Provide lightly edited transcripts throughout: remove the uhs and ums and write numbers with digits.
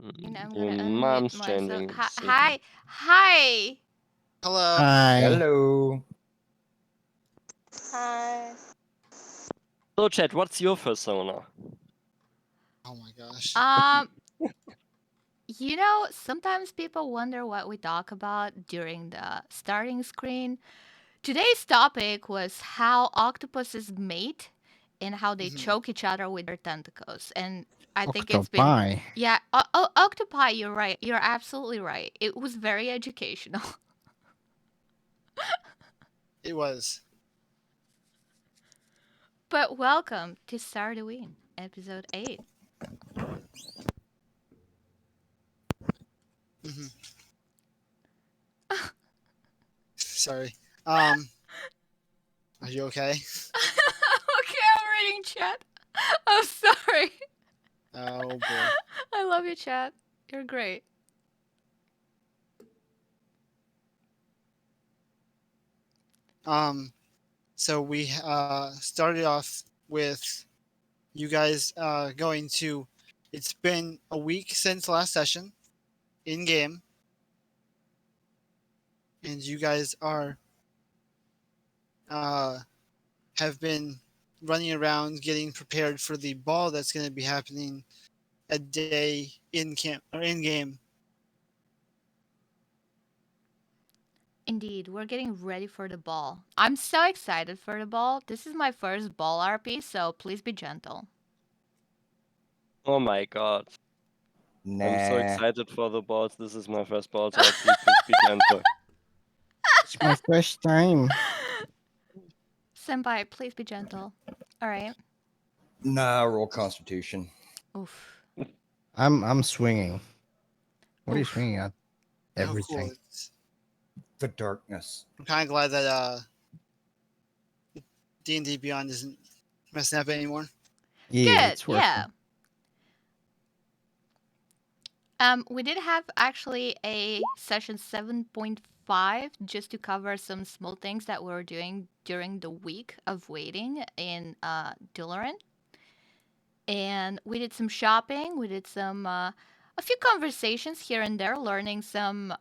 And I'm Your gonna unmute mom's myself. changing Hi, city. hi, hi. Hello. Hi. Hello. Hi. So, Chad, what's your persona? Oh my gosh. Um, sometimes people wonder what we talk about during the starting screen. Today's topic was how octopuses mate and how they Mhm. choke each other with their tentacles. And I think it's been, Octopi. yeah, octopi, you're right. You're absolutely right. It was very educational. It was. But welcome to Sardowiin, episode 8. hmm Sorry. Are you okay? Okay, I'm reading chat. I'm sorry. Oh boy. I love you, chat. You're great. So we started off with you guys going to. It's been a week since last session in game, and you guys are have been running around getting prepared for the ball that's going to be happening a day in camp or in game. Indeed, we're getting ready for the ball. I'm so excited for the ball. This is my first ball RP, so please be gentle. Oh my god. I'm so Nah. excited for the balls. This is my first balls RP. Please be gentle. It's my first time. Senpai, please be gentle. All right. Nah, roll Constitution. Oof. I'm swinging. What are you Oof. swinging at? Oh, cool. Everything. The darkness. I'm kind of glad that D&D Beyond isn't messing up anymore. Yeah, Good. it's working. Yeah. We did have actually a session 7.5 just to cover some small things that we were doing during the week of waiting in Dilleran. And we did some shopping. We did some a few conversations here and there, learning some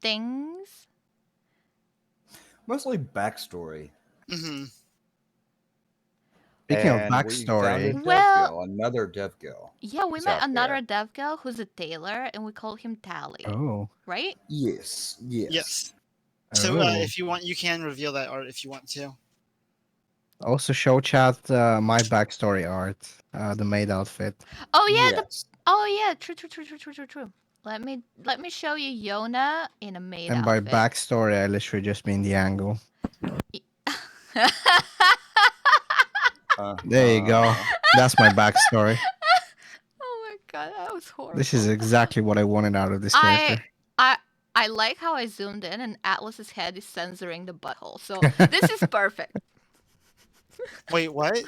things. Mostly backstory. Mm-hmm. Speaking of And we found a backstory, Well, another dev girl. yeah, we Is met out another there. dev girl who's a tailor, and we called him Tally. oh, Right? Yes. Yes. So oh. if you want, you can reveal that art if you want to. Also show chat my backstory art, the maid outfit. Oh yeah, Yes. true. Let me show you Yona in a maid And by outfit. backstory, I literally just mean the angle. There you go. That's my backstory. Oh my god, that was horrible. This is exactly what I wanted out of this character. I like how I zoomed in and Atlas's head is censoring the butthole. So this is perfect. Wait, what?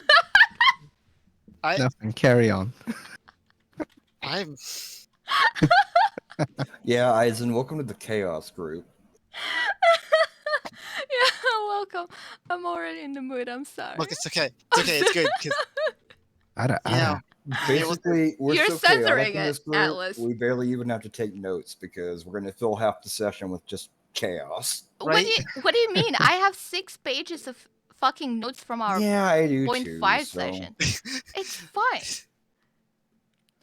Nothing. Carry on. I'm. Yeah, Eisen, welcome to the Chaos group. Yeah, welcome. I'm already in the mood. I'm sorry. Look, it's okay. It's okay. It's good because Ada, you know. Basically, we're You're so chaotic censoring in it, this group, Atlas. we barely even have to take notes because we're going to fill half the session with just chaos. Right? What do you mean? I have 6 pages of fucking notes from our Yeah, I do 0.5 too. So. session. It's fine.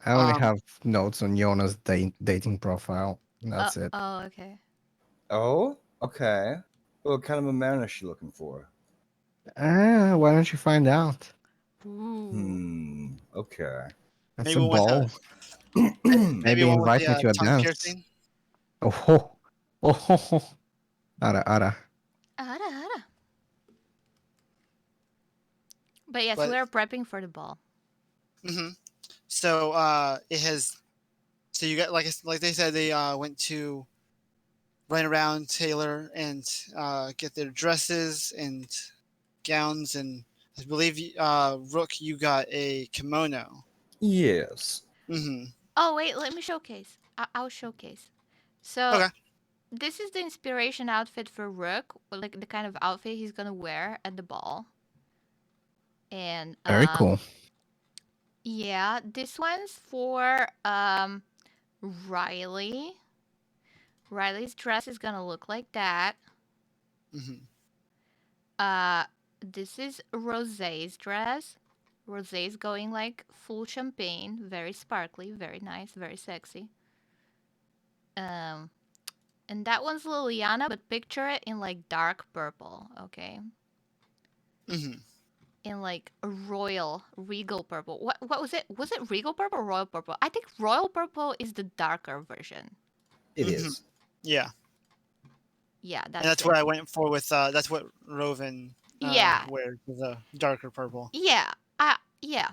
I only Um, have notes on Yona's dating profile. That's it. Oh, okay. Oh, okay. What kind of a man is she looking for? Why don't you find out? Ooh. Okay. That's maybe a one with ball. maybe one with invite me the to a tongue dance. piercing. Oh ho. Oh ho ho. Ada. Ara. But yes, But- we're prepping for the ball. Mm-hmm. So it has. So you got like they said they went to run around Taylor and get their dresses and gowns, and I believe Rook, you got a kimono. Yes. Mm-hmm. Oh wait, let me showcase. I'll showcase. So Okay. this is the inspiration outfit for Rook, like the kind of outfit he's gonna wear at the ball. And Very cool. Yeah, this one's for Riley. Riley's dress is gonna look like that. Hmm. This is Rosé's dress. Rosé's going like full champagne, very sparkly, very nice, very sexy. Um, and that one's Liliana, but picture it in like dark purple, okay? Hmm. In like a royal, regal purple. What was it? Was it regal purple or royal purple? I think royal purple is the darker version. It Mhm. is. Yeah, Yeah, and that's that's it. what I went for with. That's what Roven Yeah, wears, with a darker purple. yeah, yeah,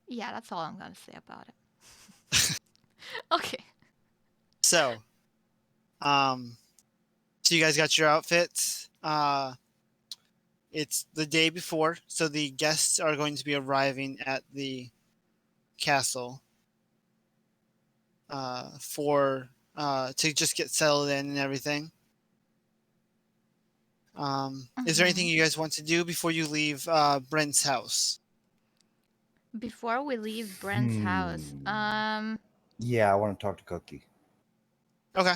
yeah. That's all I'm gonna say about it. Okay. So, so you guys got your outfits. It's the day before, so the guests are going to be arriving at the castle for to just get settled in and everything. Is there anything Mhm. you guys want to do before you leave Brent's house? Before we leave Brent's house, Yeah, I want to talk to Cookie Okay,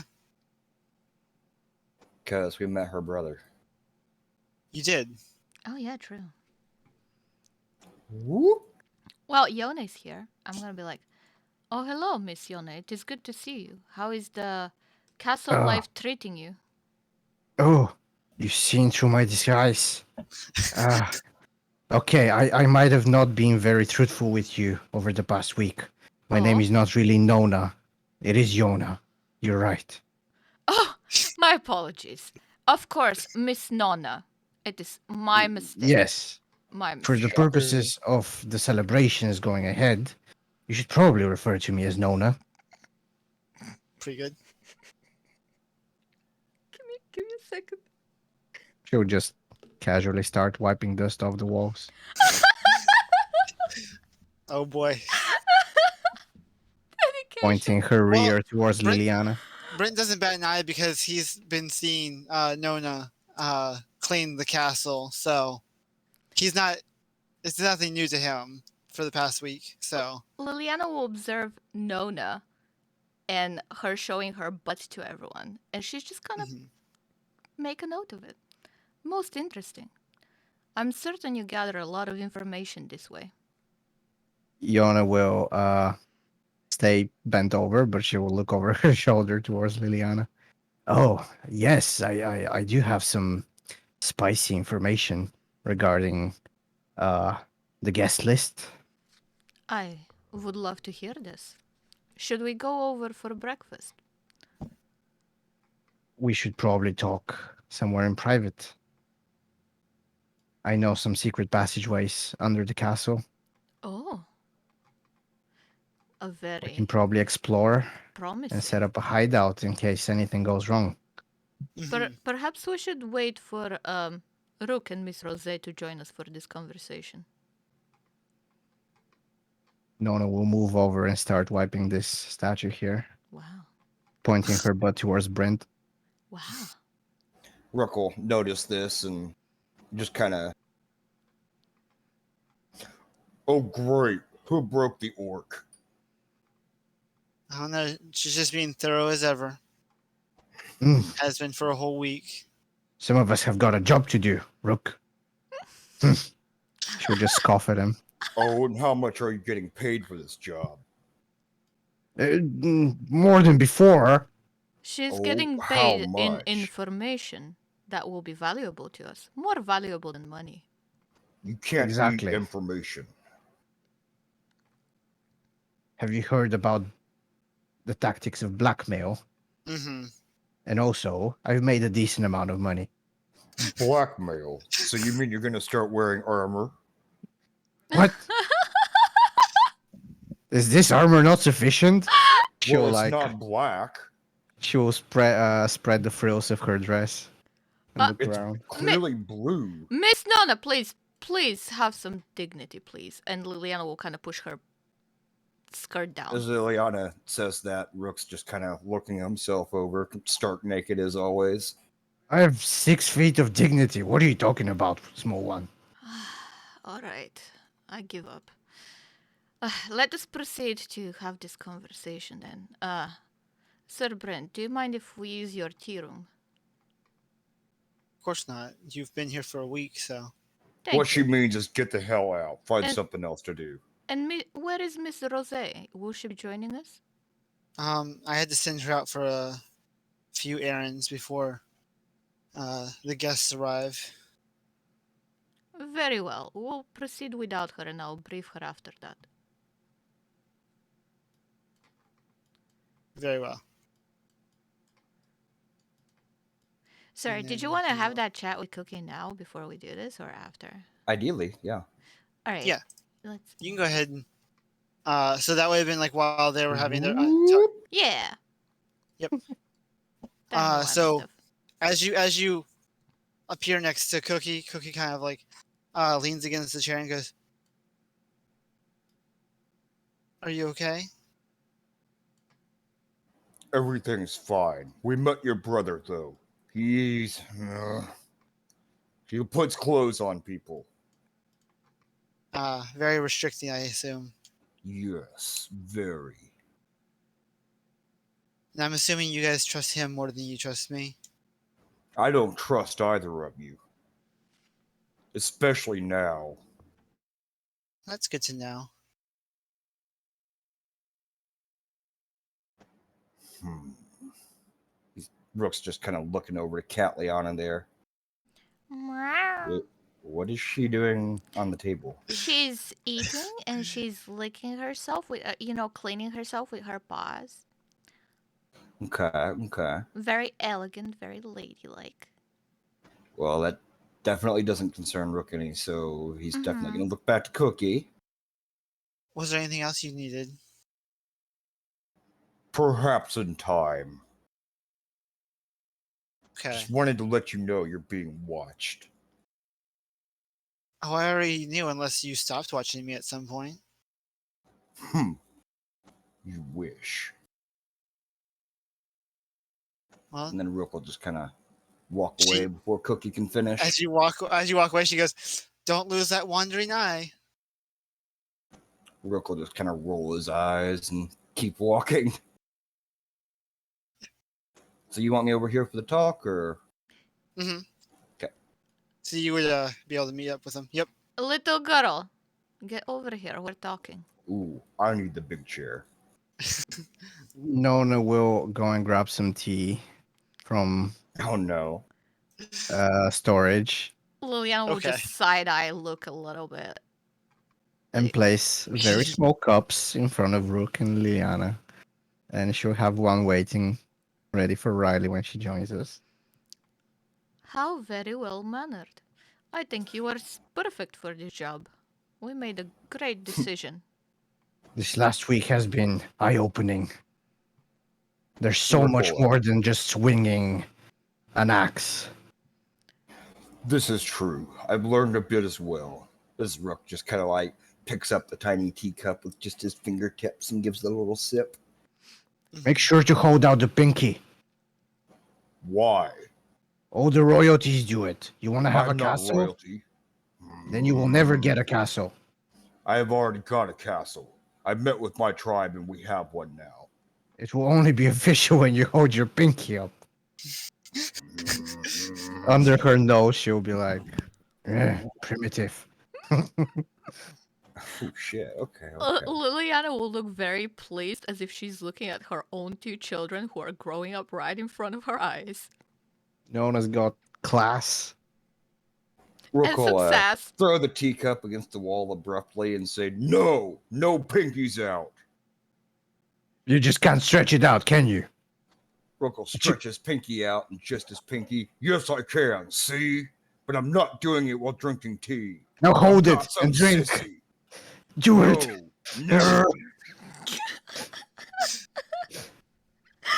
because we met her brother. you did. oh yeah, true. Whoop. Well, Yone's here. I'm gonna be like, oh hello, Miss Yone. It is good to see you. How is the castle Oh, life treating you? oh, you've seen through my disguise. Okay, I might have not been very truthful with you over the past week. My name Oh. is not really Nona. It is Yona. You're right. Oh, my apologies. Of course, Miss Nonna. It is my mistake. Yes, My for the mistake. purposes of the celebrations going ahead, you should probably refer to me as Nona. Pretty good. Give me a second. She'll just casually start wiping dust off the walls. Oh boy, Dedication. Pointing her Well, rear towards Brent- Liliana. Brent doesn't bat an eye because he's been seeing Nona clean the castle, so he's not. It's nothing new to him for the past week. So Liliana will observe Nona and her showing her butt to everyone, and she's just gonna mhm. make a note of it. Most interesting. I'm certain you gather a lot of information this way. Yona will stay bent over, but she will look over her shoulder towards Liliana. Oh, yes, I do have some spicy information regarding the guest list. I would love to hear this. Should we go over for breakfast? We should probably talk somewhere in private. I know some secret passageways under the castle. Oh, a We very can probably explore promising. and set up a hideout in case anything goes wrong. Mhm. Perhaps we should wait for Rook and Miss Rose to join us for this conversation. Nona will move over and start wiping this statue here, Wow. pointing her butt towards Brent. Wow. Rook will notice this and just kind of. Oh, great. Who broke the orc? I don't know. She's just being thorough as ever. Mm, Has been for a whole week. some of us have got a job to do, Rook. She'll just scoff at him. Oh, and how much are you getting paid for this job? More than before. She's Oh, getting how paid in much? information that will be valuable to us. More valuable than money. You can't Exactly. eat information. Have you heard about the tactics of blackmail? Mm-hmm. And also, I've made a decent amount of money. Blackmail. So you mean you're going to start wearing armor? What? Is this armor not sufficient? She'll Well, it's like not black. she will spread the frills of her dress and look It's around. clearly blue. Miss Nona, please have some dignity, please. And Liliana will kind of push her skirt down. As Ileana says that, Rook's just kind of looking himself over, stark naked as always. I have 6 feet of dignity. What are you talking about, small one? All right. I give up. Let us proceed to have this conversation then. Sir Brent, do you mind if we use your tea room? Of course not. You've been here for a week, so. Thank What you. she means is get the hell out. Find And- something else to do. And where is Miss Rosé? Will she be joining us? I had to send her out for a few errands before the guests arrive. Very well. We'll proceed without her and I'll brief her after that. Very well. Sorry, And did then you want to we have will- that chat with Cookie now before we do this or after? Ideally, yeah. All right. Yeah. Let's. You can go ahead and. So that would have been like while they were having their. Yeah. Yep. Time So- stuff. As you appear next to Cookie, Cookie kind of like leans against the chair and goes, "Are you okay?" Everything's fine. We met your brother, though. He's. He puts clothes on people. Very restricting, I assume. Yes, very. And I'm assuming you guys trust him more than you trust me. I don't trust either of you. Especially now. That's good to know. Rook's just kind of looking over to Catliana there. Meow. What is she doing on the table? She's eating and she's licking herself with, cleaning herself with her paws. Okay. Very elegant, very ladylike. Well, that definitely doesn't concern Rook any, so he's definitely Mhm. going to look back to Cookie. Was there anything else you needed? Perhaps in time. Okay. Just wanted to let you know you're being watched. Oh, I already knew unless you stopped watching me at some point. You wish. Well, And then Rook will just kind of walk She- away before Cookie can finish. as you walk away, she goes, "Don't lose that wandering eye." Rook will just kind of roll his eyes and keep walking. So you want me over here for the talk, or? Mm-hmm. Okay. So you would be able to meet up with him. Yep. Little girl, get over here. We're talking. Ooh, I need the big chair. Nona will go and grab some tea from Oh no. storage Liliana will Okay. just side-eye look a little bit. and place very small cups in front of Rook and Liliana. And she'll have one waiting ready for Riley when she joins us. How very well mannered. I think you are perfect for this job. We made a great decision. This last week has been eye-opening. There's so much Ripple. more than just swinging an axe. This is true. I've learned a bit as well. This Rook just kind of like picks up the tiny teacup with just his fingertips and gives it a little sip. Make sure to hold out the pinky. Why? All the royalties do it. You want to have I'm a not castle? royalty. Then you will never get a castle. I have already got a castle. I've met with my tribe and we have one now. It will only be official when you hold your pinky up. Under her nose, she'll be like, primitive. Oh shit. Okay. Liliana will look very pleased as if she's looking at her own two children who are growing up right in front of her eyes. Nona's got class. Rook And will success. throw the teacup against the wall abruptly and say, "No, no pinkies out." You just can't stretch it out, can you? Rook will stretch his pinky out and just his pinky. Yes, I can. See, but I'm not doing it while drinking tea. Now hold I'm it not some and drink. sissy. Do it. No.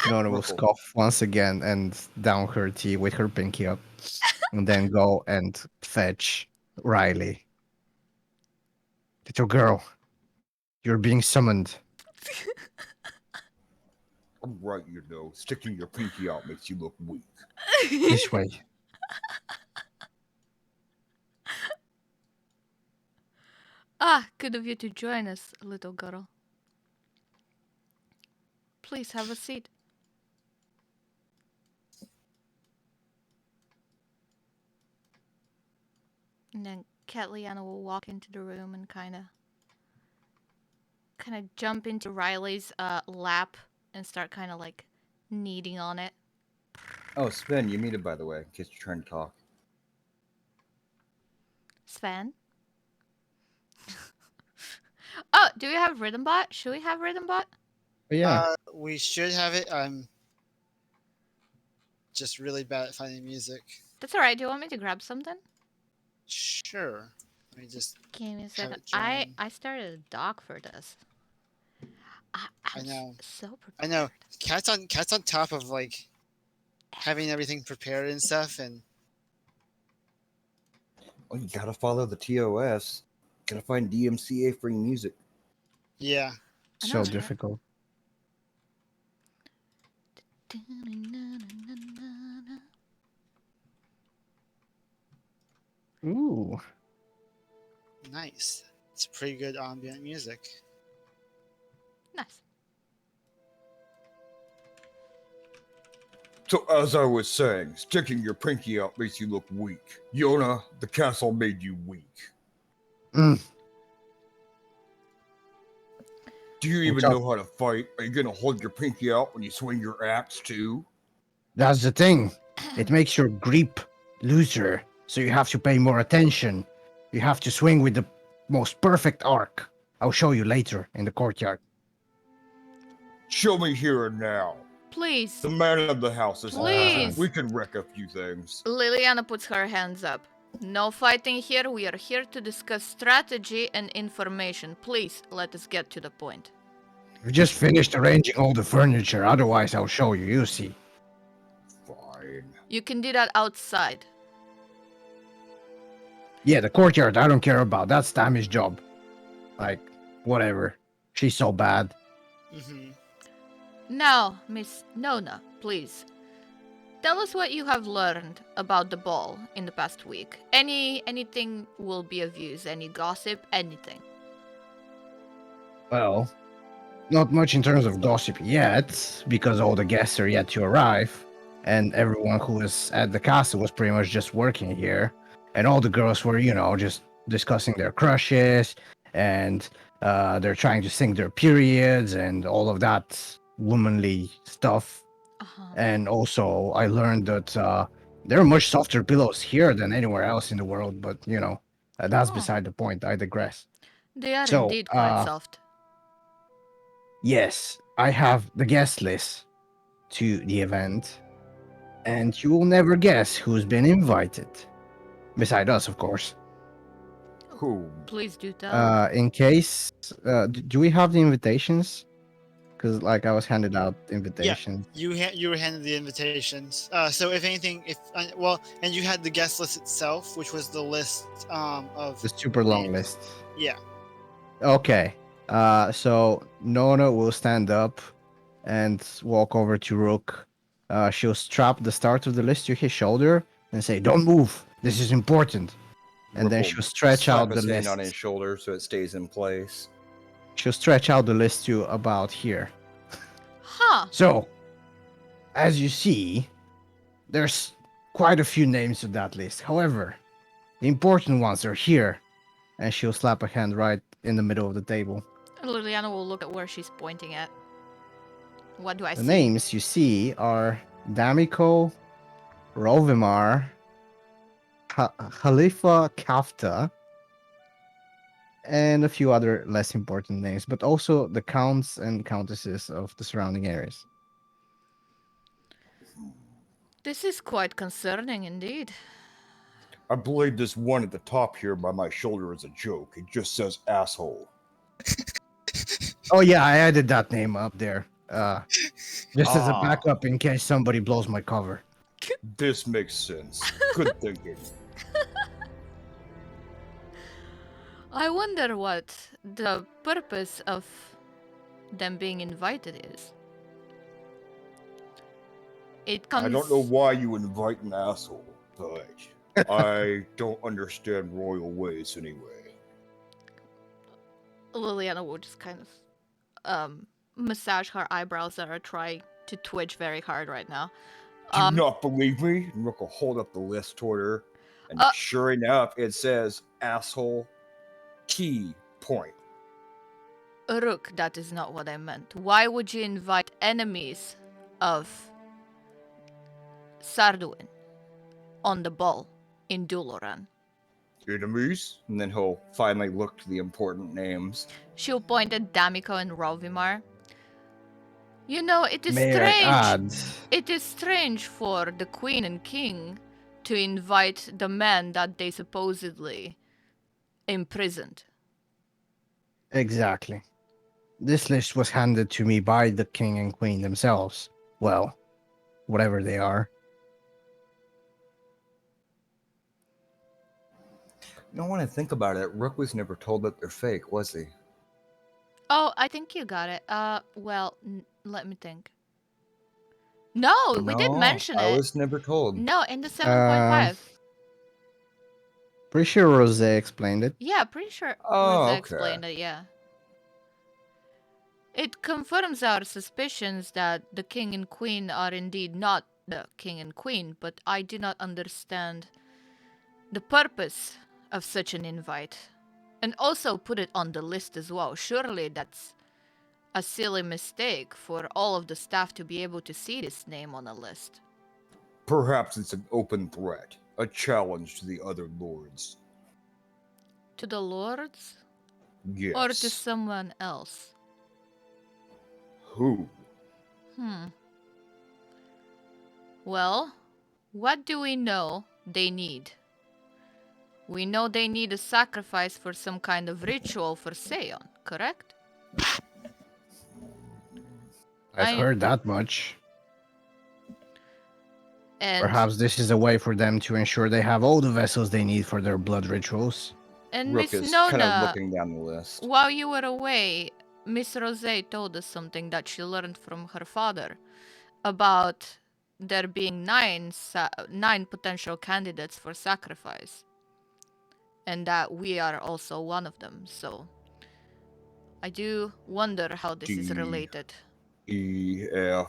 Nona will Ruffle. scoff once again and down her tea with her pinky up. And then go and fetch Riley. Little girl, you're being summoned. I'm right, you know. Sticking your pinky out makes you look weak. This way. Ah, good of you to join us, little girl. Please have a seat. And then Catliana will walk into the room and kind of jump into Riley's lap and start kind of like kneading on it. Oh, Sven, you muted, by the way, in case you're trying to talk. Sven? Oh, do we have Rhythm Bot? Should we have Rhythm Bot? But yeah, We should have it. I'm just really bad at finding music. That's alright. Do you want me to grab something? Sure. Let me just. Give me a Have second. it join. I started a doc for this. I'm know. so prepared. I know. Cat's on top of like having everything prepared and stuff, and Well, you gotta follow the TOS. Gotta find DMCA free music. yeah. I know, so right? difficult. Ooh. Nice. It's pretty good ambient music. Nice. So, as I was saying, sticking your pinky out makes you look weak. Yona, the castle made you weak. Mm. Do you even Watch out. know how to fight? Are you gonna hold your pinky out when you swing your axe, too? That's the thing. It makes your grip looser, so you have to pay more attention. You have to swing with the most perfect arc. I'll show you later in the courtyard. Show me here and now. Please. The man of the house is Please. present. We can wreck a few things. Liliana puts her hands up. No fighting here. We are here to discuss strategy and information. Please, let us get to the point. We just finished arranging all the furniture, otherwise I'll show you, you see. Fine. You can do that outside. Yeah, the courtyard I don't care about. That's Tammy's job. Like, whatever. She's so bad. Mm-hmm. Now, Miss Nona, please. Tell us what you have learned about the ball in the past week. Anything will be of use. Any gossip, anything. Well, not much in terms of gossip yet, because all the guests are yet to arrive, and everyone who was at the castle was pretty much just working here, and all the girls were, just discussing their crushes, and they're trying to sing their periods, and all of that womanly stuff. Uh-huh. And also, I learned that there are much softer pillows here than anywhere else in the world, but, that's Oh. beside the point. I digress. They are So, indeed quite soft. Yes, I have the guest list to the event, and you will never guess who's been invited. Beside us, of course. Who? Please do tell. In case, do we have the invitations? Because, like, I was handed out invitations. You were handed the invitations. So if anything, and you had the guest list itself, which was the list of The super long names. list. Yeah. Okay. So Nona will stand up and walk over to Rook. She'll strap the start of the list to his shoulder and say, "Don't move. This is important." And then Rook she'll will stretch slap out the his hand list. on his shoulder so it stays in place. She'll stretch out the list to about here. Huh. So, as you see, there's quite a few names on that list. However, the important ones are here. And she'll slap a hand right in the middle of the table. Liliana will look at where she's pointing at. What do I The see? names you see are Damiko, Rovimar, Khalifa Kafta, and a few other less important names, but also the counts and countesses of the surrounding areas. This is quite concerning indeed. I believe this one at the top here by my shoulder is a joke. It just says asshole. Oh yeah, I added that name up there. Just as a Ah. backup in case somebody blows my cover. This makes sense. Good thinking. I wonder what the purpose of them being invited is. It comes. I don't know why you invite an asshole, but I don't understand royal ways anyway. Liliana will just kind of massage her eyebrows that are trying to twitch very hard right now. Do you not believe me? And Rook will hold up the list toward her, and sure enough, it says asshole key point. Rook, that is not what I meant. Why would you invite enemies of Sardowiin on the ball in Duloran? Enemies? And then he'll finally look to the important names. She'll point at Damiko and Rovimar. You know, it is May I strange. add? It is strange for the Queen and King to invite the men that they supposedly imprisoned. Exactly. This list was handed to me by the king and queen themselves. Well, whatever they are. You don't want to think about it. Rook was never told that they're fake, was he? Oh, I think you got it. Well, let me think. No, we did mention it. I was never told. No, in the 7.5. Pretty sure Rose explained it. Yeah, pretty sure Oh, Rose okay. explained it, yeah. It confirms our suspicions that the king and queen are indeed not the king and queen, but I do not understand the purpose of such an invite. And also put it on the list as well. Surely that's a silly mistake for all of the staff to be able to see this name on a list. Perhaps it's an open threat, a challenge to the other lords. To the lords? Yes. Or to someone else? Who? Well, what do we know they need? We know they need a sacrifice for some kind of ritual for Seon, correct? I've heard that much. And Perhaps this is a way for them to ensure they have all the vessels they need for their blood rituals. And Rook Miss is kind of Nona, looking down the list. while you were away, Miss Rose told us something that she learned from her father about there being nine potential candidates for sacrifice. And that we are also one of them, so I do wonder how this is related. EFFAU.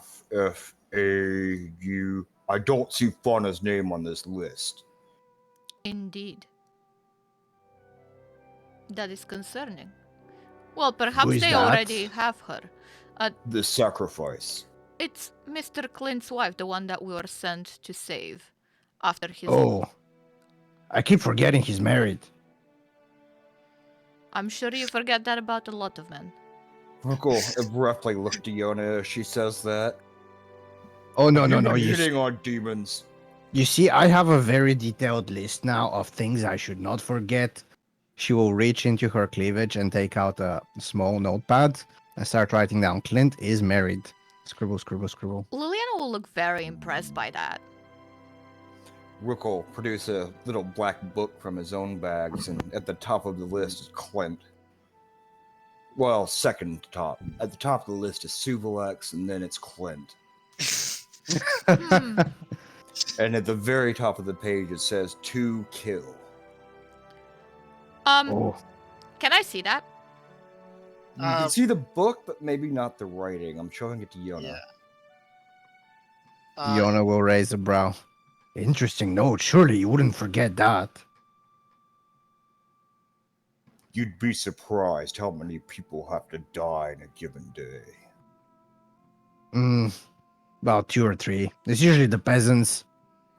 I don't see Fauna's name on this list. Indeed. That is concerning. Well, perhaps Who is they that? already have her. The sacrifice. It's Mr. Clint's wife, the one that we were sent to save after his... Oh, I keep forgetting he's married. I'm sure you forget that about a lot of men. Rook will abruptly look to Yona as she says that. Oh, no. You've been hitting on demons. You see, I have a very detailed list now of things I should not forget. She will reach into her cleavage and take out a small notepad and start writing down, Clint is married. Scribble, scribble, scribble. Liliana will look very impressed by that. Rook will produce a little black book from his own bags, and at the top of the list is Clint. Well, second top. At the top of the list is Suvalex, and then it's Clint. And at the very top of the page it says to kill. Oh, Can I see that? You can see the book, but maybe not the writing. I'm showing it to Yona. Yeah. Yona will raise a brow. Interesting note. Surely you wouldn't forget that. You'd be surprised how many people have to die in a given day. About 2 or 3. It's usually the peasants.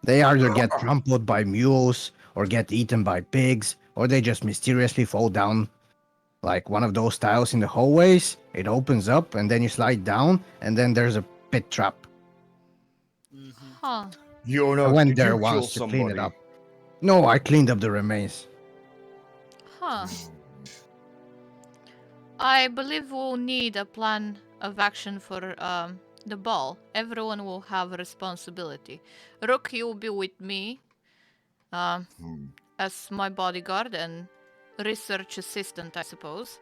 They either get trampled by mules, or get eaten by pigs, or they just mysteriously fall down. Like one of those tiles in the hallways, it opens up, and then you slide down, and then there's a pit trap. Huh. Yona, I went did there you kill once to clean it somebody? up. No, I cleaned up the remains. Huh. I believe we'll need a plan of action for the ball. Everyone will have a responsibility. Rook, you will be with me as my bodyguard and research assistant, I suppose.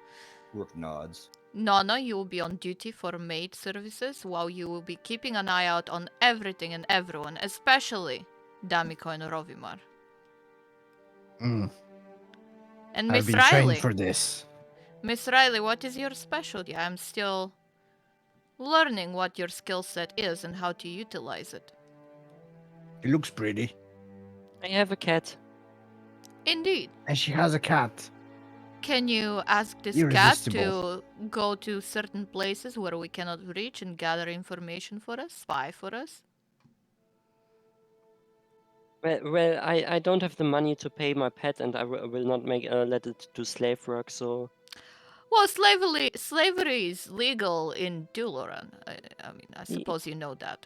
Rook nods. Nana, you will be on duty for maid services, while you will be keeping an eye out on everything and everyone, especially Damiko and Rovimar. And I've Miss been Riley. trained for this. Miss Riley, what is your specialty? I'm still learning what your skill set is and how to utilize it. She looks pretty. I have a cat. Indeed. And she has a cat. Can you ask this cat Irresistible. to go to certain places where we cannot reach and gather information for us, spy for us? Well, I don't have the money to pay my pet, and I will not let it do slave work. So Well, slavery is legal in Duloran. I mean, I suppose you know that.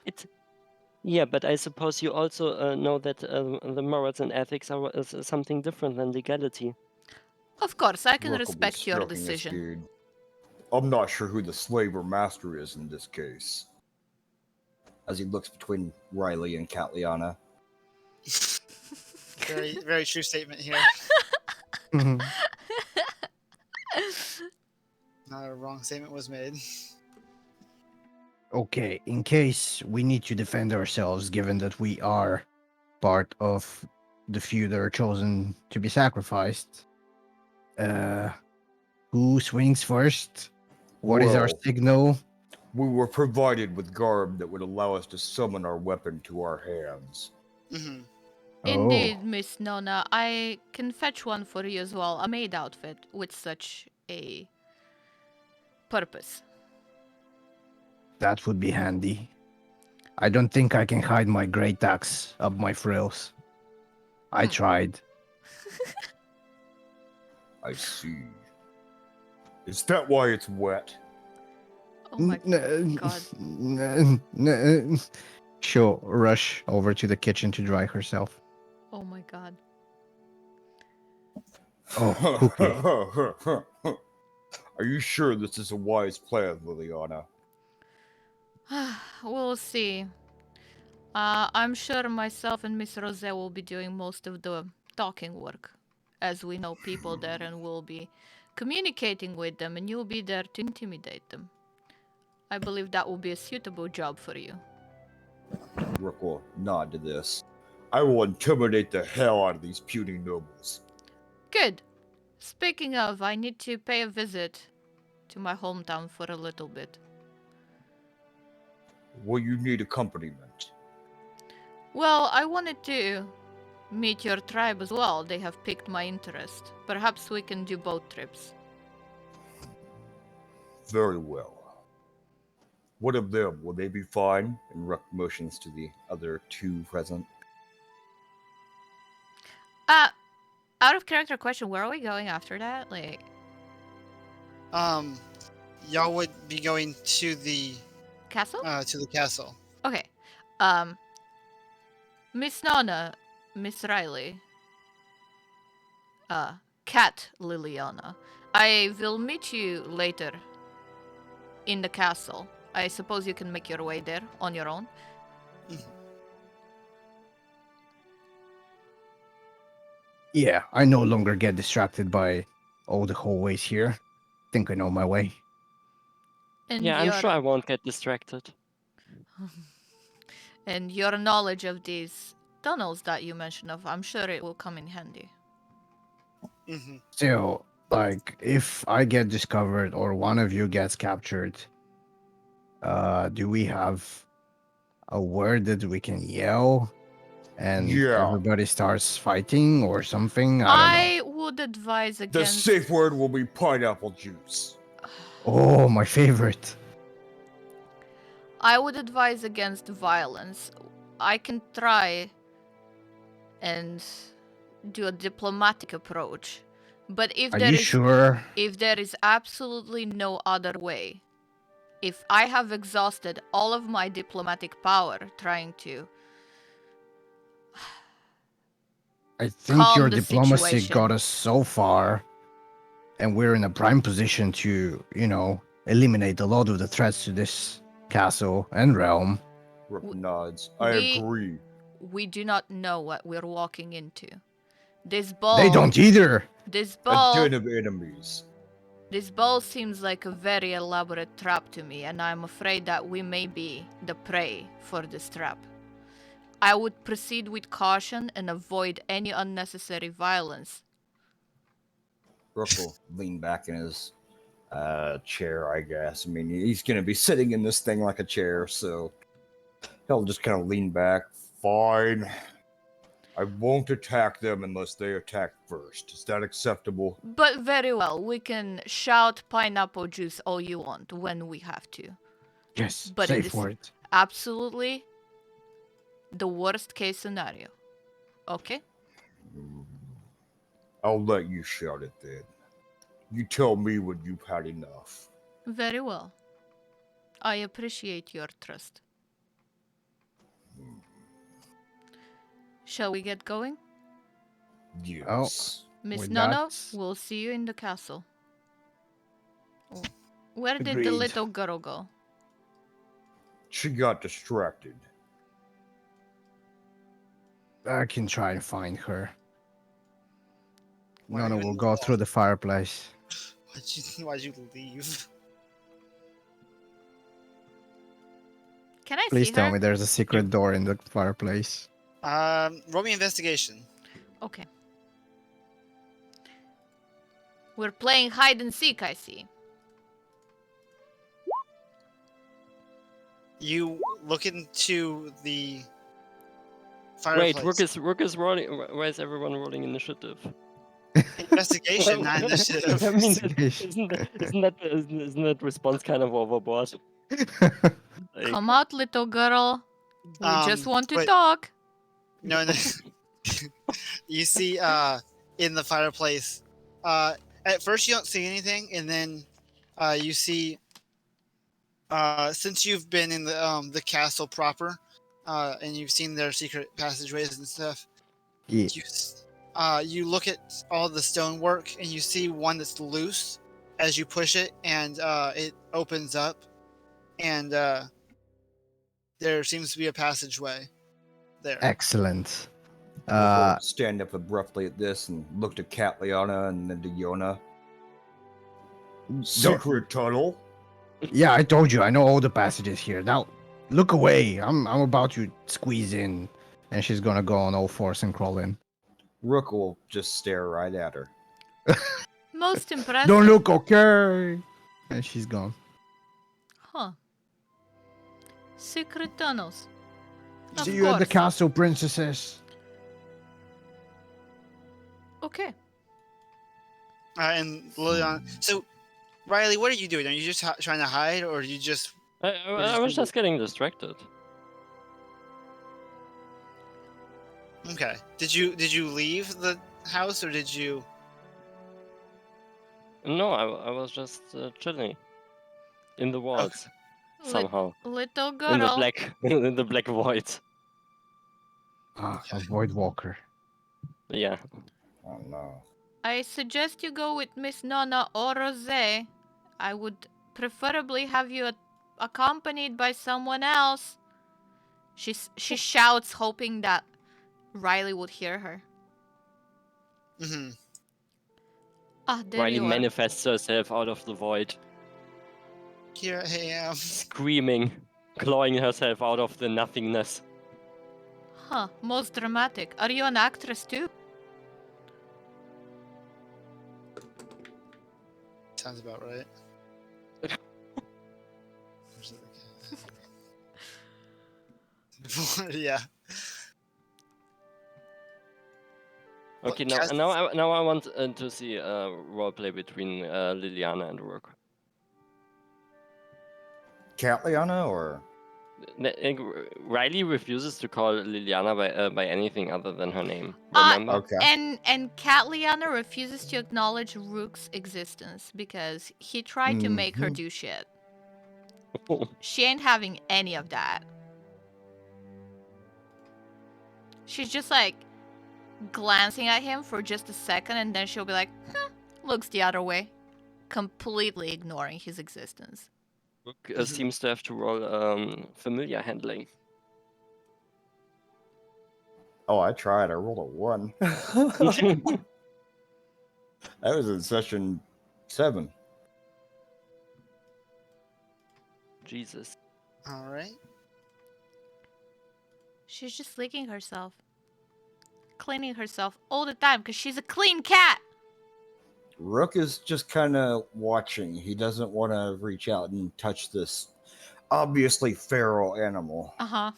yeah, but I suppose you also know that the morals and ethics are something different than legality. Of course, I can Ruckle was respect your stroking his decision. beard. I'm not sure who the slave or master is in this case. As he looks between Riley and Catliana. Very, very true statement here. Not a wrong statement was made. Okay, in case we need to defend ourselves, given that we are part of the few that are chosen to be sacrificed, who swings first? What is our Well, signal? we were provided with garb that would allow us to summon our weapon to our hands. Hmm. Indeed, Miss Nona, I can fetch one for you as well, a maid outfit with such a purpose. That would be handy. I don't think I can hide my great axe up my frills. I tried. I see. Is that why it's wet? Oh my god. She'll rush over to the kitchen to dry herself. Oh my god. Oh, okay. Are you sure this is a wise plan, Liliana? We'll see. I'm sure myself and Miss Rose will be doing most of the talking work, as we know people there and we'll be communicating with them, and you'll be there to intimidate them. I believe that will be a suitable job for you. Rook will nod to this. I will intimidate the hell out of these puny nobles. Good. Speaking of, I need to pay a visit to my hometown for a little bit. Will you need accompaniment? Well, I wanted to meet your tribe as well. They have piqued my interest. Perhaps we can do both trips. Very well. What of them? Will they be fine? And Rook motions to the other two present. Out of character question, where are we going after that? Like, Y'all would be going to the castle? castle. Okay. Miss Nona, Miss Riley, Cat Liliana. I will meet you later in the castle. I suppose you can make your way there on your own. Yeah, I no longer get distracted by all the hallways here. Think I know my way. And Yeah, I'm sure I won't get distracted. And your knowledge of these tunnels that you mentioned of, I'm sure it will come in handy. Mm-hmm. So, like, if I get discovered or one of you gets captured, do we have a word that we can yell and everybody starts fighting or something? I don't know. would advise The against... safe word will be pineapple juice. Oh, my favorite. I would advise against violence. I can try and do a diplomatic approach, but if if there is absolutely no other way, if I have exhausted all of my diplomatic power trying to I think your diplomacy got us so far, and we're in a prime position to, eliminate a lot of the threats to this castle and realm. Rook nods. I agree. We do not know what we're walking into. This ball... They don't either! This ball... A den of enemies. This ball seems like a very elaborate trap to me, and I'm afraid that we may be the prey for this trap. I would proceed with caution and avoid any unnecessary violence. Rook will lean back in his Chair, I guess. I mean, he's going to be sitting in this thing like a chair, so he'll just kind of lean back. Fine. I won't attack them unless they attack first. Is that acceptable? But very well, we can shout pineapple juice all you want when we have to. Yes, But say it is for it. absolutely the worst case scenario. Okay? I'll let you shout it then. You tell me when you've had enough. Very well. I appreciate your trust. Shall we get going? Yes. Miss With Nono, that- we'll see you in the castle. Where did the Agreed. little girl go? She got distracted. I can try and find her. Why are Nona you in will the go wall? through the fireplace. Why'd you leave? Can I Please see tell her? me there's a secret door in the fireplace. Roll me investigation. Okay. We're playing hide and seek, I see. You look into the Wait, fireplace. Rook is rolling. Why is everyone rolling initiative? Investigation, not initiative. I mean, Investigation. isn't that response kind of overboard? Like, Come out, little girl. We just want to wait. talk. No. You see, in the fireplace, at first you don't see anything, and then, you see, since you've been in the castle proper, and you've seen their secret passageways and stuff, Yeah. you look at all the stonework, and you see one that's loose as you push it, and it opens up, and there seems to be a passageway there. Excellent. We'll stand up abruptly at this and looked at Catliana and then to Yona. Secret tunnel? Yeah, I told you, I know all the passages here. Now, look away. I'm about to squeeze in. And she's gonna go on all fours and crawl in. Rook will just stare right at her. Most impressive. Don't look, okay? And she's gone. Huh. Secret tunnels. Of See you at the course. castle, princesses. Okay. And Lilian. So, Riley, what are you doing? Are you just trying to hide, or are you just? I was just getting distracted. Okay. Did you leave the house, or did you? No, I was just chilling in the walls somehow Little in the girl. black in the black void. Ah, a void walker. Yeah. Oh no. I suggest you go with Miss Nona or Rosé. I would preferably have you accompanied by someone else. She shouts, hoping that Riley would hear her. Mm-hmm. Ah, there Riley you are. manifests herself out of the void, Here I am. screaming, clawing herself out of the nothingness. Huh, most dramatic. Are you an actress too? Sounds about right. Yeah. Okay, Well, now I want to see a roleplay between Liliana and Rook. Catliana or? Riley refuses to call Liliana by anything other than her name. Uh, Remember? Okay. And Catliana refuses to acknowledge Rook's existence because he tried to make her do shit. She ain't having any of that. She's just like glancing at him for just a second, and then she'll be like, looks the other way, completely ignoring his existence. Rook seems to have to roll familiar handling. Oh, I tried. I rolled a 1. That was in session 7. Jesus. All right. She's just licking herself, cleaning herself all the time because she's a clean cat. Rook is just kind of watching. He doesn't want to reach out and touch this obviously feral animal. Uh-huh.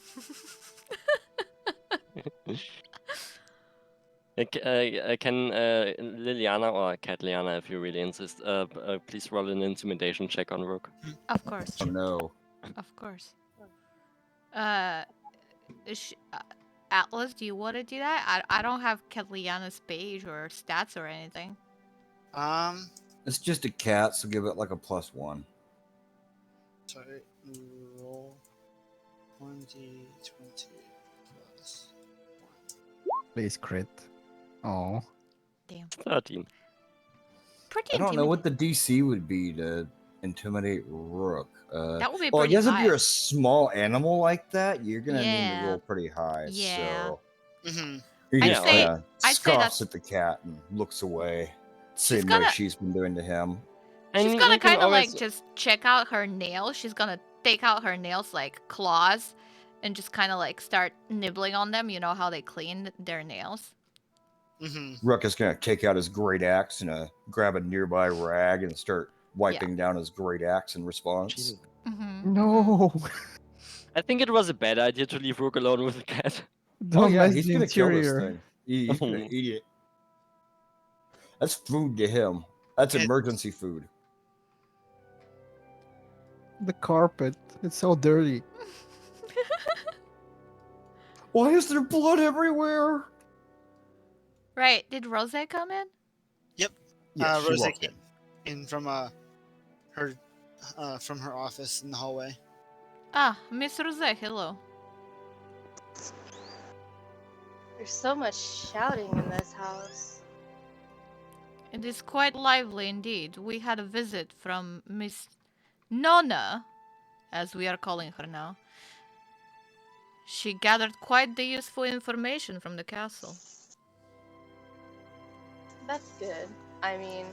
Can Liliana or Catliana, if you really insist, please roll an intimidation check on Rook? Of course. Oh no. Of course. Atlas, do you want to do that? I don't have Catliana's page or stats or anything. It's just a cat, so give it like a +1. Sorry. Roll 1d20 plus 1. Please crit. Oh. Damn. 13. Pretty I don't know what intimidating. the DC would be to intimidate Rook. That would be Well, I pretty guess if high. you're a small animal like that, you're gonna need to Yeah. roll pretty high. Yeah. So Mm-hmm. he I'd just say- kind of I'd say scoffs that's- at the cat and looks away, She's same way gonna- she's been doing to him. She's And gonna you can kind of always- like just check out her nails. She's gonna take out her nails like claws and just kind of like start nibbling on them. You know how they clean their nails? Mm-hmm. Rook is gonna take out his great axe and grab a nearby rag and start wiping down his great axe in response. Jesus. Mm-hmm. No. I think it was a bad idea to leave Rook alone with the cat. Don't mess he's the gonna kill this interior. thing. He's gonna Oh. eat it. That's food to him. That's It- emergency food. The carpet. It's so dirty. Why is there blood everywhere? Right. Did Rose come in? Yes, she Rose walked came in from her office in the hallway. Ah, Miss Rose, hello. There's so much shouting in this house. It is quite lively indeed. We had a visit from Miss Nona, as we are calling her now. She gathered quite the useful information from the castle. That's good. I mean,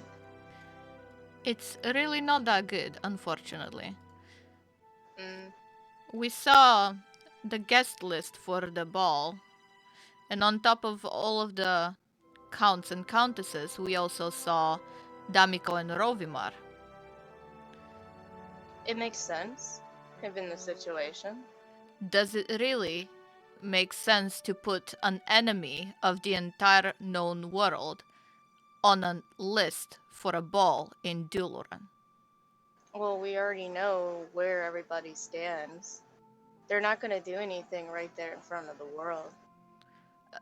It's really not that good, unfortunately. mm, We saw the guest list for the ball, and on top of all of the counts and countesses, we also saw Damiko and Rovimar. it makes sense, given the situation. Does it really make sense to put an enemy of the entire known world on a list for a ball in Duluran? Well, we already know where everybody stands. They're not going to do anything right there in front of the world.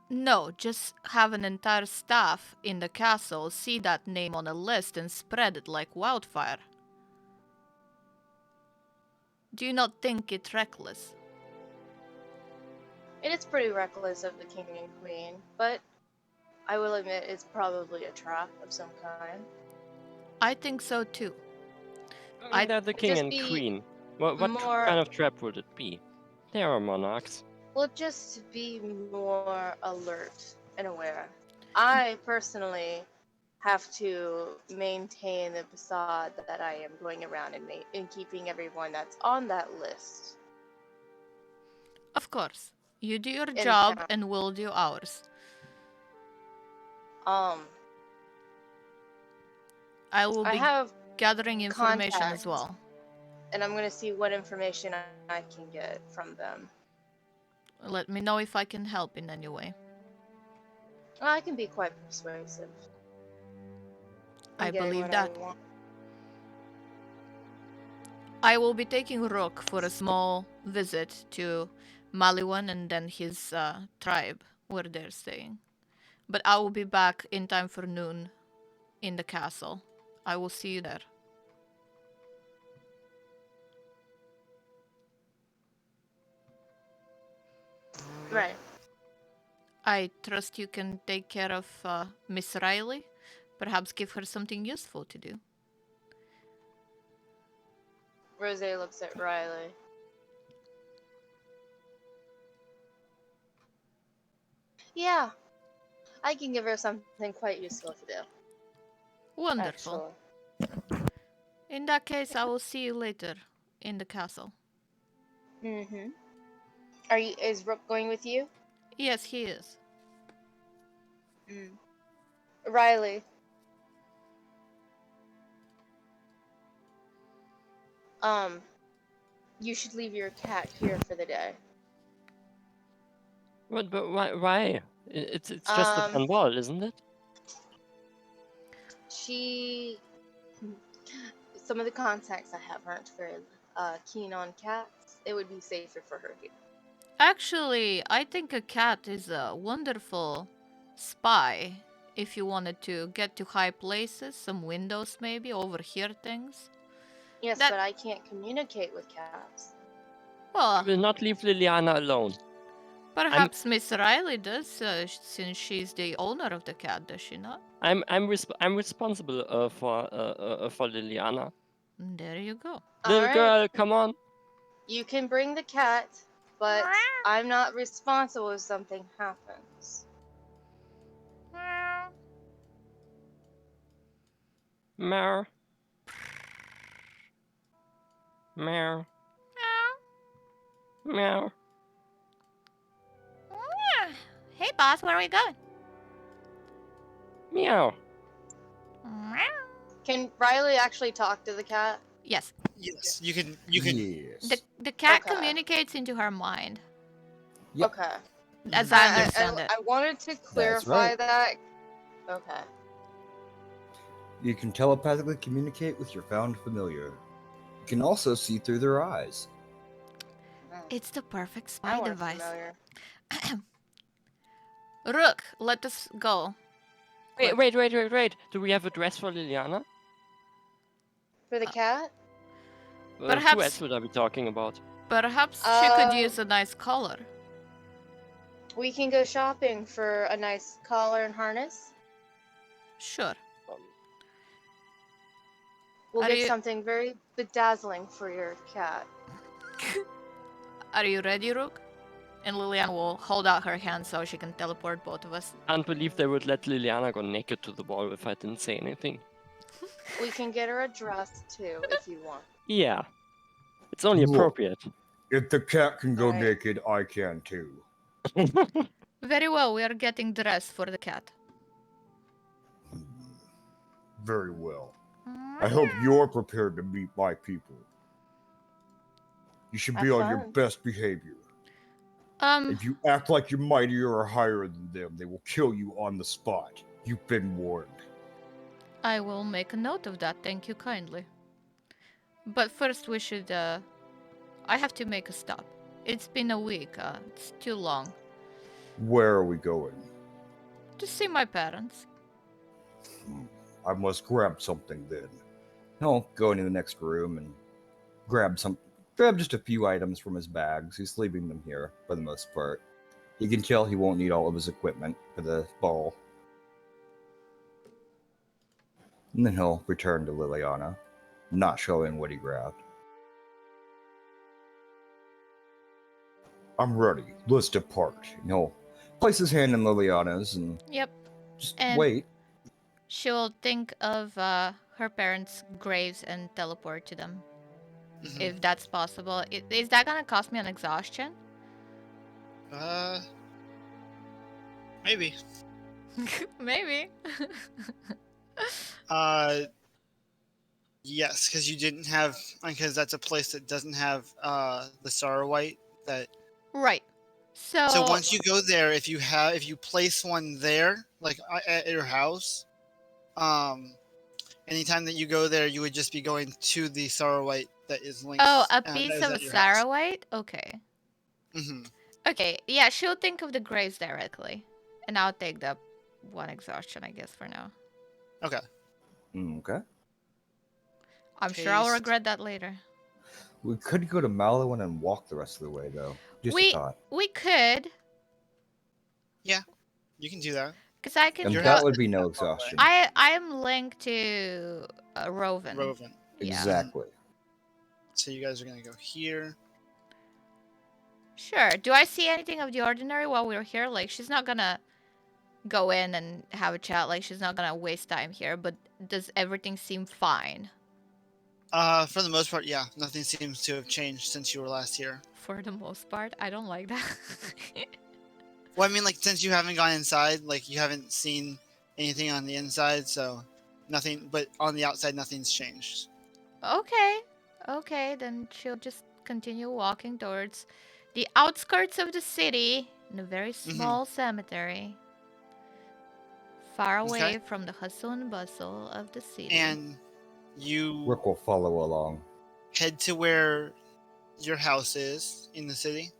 No, just have an entire staff in the castle see that name on a list and spread it like wildfire. Do you not think it reckless? It is pretty reckless of the king and queen, but I will admit it's probably a trap of some kind. I think so too. They're the king just and be queen. What more- kind of trap would it be? They are monarchs. Well, just to be more alert and aware. I personally have to maintain the facade that I am going around and keeping everyone that's on that list. Of course. You do your In job town. and we'll do ours. I will I be have, gathering information as contacts. well. and I'm gonna see what information I can get from them. Let me know if I can help in any way. I can be quite persuasive. in I getting believe what that. want. I will be taking Rook for a small visit to Maliwan and then his tribe where they're staying. But I will be back in time for noon in the castle. I will see you there. Right. I trust you can take care of Miss Riley. Perhaps give her something useful to do. Rose looks at Riley. Yeah, I can give her something quite useful to do. Wonderful. Actually. In that case, I will see you later in the castle. Mm-hmm. Is Rook going with you? Yes, he is. Riley, you should leave your cat here for the day. What? But why? It's just a Um, ball, isn't it? Some of the contacts I have aren't very keen on cats. It would be safer for her here. Actually, I think a cat is a wonderful spy. If you wanted to get to high places, some windows maybe, overhear things. Yes, That- but I can't communicate with cats. Well, We will not leave Liliana alone. perhaps Miss Riley does, since she's the owner of the cat, does she not? I'm responsible for Liliana. There you go. Little Alright. girl, come on. You can bring the cat, but I'm not responsible if something happens. Meow. Meow. Meow. Hey, boss, where are we going? Meow. Can Riley actually talk to the cat? Yes, Yes, you can. You can. Yes. the cat Okay. communicates into her mind, Yep. Okay. as I understand it. I wanted to clarify right. that. Okay. You can telepathically communicate with your found familiar. You can also see through their eyes. It's the perfect I spy want a device. familiar. Rook, let us go. Wait. Do we have a dress for Liliana? For the cat? Who Perhaps- else would I be talking about? Perhaps she could use a nice collar. We can go shopping for a nice collar and harness. Sure. We'll Are get you- something very bedazzling for your cat. Are you ready, Rook? And Lilian will hold out her hand so she can teleport both of us. Can't believe they would let Liliana go naked to the ball if I didn't say anything. We can get her a dress too, if you want. Yeah. It's only Look. appropriate. If the cat can go Right. naked, I can too. Very well, we are getting dressed for the cat. Very well. I hope you're prepared to meet my people. You should be Have on your fun. best behavior. If you act like you're mightier or higher than them, they will kill you on the spot. You've been warned. I will make a note of that, thank you kindly. But first we should, I have to make a stop. It's been a week, it's too long. Where are we going? To see my parents. I must grab something then. He'll go into the next room and grab just a few items from his bags. He's leaving them here for the most part. You can tell he won't need all of his equipment for the ball. And then he'll return to Liliana, not showing what he grabbed. I'm ready. Let's depart. And he'll place his hand in Liliana's and Yep. just And- wait. She will think of her parents' graves and teleport to them. Mhm. If that's possible. Is that gonna cost me an exhaustion? Maybe. Maybe. Yes, because you didn't have, because that's a place that doesn't have the Sardowiin. That Right. So, so once you go there, if you place one there, like at your house, anytime that you go there, you would just be going to the Sardowiin that is linked. oh, a that piece is of at your house. Sardowiin? Okay. Mhm. Okay, yeah, she'll think of the graves directly. And I'll take the one exhaustion, I guess, for now. Okay. Okay. I'm sure I'll Paste. regret that later. We could go to Malowin and walk the rest of the way, though. Just We- a thought. We could, You can do that. because I can And You're go... that would be no exhaustion. I am linked to Roven. Roven. Yeah. Exactly. So you guys are gonna go here. Sure. Do I see anything of the ordinary while we're here? Like, she's not gonna go in and have a chat. Like, she's not gonna waste time here. But does everything seem fine? For the most part, yeah. Nothing seems to have changed since you were last here. For the most part, I don't like that. Well, I mean, like, since you haven't gone inside, like, you haven't seen anything on the inside, so nothing, but on the outside, nothing's changed. Okay. Okay, then she'll just continue walking towards the outskirts of the city in a very small cemetery, far away Okay. from the hustle and bustle of the city. And you Rook will follow along. head to where your house is in the city.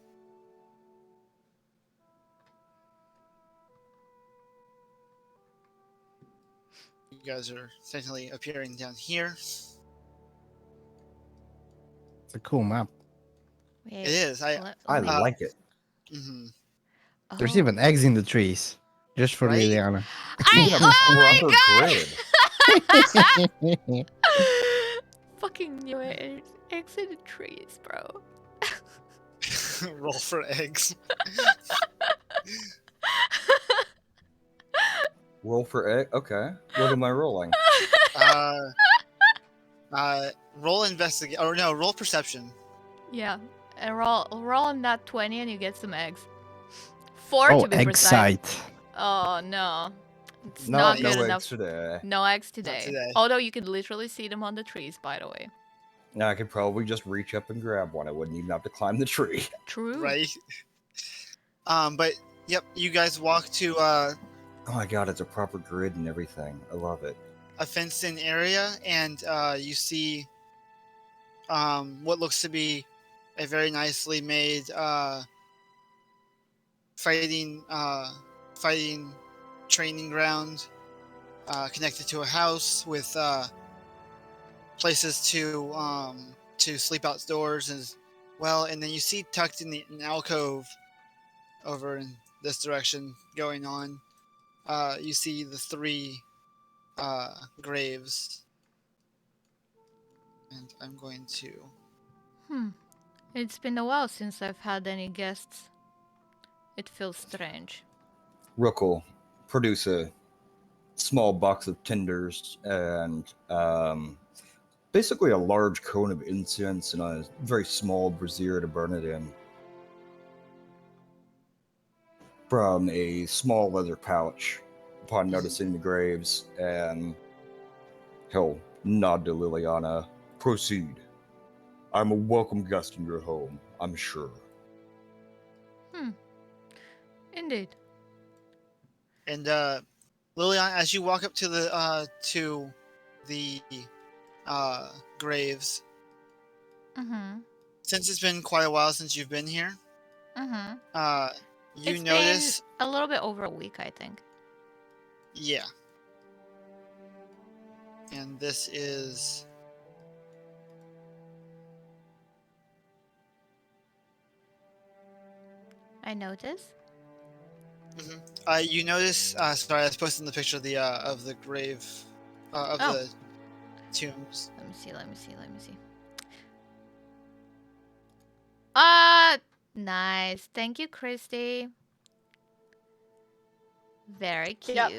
You guys are essentially appearing down here. It's a cool map. Wait, It is. I let me- like it. Mhm. There's Oh. even eggs in the trees, just for Right? Liliana. Even a proper grid. Fucking knew it. Eggs in the trees, bro. Roll for eggs. Roll for egg. Okay. What am I rolling? Roll investigate. Or no, roll perception. Yeah, and roll on that 20 and you get some eggs. 4 Oh, to be egg precise. sight. Oh no, it's No, not no good eggs enough. today. No eggs today. today. Although you can literally see them on the trees, by the way. Now I could probably just reach up and grab one. I wouldn't even have to climb the tree. True. Right. But yep, you guys walk to Oh my god, it's a proper grid and everything. I love it. a fenced-in area, and you see what looks to be a very nicely made fighting training ground connected to a house with places to sleep outdoors as well. And then you see tucked in an alcove over in this direction going on, you see the 3 graves. And I'm going to It's been a while since I've had any guests. It feels strange. Rook will produce a small box of tinders and basically a large cone of incense and a very small brazier to burn it in. From a small leather pouch upon noticing the graves, and he'll nod to Liliana. Proceed. I'm a welcome guest in your home, I'm sure. Indeed. And Lilian, as you walk up to the graves, Mm-hmm. since it's been quite a while since you've been here, Mm-hmm. you It's notice, been a little bit over a week, I think. yeah. And this is I notice. you notice. Sorry, I was posting the picture of the grave of Oh. the tombs. Let me see. Nice. Thank you, Christy. Very cute. Yep.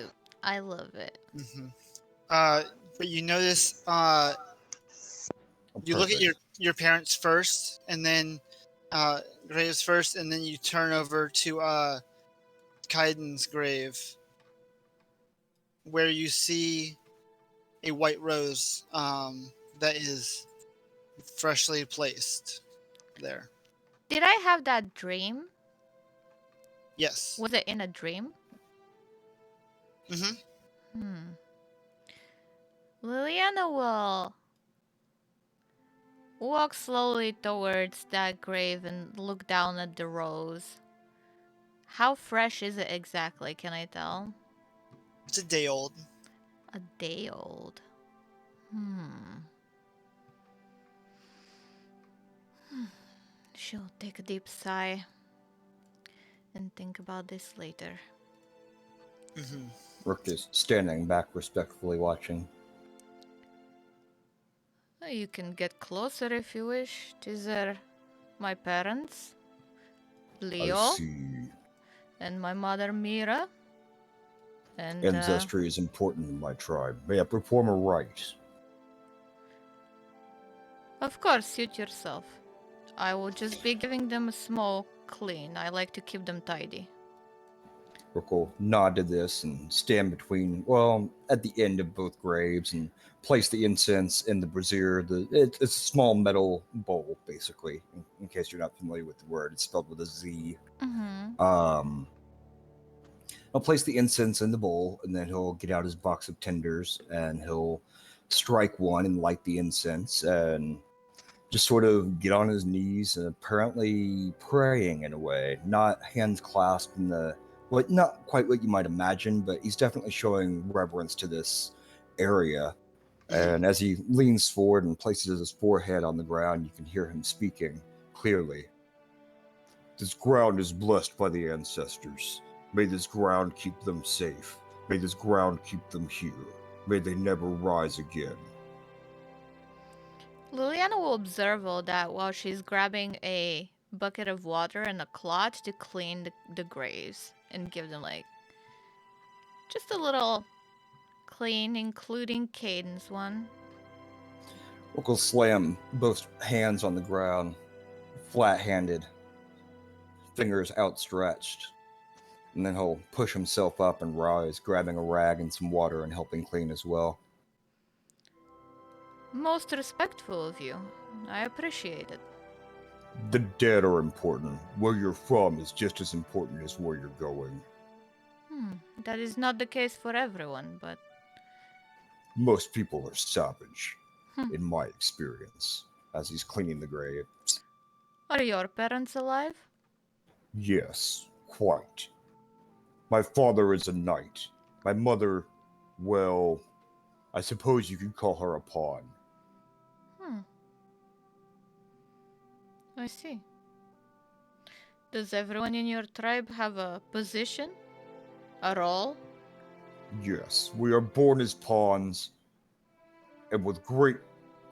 I love it. But you notice. You look at your parents first, and then graves first, and then you turn over to Kaiden's grave, where you see a white rose that is freshly placed there. Did I have that dream? Yes. Was it in a dream? Mm-hmm. Liliana will walk slowly towards that grave and look down at the rose. How fresh is it exactly? Can I tell? It's a day old. A day old. She'll take a deep sigh and think about this later. Mm-hmm. Rook is standing back respectfully watching. You can get closer if you wish. These are my parents, Leo, I see. and my mother Mira. And Ancestry is important in my tribe. May I perform a rite? of course, suit yourself. I will just be giving them a small clean. I like to keep them tidy. Rook will nod to this and stand between, well, at the end of both graves and place the incense in the brazier. It's a small metal bowl, basically, in case you're not familiar with the word. It's spelled with a Z. Mm-hmm. He'll place the incense in the bowl, and then he'll get out his box of tinders, and he'll strike one and light the incense, and just sort of get on his knees and apparently praying in a way, not hands clasped in the, well, not quite what you might imagine, but he's definitely showing reverence to this area. And as he leans forward and places his forehead on the ground, you can hear him speaking clearly. This ground is blessed by the ancestors. May this ground keep them safe. May this ground keep them here. May they never rise again. Liliana will observe all that while she's grabbing a bucket of water and a cloth to clean the graves and give them, like, just a little clean, including Caden's one. Rook will slam both hands on the ground, flat-handed, fingers outstretched, and then he'll push himself up and rise, grabbing a rag and some water and helping clean as well. Most respectful of you. I appreciate it. The dead are important. Where you're from is just as important as where you're going. That is not the case for everyone, but Most people are savage, in my experience, as he's cleaning the graves. are your parents alive? Yes, quite. My father is a knight. My mother, well, I suppose you could call her a pawn. I see. Does everyone in your tribe have a position? A role? Yes, we are born as pawns, and with great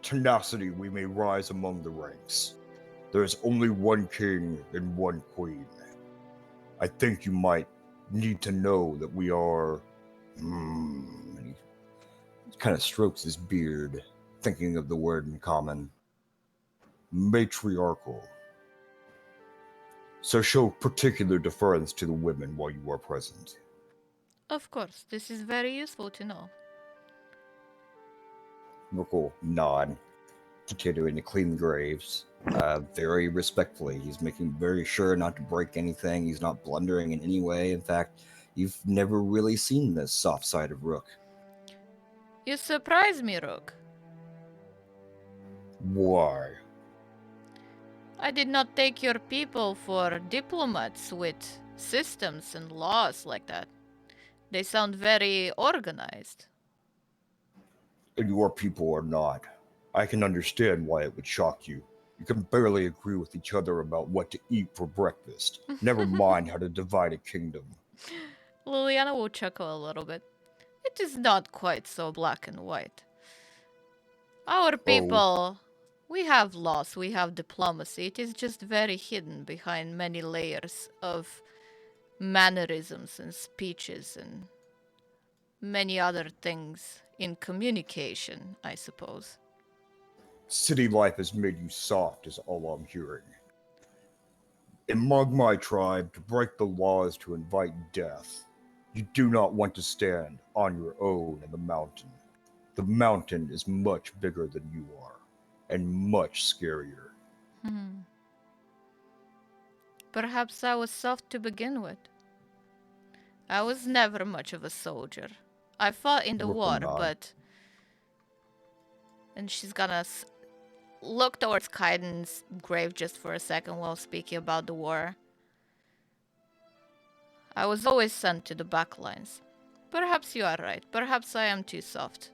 tenacity we may rise among the ranks. There is only one king and one queen. I think you might need to know that we are... and he kind of strokes his beard, thinking of the word in common. Matriarchal. So show particular deference to the women while you are present. Of course, this is very useful to know. Rook will nod, continuing to clean the graves. Very respectfully. He's making very sure not to break anything. He's not blundering in any way. In fact, you've never really seen this soft side of Rook. You surprise me, Rook. Why? I did not take your people for diplomats with systems and laws like that. They sound very organized. And your people are not. I can understand why it would shock you. You can barely agree with each other about what to eat for breakfast. Never mind how to divide a kingdom. Liliana will chuckle a little bit. It is not quite so black and white. Our people, we have laws, we have diplomacy. It is just very hidden behind many layers of mannerisms and speeches and many other things in communication, I suppose. City life has made you soft, is all I'm hearing. Among my tribe, to break the law is to invite death. You do not want to stand on your own in the mountain. The mountain is much bigger than you are, and much scarier. Perhaps I was soft to begin with. I was never much of a soldier. I fought in the Rook will war, nod. but... And she's gonna look towards Kaiden's grave just for a second while speaking about the war. I was always sent to the back lines. Perhaps you are right. Perhaps I am too soft.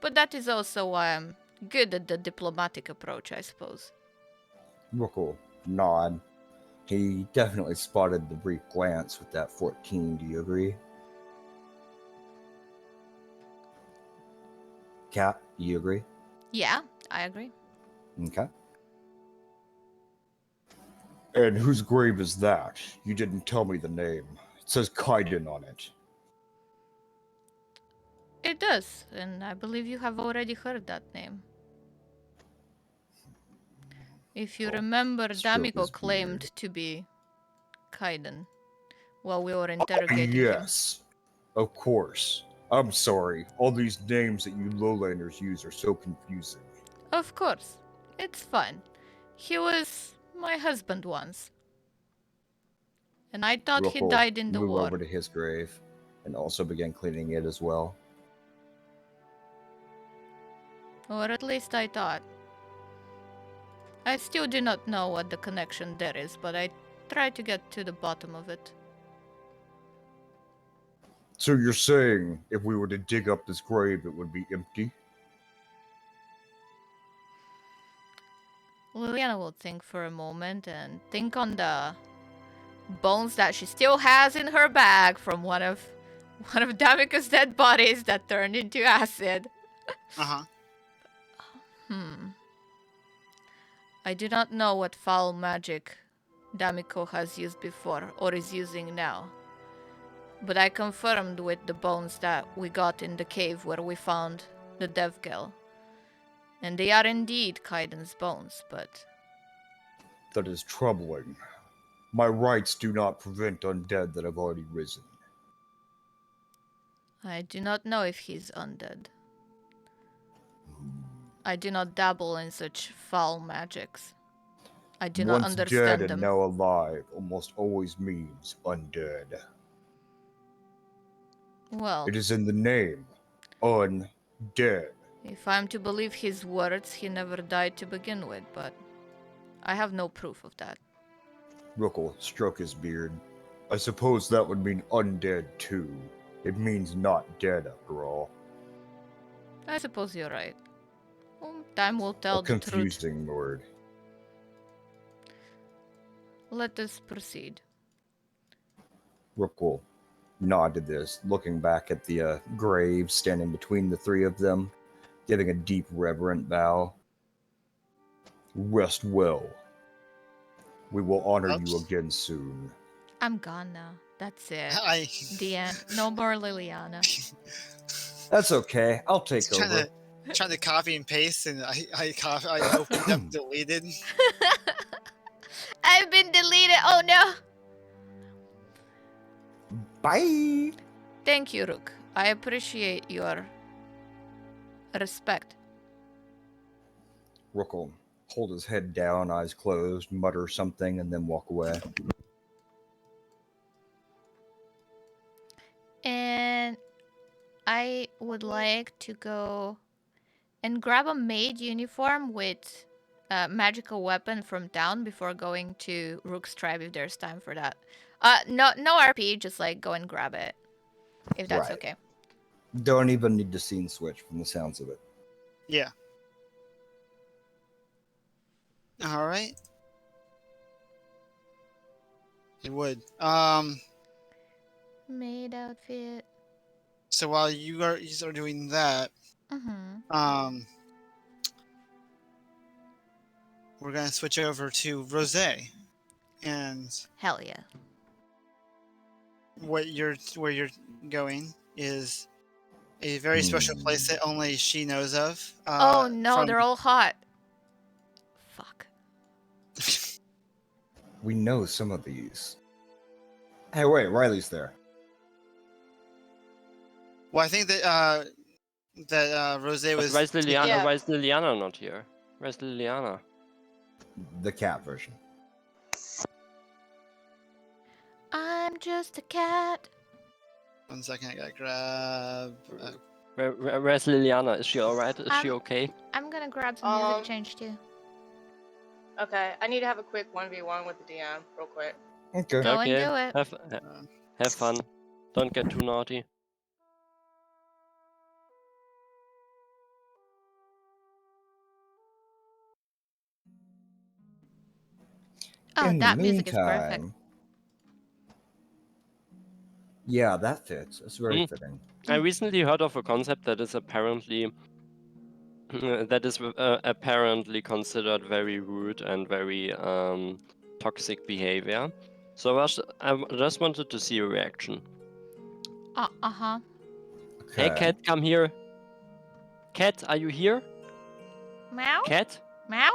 But that is also why I'm good at the diplomatic approach, I suppose. Rook will nod. He definitely spotted the brief glance with that 14, do you agree? Cat, do you agree? Yeah, I agree. Okay. And whose grave is that? You didn't tell me the name. It says Kaiden on it. It does, and I believe you have already heard that name. If you remember, stroke Damiko his claimed beard. to be Kaiden while we were interrogating him. Yes, of course. I'm sorry. All these names that you lowlanders use are so confusing. Of course. It's fun. He was my husband once. And I thought he Rookle died in the move war. over to his grave and also began cleaning it as well. Or at least I thought. I still do not know what the connection there is, but I try to get to the bottom of it. So you're saying if we were to dig up this grave, it would be empty? Liliana will think for a moment and think on the bones that she still has in her bag from one of Damika's dead bodies that turned into acid. Uh-huh. I do not know what foul magic Damiko has used before or is using now. But I confirmed with the bones that we got in the cave where we found the dev girl. And they are indeed Kaiden's bones, but That is troubling. My rights do not prevent undead that have already risen. I do not know if he's undead. I do not dabble in such foul magics. I do not Once dead understand and them. now alive almost always means undead. Well, It is in the name. Undead. if I'm to believe his words, he never died to begin with, but I have no proof of that. Rookle stroked his beard. I suppose that would mean undead too. It means not dead after all. I suppose you're right. Time will tell A the truth. confusing word. Let us proceed. Rookle nodded this, looking back at the grave standing between the three of them, giving a deep reverent bow. Rest well. We will honor you Oops. again soon. I'm gone now. That's it. I The end. No more Liliana. That's okay. I'll take was over. trying to copy and paste, and I opened up, deleted. I've been deleted. Oh no. Bye. Thank you, Rook. I appreciate your respect. Rookle hold his head down, eyes closed, mutter something, and then walk away. And I would like to go and grab a maid uniform with a magical weapon from town before going to Rook's tribe if there's time for that. No RP, just like go and grab it. If that's Right. okay. Don't even need to scene switch from the sounds of it. Yeah. All right. It would. Maid outfit. So while you are doing that, Mm-hmm. we're gonna switch over to Rosé, and Hell yeah. where you're going is a very special place that only she knows of. Oh no, from- they're all hot. Fuck. We know some of these. Hey, wait, Riley's there. Well, I think that Rosé was. Why is Liliana? Yeah. Why is Liliana not here? Where's Liliana? The cat version. I'm just a cat. 1 second, I gotta grab. Where's Liliana? Is she alright? Is she okay? I'm gonna grab some music change too. Okay, I need to have a quick 1v1 with the DM, real quick. Okay. Go and Okay. do it. Have fun. Don't get too naughty. Oh, In that the music is perfect. meantime- Yeah, that fits. It's very Mm. fitting. I recently heard of a concept that is apparently apparently considered very rude and very toxic behavior. So I just wanted to see your reaction. Uh-huh. Hey, Okay. cat, come here. Cat, are you here? Meow? Cat? Meow?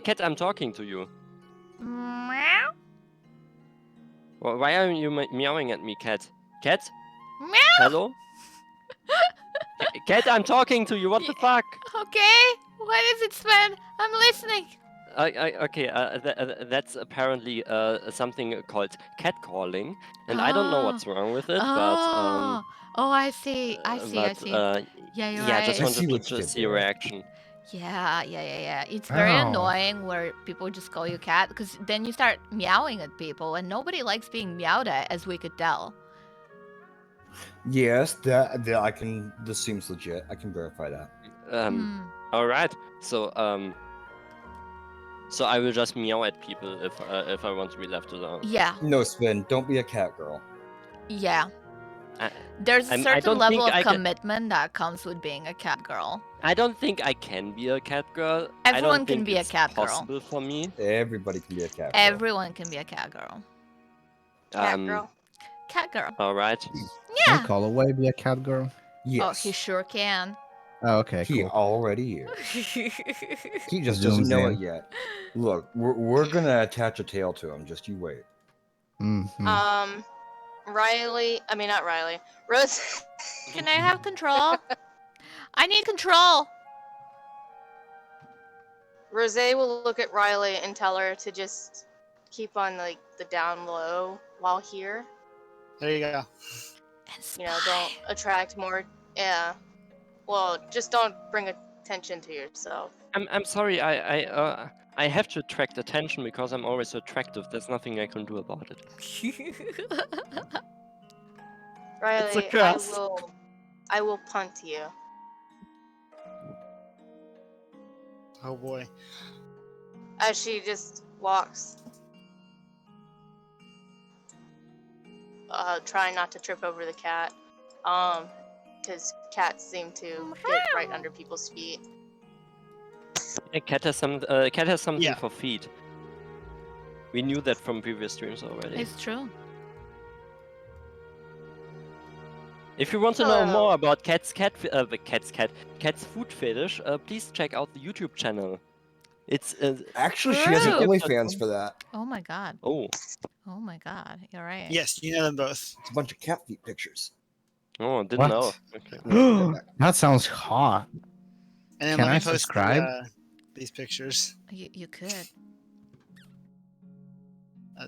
Cat, I'm talking to you. Meow? Why are you meowing at me, cat? Cat? Meow. Hello? Cat, I'm talking to you. What the fuck? Okay. What is it, Sven? I'm listening. Okay, that's apparently something called catcalling, and I don't know what's wrong with it, but I see. I see. Yeah, you're yeah, just right. I see wanted what to you did see your there. reaction. Yeah. It's very Ow. annoying where people just call you cat because then you start meowing at people, and nobody likes being meowed at, as we could tell. Yes, that I can. This seems legit. I can verify that. All right, so I will just meow at people if I want to be left alone. Yeah. No, Sven, don't be a cat girl. Yeah. I- There's a I certain don't level think of I can- commitment that comes with being a cat girl. I don't think I can be a cat girl. I Everyone don't can think be a it's cat girl. possible for me. Everybody can be a cat girl. Everyone can be a cat girl. Cat girl. Cat girl. All right. Can Yeah. Callaway be a cat girl? Yes. Oh, he sure can. Oh, okay, He cool. already is. He just Zooms doesn't know in. it yet. Look, we're gonna attach a tail to him. Just you wait. Mhm. Not Riley. Rose. Can I have control? I need control. Rose will look at Riley and tell her to just keep on like the down low while here. There you go. And Don't attract more. Yeah. Well, just don't bring attention to yourself. I'm sorry. I have to attract attention because I'm always so attractive. There's nothing I can do about it. Riley, It's a curse. I will punt you. Oh boy. As she just walks. Trying not to trip over the cat. Because cats seem to get right under people's feet. A cat has something Yeah. for feet. We knew that from previous streams already. It's true. If you want to know Hello. more about cat's food fetish, please check out the YouTube channel. It's Actually, she has an True. OnlyFans for that. Oh my god. oh My god. You're right. Yes, you know them both. It's a bunch of cat feet pictures. didn't What? know. Okay. That sounds hot. And then Can let I me post subscribe? these pictures. You could.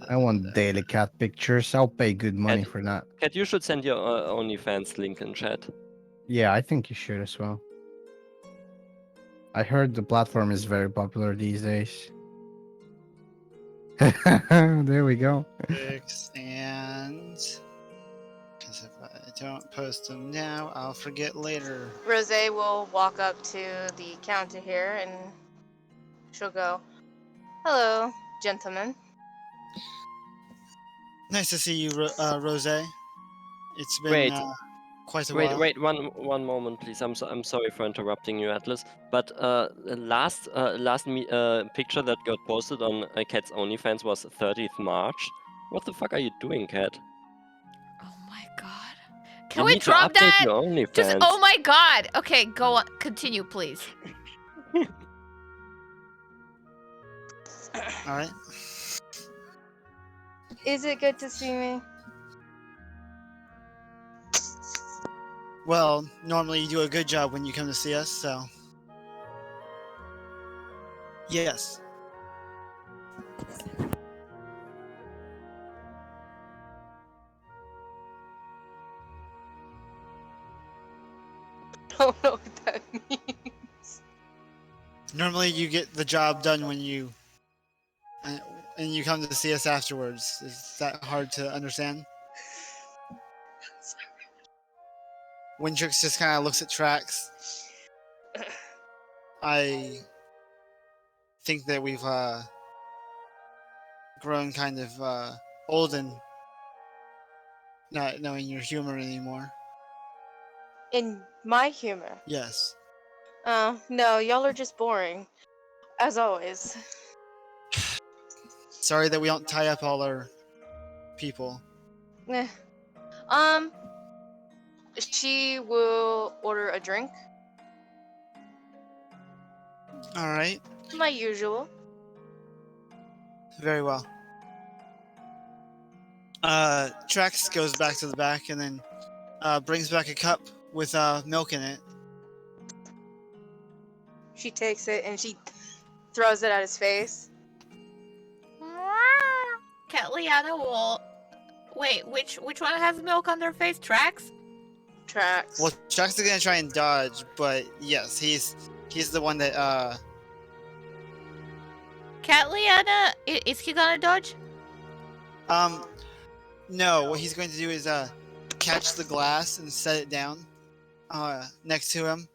I want daily cat pictures. I'll pay good money for that. Cat, you should send your OnlyFans link in chat. Yeah, I think you should as well. I heard the platform is very popular these days. There we go. Pics and because if I don't post them now, I'll forget later. Rose will walk up to the counter here and she'll go, "Hello, gentlemen." Nice to see you, Rose. It's been Wait. quite a while. Wait, one moment, please. I'm sorry for interrupting you, Atlas. But the last picture that got posted on Cat's OnlyFans was 30th March. What the fuck are you doing, Cat? Oh my god. Can You we need to drop update that? your OnlyFans. Just oh my god. Okay, go on. Continue, please. All right. Is it good to see me? Well, normally you do a good job when you come to see us, so yes. Don't know what that means. Normally you get the job done when you and you come to see us afterwards. Is that hard to understand? Wintrix just kind of looks at Trax. I think that we've grown kind of old and not knowing your humor anymore. In my humor. Yes. Oh, no, y'all are just boring. As always. Sorry that we don't tie up all our people. Eh. She will order a drink. All right. My usual. Very well. Trax goes back to the back and then brings back a cup with milk in it. She takes it and she throws it at his face. Catliana will. Wait, which one has milk on their face? Trax? Trax. Well, Trax is gonna try and dodge, but yes, he's the one that Catliana, is he gonna dodge? no. What he's going to do is catch the glass and set it down next to him.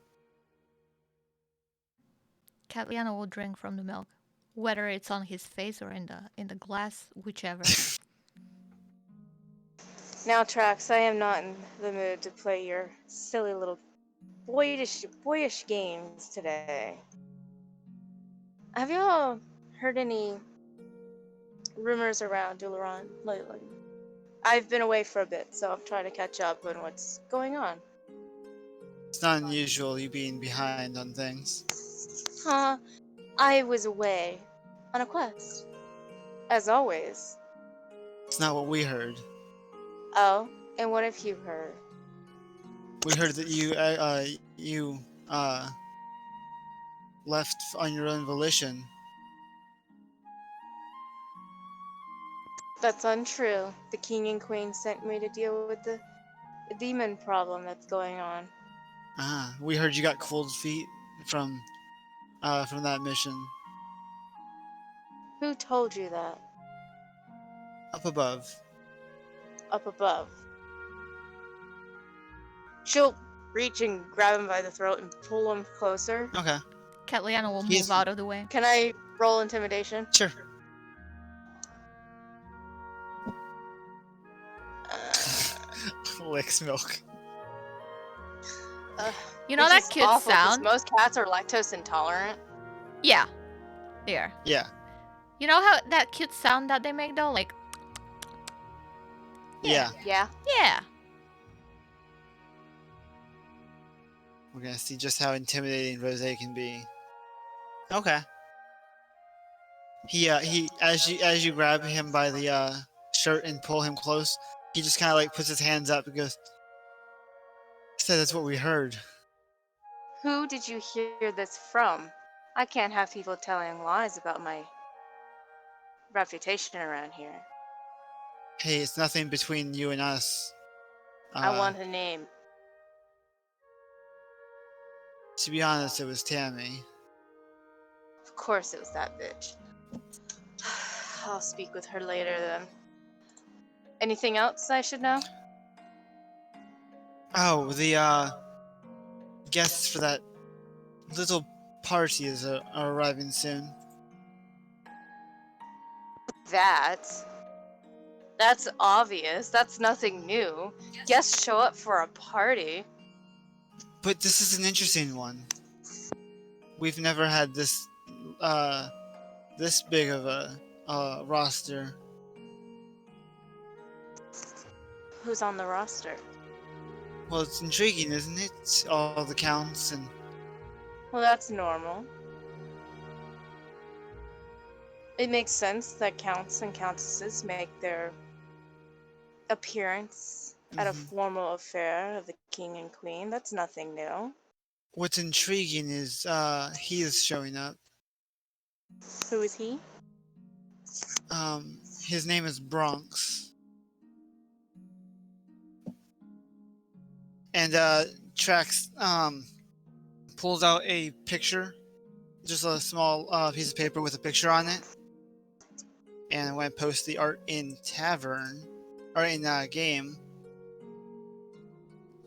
Catliana will drink from the milk, whether it's on his face or in the glass, whichever. Now, Trax, I am not in the mood to play your silly little boyish games today. Have y'all heard any rumors around Dularan lately? I've been away for a bit, so I'm trying to catch up on what's going on. It's not unusual you being behind on things. Huh? I was away on a quest, as always. It's not what we heard. Oh, and what have you heard? We heard that you left on your own volition. That's untrue. The king and queen sent me to deal with the demon problem that's going on. We heard you got cold feet from that mission Who told you that? up above. Up above. She'll reach and grab him by the throat and pull him closer. Okay, Catliana will He's- move out of the way. Can I roll intimidation? sure. Licks milk. You know Which that is cute awful 'cause sound? most cats are lactose intolerant. Yeah. Here. Yeah, You know how that cute sound that they make though? Like, yeah. Yeah. yeah. We're gonna see just how intimidating Rose can be. Okay. He as you grab him by the shirt and pull him close, he just kind of like puts his hands up and goes, "Said that's what we heard." Who did you hear this from? I can't have people telling lies about my reputation around here. Hey, it's nothing between you and us. I want a name. To be honest, it was Tammy. Of course it was that bitch. I'll speak with her later then. Anything else I should know? Oh, the guests for that little party are arriving soon. That's obvious. That's nothing new. Guests show up for a party. But this is an interesting one. We've never had this big of a roster. Who's on the roster? Well, it's intriguing, isn't it? All the counts and Well, that's normal. It makes sense that counts and countesses make their appearance at a formal affair of the king and queen. That's nothing new. what's intriguing is he is showing up. Who is he? His name is Bronx. And Trax pulls out a picture, just a small piece of paper with a picture on it. And when I post the art in tavern or in game,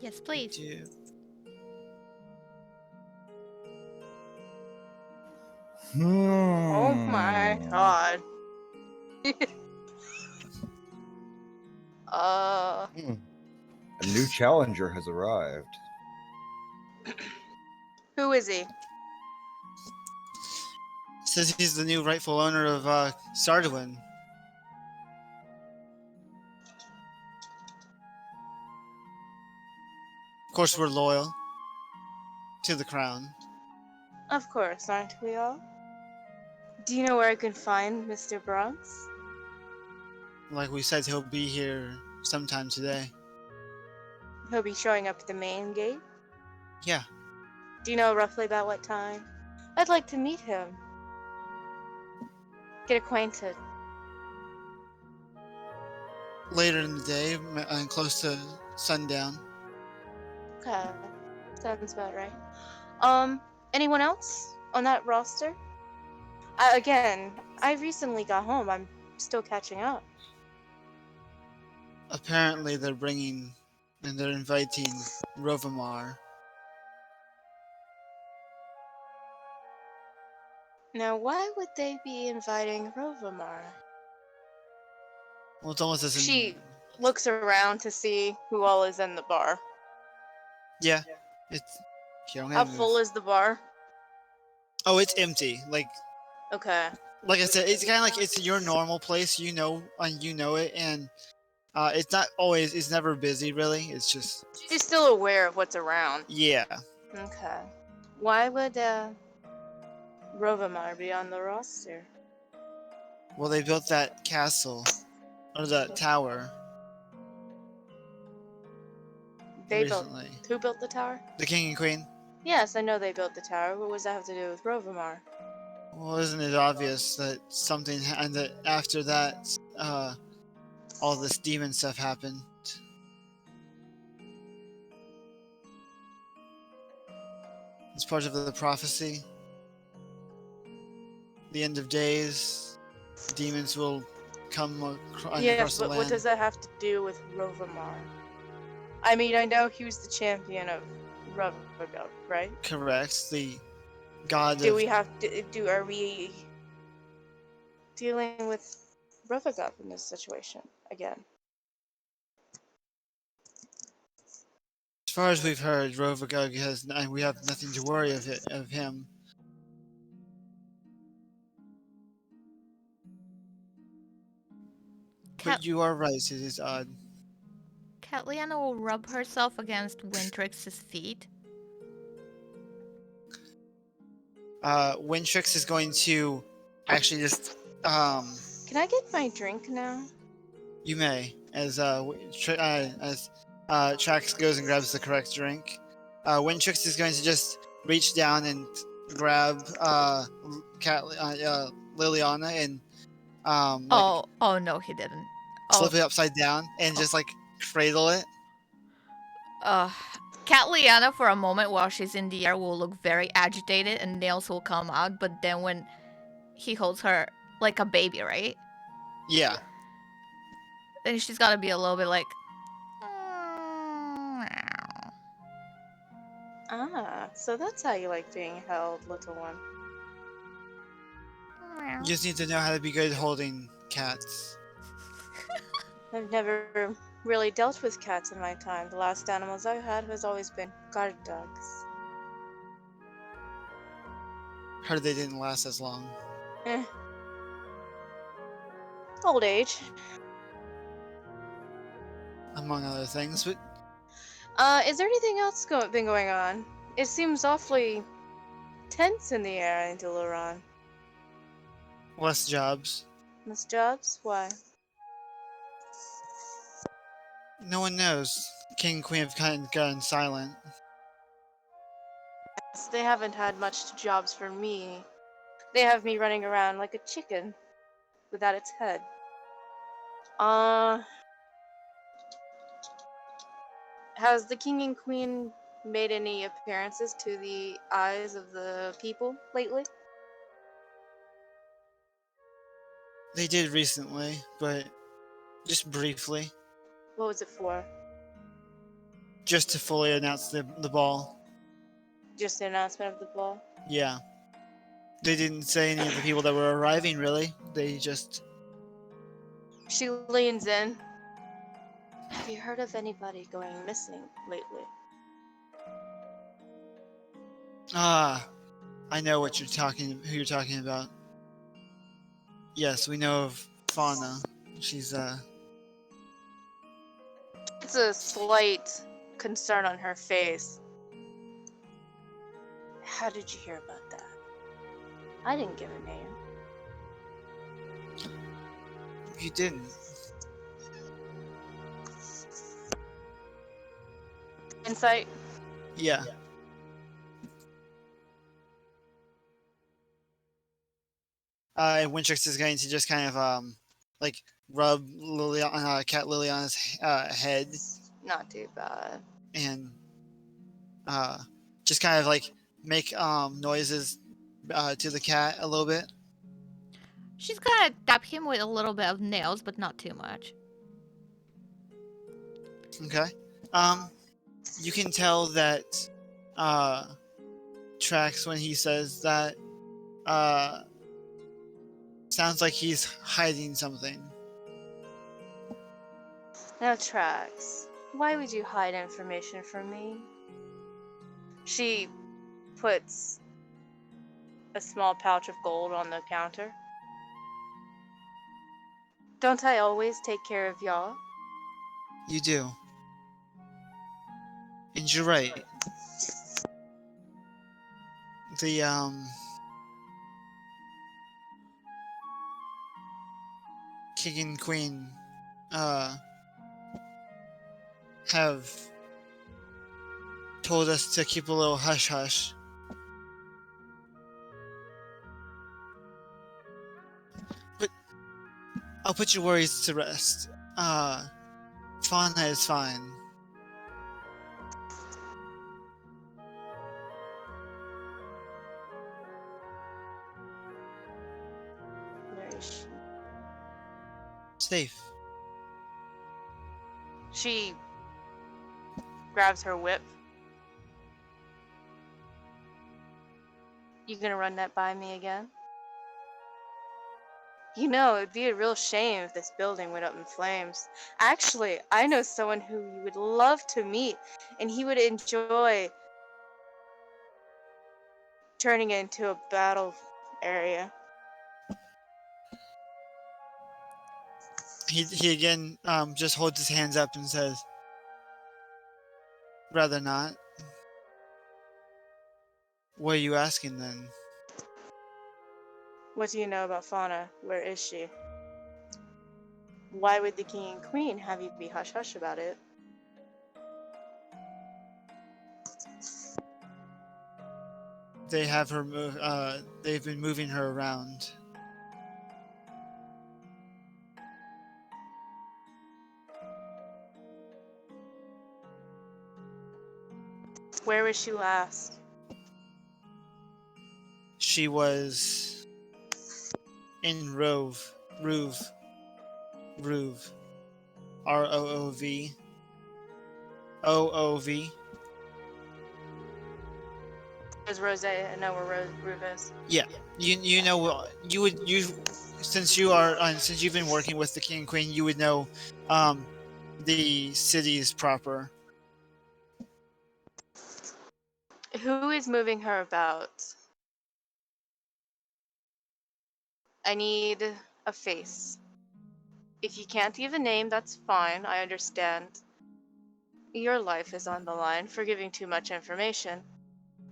Yes, please. Oh my god. A new challenger has arrived. Who is he? says he's the new rightful owner of Sardowiin. Of course, we're loyal to the crown. Of course, aren't we all? Do you know where I can find Mr. Bronx? like we said, he'll be here sometime today. He'll be showing up at the main gate. Yeah. Do you know roughly about what time? I'd like to meet him. Get acquainted. Later in the day, and close to sundown. Okay. Sounds about right. Anyone else on that roster? Again, I recently got home. I'm still catching up. Apparently, they're inviting Rovamar. Now, why would they be inviting Rovamar? Well, it's almost as She looks around to see who all is in the bar. Yeah, it's. How full is the bar? Oh, it's empty. Okay. Like I said, it's kind of like it's your normal place. You know it, and it's never busy really. It's just. She's still aware of what's around. Yeah. Okay. Why would Rovamar be on the roster? Well, they built that castle or that tower They recently. built. Who built the tower? The king and queen. Yes, I know they built the tower. What does that have to do with Rovamar? Well, isn't it obvious that and that after that, all this demon stuff happened? It's part of the prophecy. The end of days, demons will come across Yes, the but land. what does that have to do with Rovamar? I mean, I know he was the champion of Rovagug, right? Correct. The god Do of... we have to? Are we dealing with Rovagug in this situation again? As far as we've heard, Rovagug we have nothing to worry of him. But you are right, it is odd. Catliana will rub herself against Wintrix's feet. Wintrix is going to actually just Can I get my drink now? you may as Trax goes and grabs the correct drink. Wintrix is going to just reach down and grab Liliana and Oh no, he didn't. flip it upside down and just like cradle it. Catliana for a moment while she's in the air will look very agitated and nails will come out, but then when he holds her like a baby, right? Yeah. Then she's gotta be a little bit like Ah, so that's how you like being held, little one. You just need to know how to be good holding cats. I've never really dealt with cats in my time. The last animals I've had has always been guard dogs. Heard they didn't last as long. Old age. Among other things, but Is there anything else been going on? It seems awfully tense in the air in Dularan. less jobs. Miss Jobs? Why? No one knows. King and Queen have kind of gone silent. They haven't had much jobs for me. They have me running around like a chicken without its head. Has the king and queen made any appearances to the eyes of the people lately? They did recently, but just briefly. What was it for? Just to fully announce the ball. Just the announcement of the ball? Yeah. They didn't say any of the people that were arriving, really. They just... She leans in. Have you heard of anybody going missing lately? Ah, I know who you're talking about. Yes, we know of Fauna. She's, It's a slight concern on her face. How did you hear about that? I didn't give a name. You didn't. Insight. Yeah. And Wintrix is going to just kind of like rub Cat Liliana's head Not too bad. and just kind of like make noises to the cat a little bit. She's gonna tap him with a little bit of nails, but not too much. Okay. You can tell that Trax, when he says that, sounds like he's hiding something. Now, Trax, why would you hide information from me? She puts a small pouch of gold on the counter. Don't I always take care of y'all? You do. And you're right. The king and queen have told us to keep a little hush hush. But I'll put your worries to rest. Fauna is fine. Where is she? Safe. She grabs her whip. You gonna run that by me again? You know, it'd be a real shame if this building went up in flames. Actually, I know someone who you would love to meet, and he would enjoy turning it into a battle area. He again just holds his hands up and says, "Rather not." What are you asking then? What do you know about Fauna? Where is she? Why would the king and queen have you be hush-hush about it? They have her move. They've been moving her around. Where was she last? She was in Rove. R-O-O-V. O-O-V. Is Rose? I know where Rube is. Yeah, you know since you've been working with the king and queen, you would know the cities proper. Who is moving her about? I need a face. If you can't give a name, that's fine. I understand. Your life is on the line for giving too much information.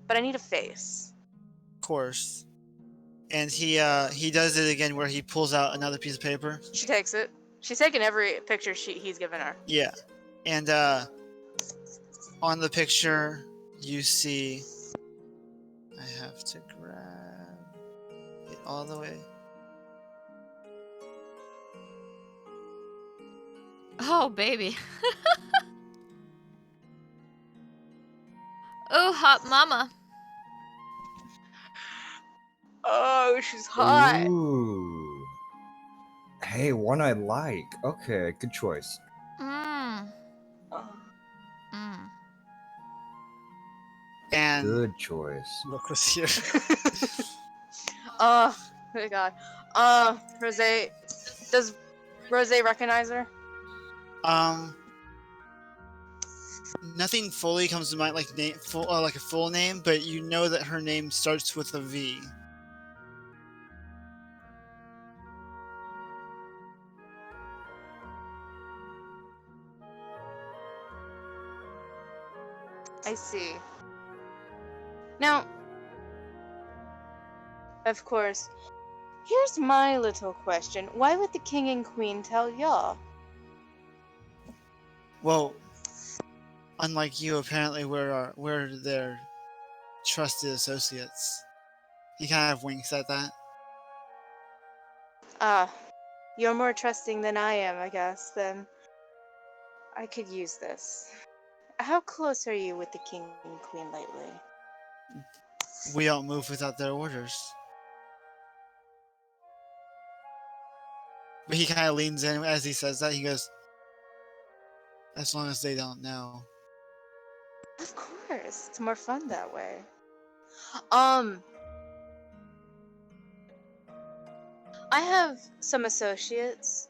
But I need a face. Of course. And he does it again where he pulls out another piece of paper. She takes it. She's taken every picture he's given her. Yeah. And on the picture you see, I have to grab it all the way. Oh, baby. Oh, hot mama. Oh, she's hot. Ooh. Hey, one I like. Okay, good choice. Mmm. Oh. Mmm. And Good choice. look what's here. Oh my god. Rose. Does Rose recognize her? Nothing fully comes to mind like like a full name, but you know that her name starts with a V. I see. Now, of course, here's my little question. Why would the king and queen tell y'all? Well, unlike you, apparently we're their trusted associates. He kind of winks at that. Ah, you're more trusting than I am, I guess. Then I could use this. How close are you with the king and queen lately? We don't move without their orders. But he kind of leans in as he says that. He goes, as long as they don't know. Of course, it's more fun that way. I have some associates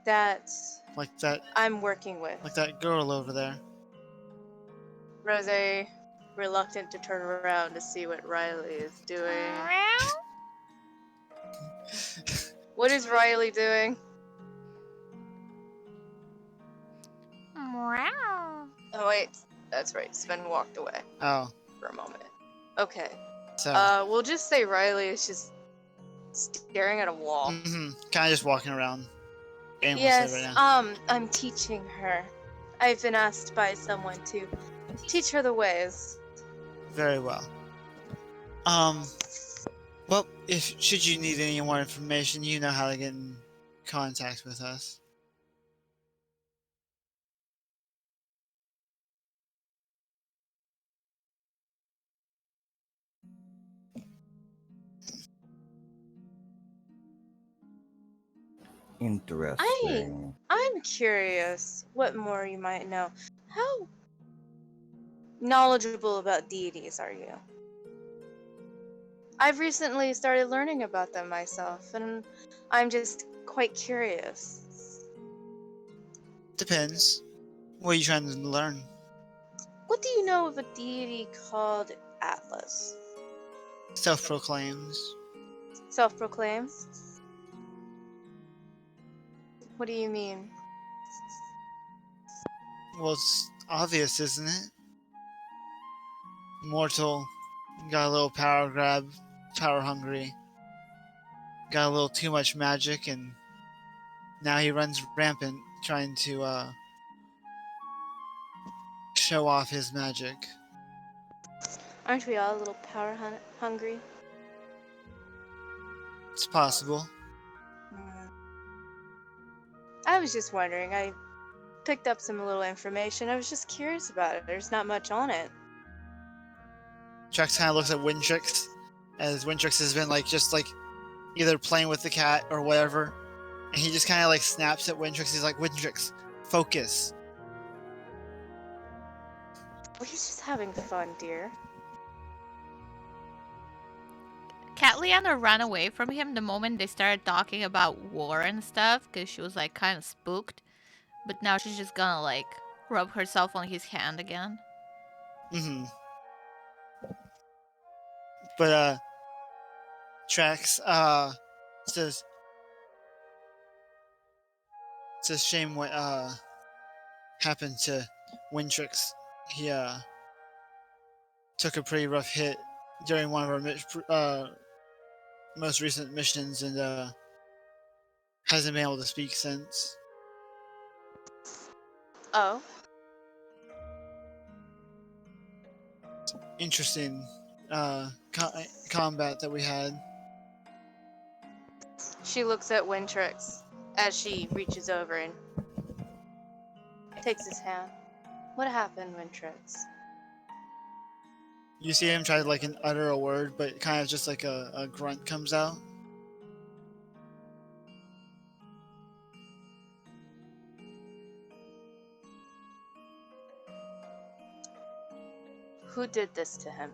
that Like that I'm working with. like that girl over there. Rose, reluctant to turn around to see what Riley is doing. What is Riley doing? Oh wait, that's right. Sven walked away Oh, for a moment. Okay. so We'll just say Riley is just staring at a wall. kind of just walking around aimlessly Yes, right now. I'm teaching her. I've been asked by someone to teach her the ways. Very well. Well, should you need any more information, you know how to get in contact with us. Interesting. I'm curious what more you might know. How knowledgeable about deities are you? I've recently started learning about them myself, and I'm just quite curious. Depends. What are you trying to learn? What do you know of a deity called Atlas? Self-proclaimed. Self-proclaimed? What do you mean? Well, it's obvious, isn't it? Mortal, got a little power grab, power hungry, got a little too much magic, and now he runs rampant trying to show off his magic. Aren't we all a little power hungry? It's possible. I was just wondering. I picked up some little information. I was just curious about it. There's not much on it. Trax kind of looks at Wintrix, as Wintrix has been just either playing with the cat or whatever, and he just kind of snaps at Wintrix. He's like, Wintrix, focus. Well, he's just having fun, dear. Catliana ran away from him the moment they started talking about war and stuff because she was kind of spooked. But now she's just gonna rub herself on his hand again. Mm-hmm. But Trax says it's a shame what happened to Wintrix. He took a pretty rough hit during one of our most recent missions and hasn't been able to speak since. Oh? Interesting combat that we had. She looks at Wintrix as she reaches over and takes his hand. What happened, Wintrix? You see him try to utter a word, but kind of just a grunt comes out. Who did this to him?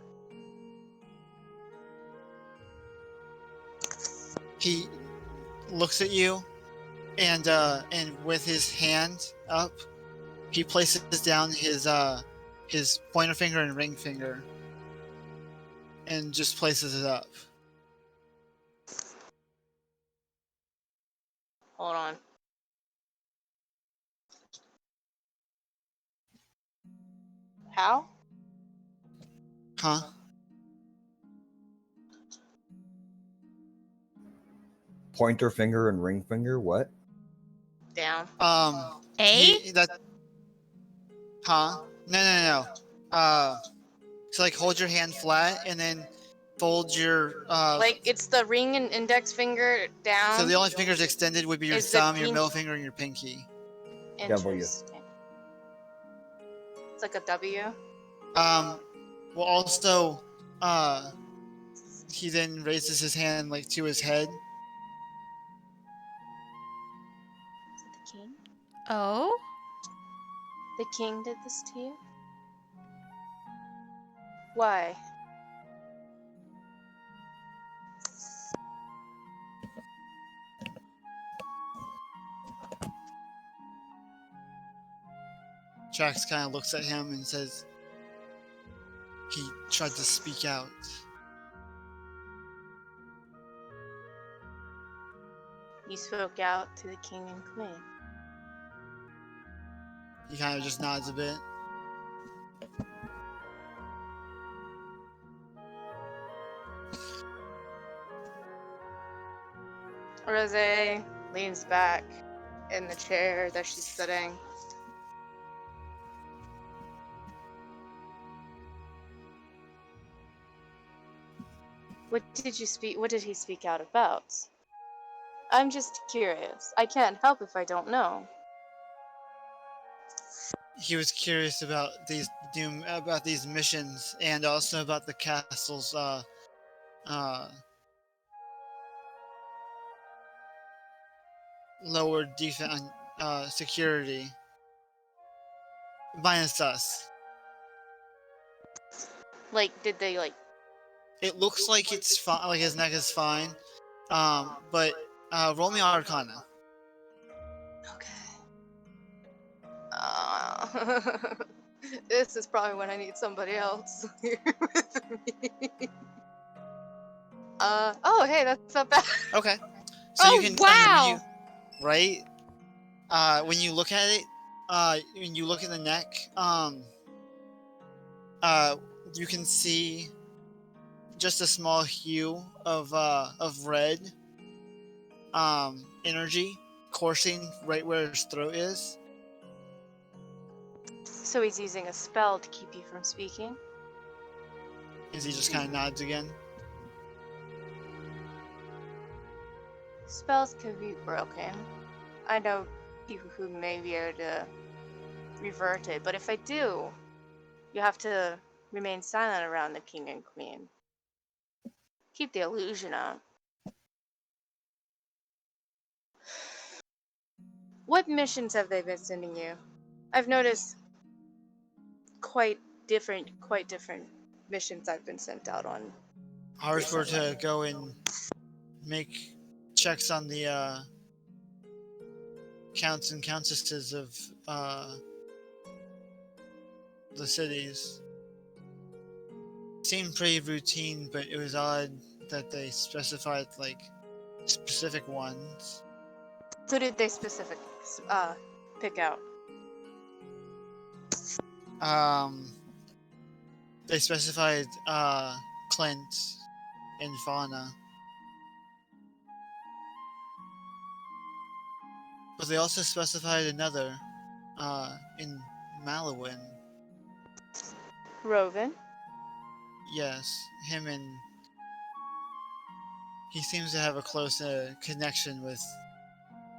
He looks at you, and with his hand up, he places down his pointer finger and ring finger, and just places it up. Hold on. How? Huh? Pointer finger and ring finger, what? Down. A? Huh? No. So like hold your hand flat and then fold your Like it's the ring and index finger down. so the only fingers extended would be your Is the thumb, your pink- middle finger, and your pinky. Interesting. It's like a W. Well also he then raises his hand like to his head. Is it the king? Oh? The king did this to you? Why? Jax kind of looks at him and says, he tried to speak out. You spoke out to the king and queen. He kind of just nods a bit. Rose leans back in the chair that she's sitting. What did he speak out about? I'm just curious. I can't help if I don't know. He was curious about these missions and also about the castle's lower defense security minus us. Like, did they like? It looks like it's fine. Like his neck is fine. But roll me Arcana. Okay. This is probably when I need somebody else here with me. Oh, hey, that's not bad. Okay. So Oh, you can tell wow! right? When you look at it, when you look at the neck, you can see just a small hue of red, energy coursing right where his throat is. So he's using a spell to keep you from speaking? As he just kind of nods again. Spells can be broken. I know people who may be able to revert it, but if I do, you have to remain silent around the king and queen. Keep the illusion up. What missions have they been sending you? I've noticed quite different missions I've been sent out on. Ours were to go and make checks on the counts and countesses of the cities. Seemed pretty routine, but it was odd that they specified like specific ones. Who did they pick out? They specified Clint and Fauna. But they also specified another in Malowin. Roven? Yes, him and he seems to have a close connection with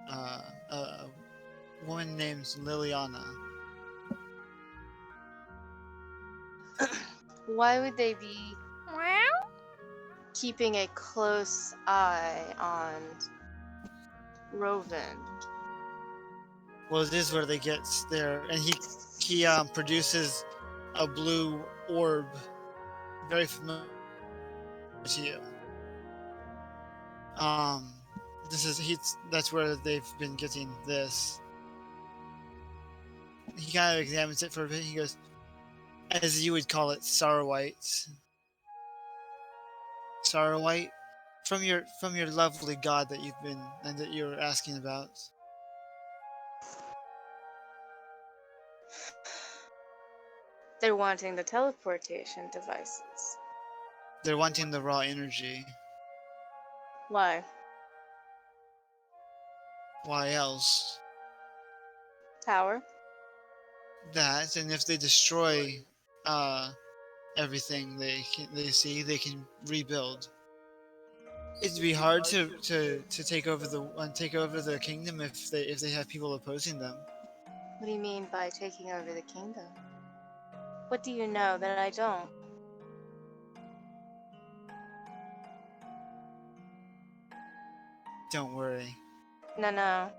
a woman named Liliana. Why would they be keeping a close eye on Roven? Well, it is where they get there, and he produces a blue orb, very familiar to you. That's where they've been getting this. He kind of examines it for a bit. He goes, as you would call it, Sardowiin. Sardowiin, from your lovely god that you're asking about. They're wanting the teleportation devices. They're wanting the raw energy. Why? Why else? Power? that, and if they destroy everything they see, they can rebuild. It'd be hard to take over the kingdom if they have people opposing them. What do you mean by taking over the kingdom? What do you know that I don't? Don't worry. No.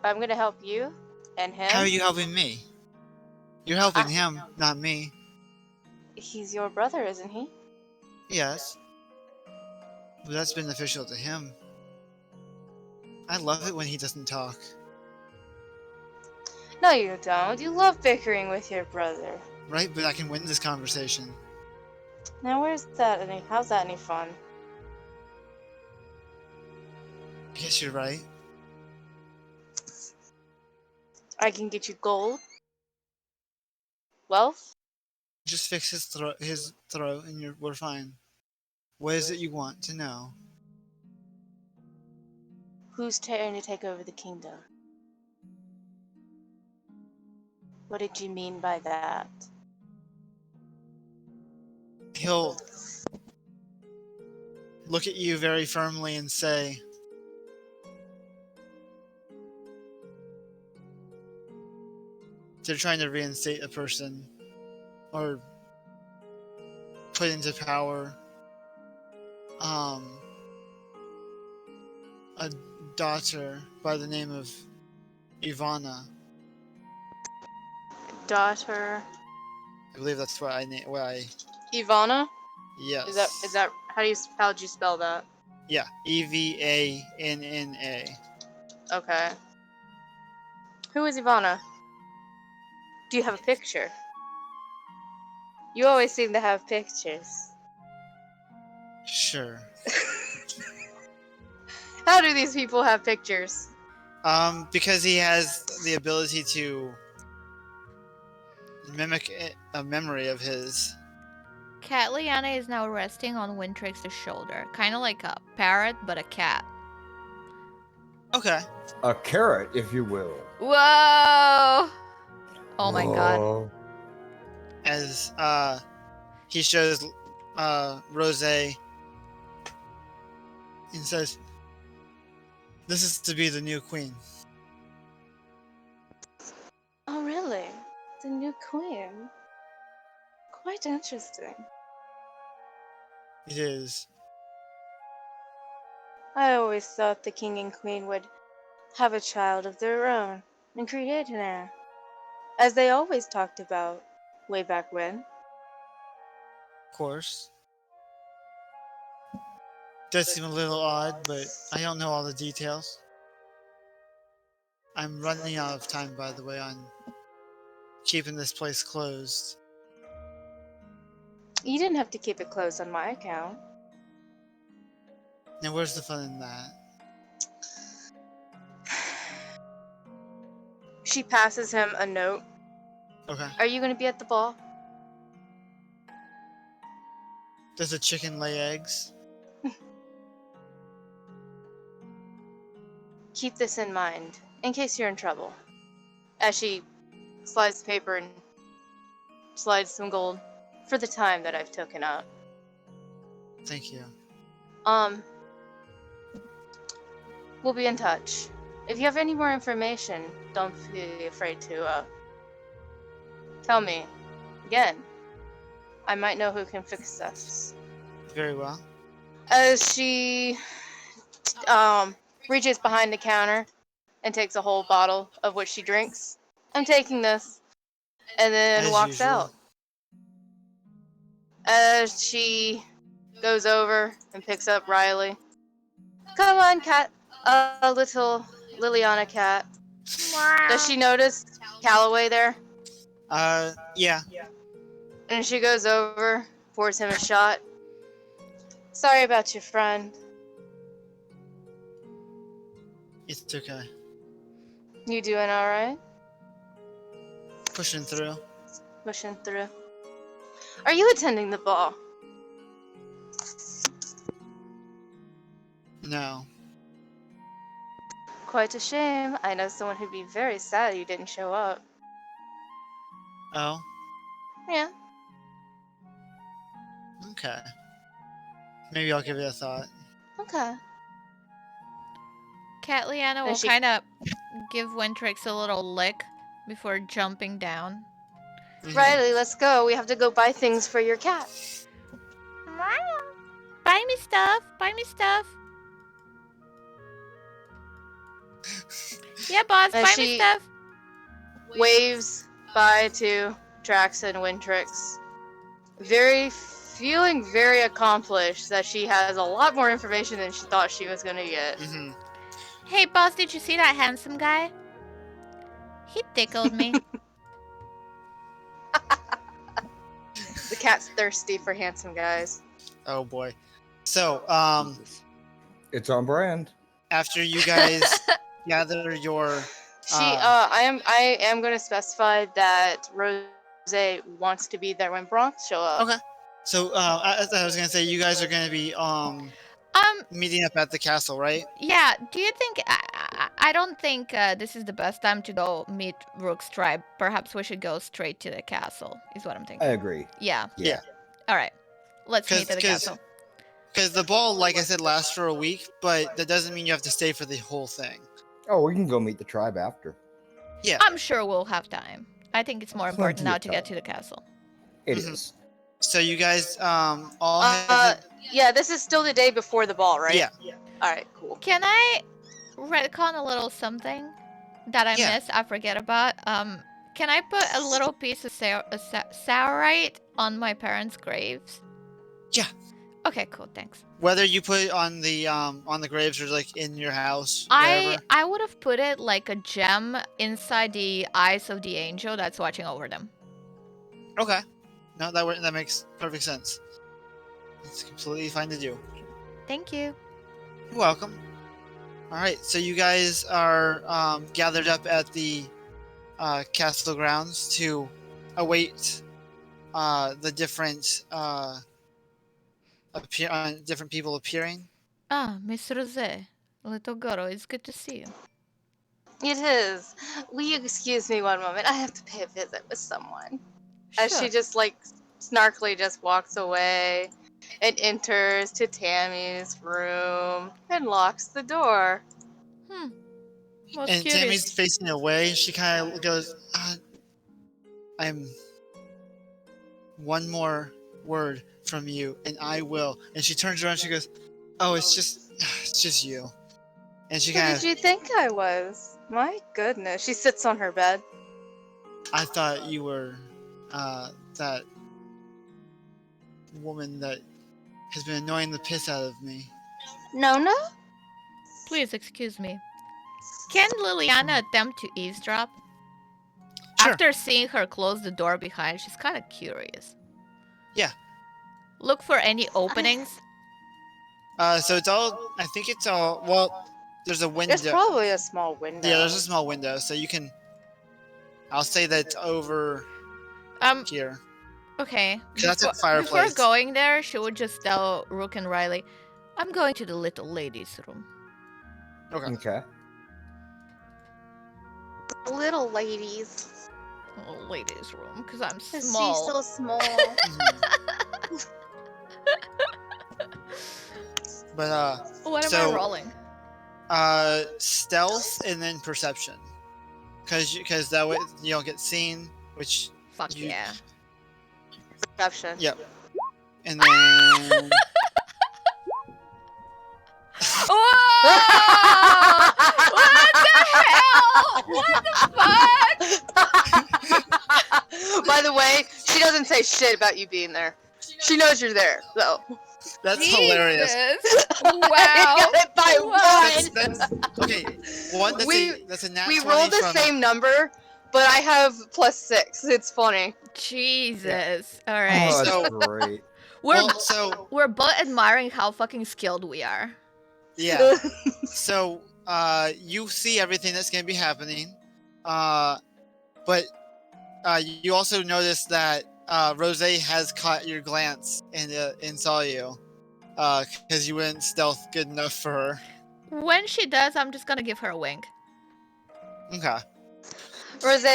I'm gonna help you and him. How are you helping me? You're helping him, not me. He's your brother, isn't he? Yes. But that's beneficial to him. I love it when he doesn't talk. No, you don't. You love bickering with your brother. Right? But I can win this conversation. Now, how's that any fun? I guess you're right. I can get you gold, wealth. Just fix his throat, and we're fine. What is it you want to know? Who's trying to take over the kingdom? What did you mean by that? He'll look at you very firmly and say, they're trying to reinstate a person or put into power a daughter by the name of Ivana. Daughter. I believe that's what I Ivana? yes. Is that how'd you spell that? Yeah, Evanna. Okay. Who is Ivana? Do you have a picture? You always seem to have pictures. Sure. How do these people have pictures? Because he has the ability to mimic a memory of his. Cat Liana is now resting on Wintrix's shoulder, kind of like a parrot, but a cat. Okay. A carrot, if you will. Whoa! Oh my god. Whoa. As he shows Rose and says, "This is to be the new queen." Oh, really? The new queen? Quite interesting. It is. I always thought the king and queen would have a child of their own and create an heir, as they always talked about way back when. Of course. Does seem a little odd, but I don't know all the details. I'm running out of time, by the way, on keeping this place closed. You didn't have to keep it closed on my account. Now, where's the fun in that? She passes him a note. Okay. Are you going to be at the ball? Does a chicken lay eggs? Keep this in mind, in case you're in trouble. As she slides the paper and slides some gold for the time that I've taken up. Thank you. We'll be in touch. If you have any more information, don't be afraid to tell me. Again, I might know who can fix this. Very well. As she reaches behind the counter and takes a whole bottle of what she drinks. I'm taking this. And then As walks usual. out. As she goes over and picks up Riley. Come on, cat. A little Liliana cat. Does she notice Calloway there? Yeah. And she goes over, pours him a shot. Sorry about your friend. It's okay. You doing alright? Pushing through. Pushing through. Are you attending the ball? No. Quite a shame. I know someone who'd be very sad you didn't show up. Oh, Yeah. okay. Maybe I'll give it a thought. Okay. Catliana will she- kind of give Wintrix a little lick before jumping down. Mhm. Riley, let's go. We have to go buy things for your cat. Buy me stuff. Buy me stuff. Yeah, boss. And Buy me she- stuff. Waves bye to Drax and Wintrix. Feeling very accomplished that she has a lot more information than she thought she was gonna get. Mhm. Hey, boss. Did you see that handsome guy? He tickled me. The cat's thirsty for handsome guys. Oh boy. So, Jesus. It's on brand. after you guys gather your I am gonna specify that Rose wants to be there when Bronx show up. Okay. So, I was gonna say, you guys are gonna be meeting up at the castle, right? Yeah. Do you think? I don't think this is the best time to go meet Rook's tribe. Perhaps we should go straight to the castle. Is what I'm I thinking. agree. Yeah. Yeah. All right. Let's meet at the 'Cause- castle. Because the ball, like I said, lasts for a week, but that doesn't mean you have to stay for the whole thing. Oh, we can go meet the tribe after. Yeah. I'm sure we'll have time. I think it's more important Plenty now of to get time. to the castle. It Mhm. is. So you guys all headed. Yeah, this is still the day before the ball, right? Yeah. All right, cool. Can I retcon a little something that I Yeah. missed? I forget about. Can I put a little piece of saurite on my parents' graves? Yeah. Okay, cool. Thanks. Whether you put it on the graves or like in your house, wherever. I would have put it like a gem inside the eyes of the angel that's watching over them. Okay. No, that makes perfect sense. It's completely fine to do. Thank you. You're welcome. All right, so you guys are gathered up at the castle grounds to await the different different people appearing. Ah, Miss Rosé, little girl, it's good to see you. It is. Will you excuse me one moment? I have to pay a visit with someone. As she just like snarkily just walks away and enters to Tammy's room and locks the door. Was And curious. Tammy's facing away. She kind of goes, "I'm one more word from you, and I will." And she turns around. And she goes, "Oh, it's just you." And she Who kind did of, you think I was? My goodness. She sits on her bed. I thought you were that woman that has been annoying the piss out of me. No. Please excuse me. Can Liliana attempt to eavesdrop? Sure. After seeing her close the door behind, she's kind of curious. Yeah. Look for any openings. So it's all. I think it's all. Well, there's a window. There's probably a small window. Yeah, there's a small window, so you can. I'll say that's over here. Okay. 'Cause that's a Before fireplace. going there, she would just tell Rook and Riley, I'm going to the little lady's room. Okay. Okay. Little ladies. Little lady's room, because I'm 'Cause small. she's so small. Mhm. But What am so- I rolling? stealth and then perception, because that way you don't get seen, which Fuck you- yeah. Perception. Yep. And then Whoa! What the hell? What the fuck? By the way, she doesn't say shit about you being there. She knows you're there, so. that's hilarious. Jesus. Wow. I got it by What? one. That's okay. One. That's a nat We 20 rolled the from, same number, but I have +6. It's funny. Jesus. All Oh, right. that's So- great. We're both admiring how fucking skilled we are. Yeah. So you see everything that's going to be happening, but you also notice that Rose has caught your glance and saw you, because you went stealth good enough for her. When she does, I'm just gonna give her a wink. Okay. Rose,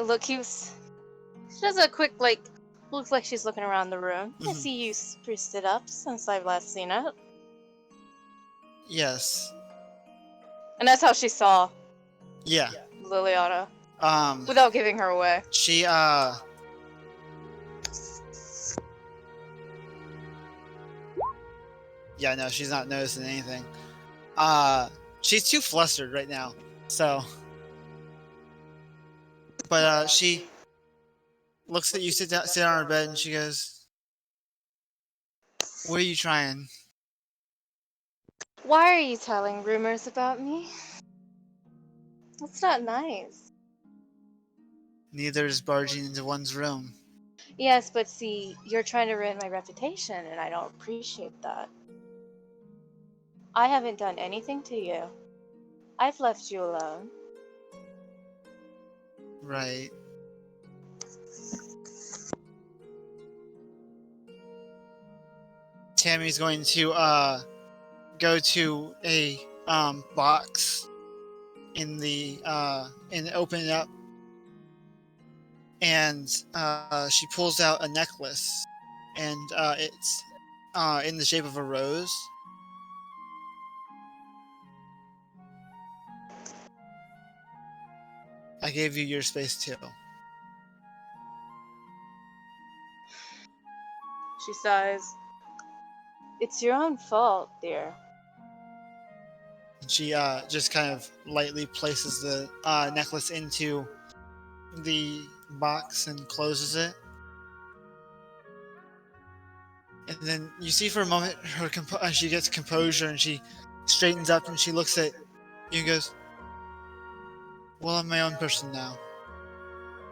look, She does a quick, like, looks like she's looking around the room. I Mhm. see you spruced it up since I've last seen it. Yes. And that's how she saw Yeah. Liliana, Um. without giving her away. She Yeah, no, she's not noticing anything. She's too flustered right now. So. But she looks at you, sit on her bed, and she goes, "What are you trying?" Why are you telling rumors about me? That's not nice. Neither is barging into one's room. Yes, but see, you're trying to ruin my reputation, and I don't appreciate that. I haven't done anything to you. I've left you alone. Right. Tammy's going to go to a box in the and open it up, and she pulls out a necklace, and it's in the shape of a rose. I gave you your space too. She sighs. It's your own fault, dear. And she just kind of lightly places the necklace into the box and closes it. And then you see for a moment her she gets composure and she straightens up and she looks at you and goes, "Well, I'm my own person now.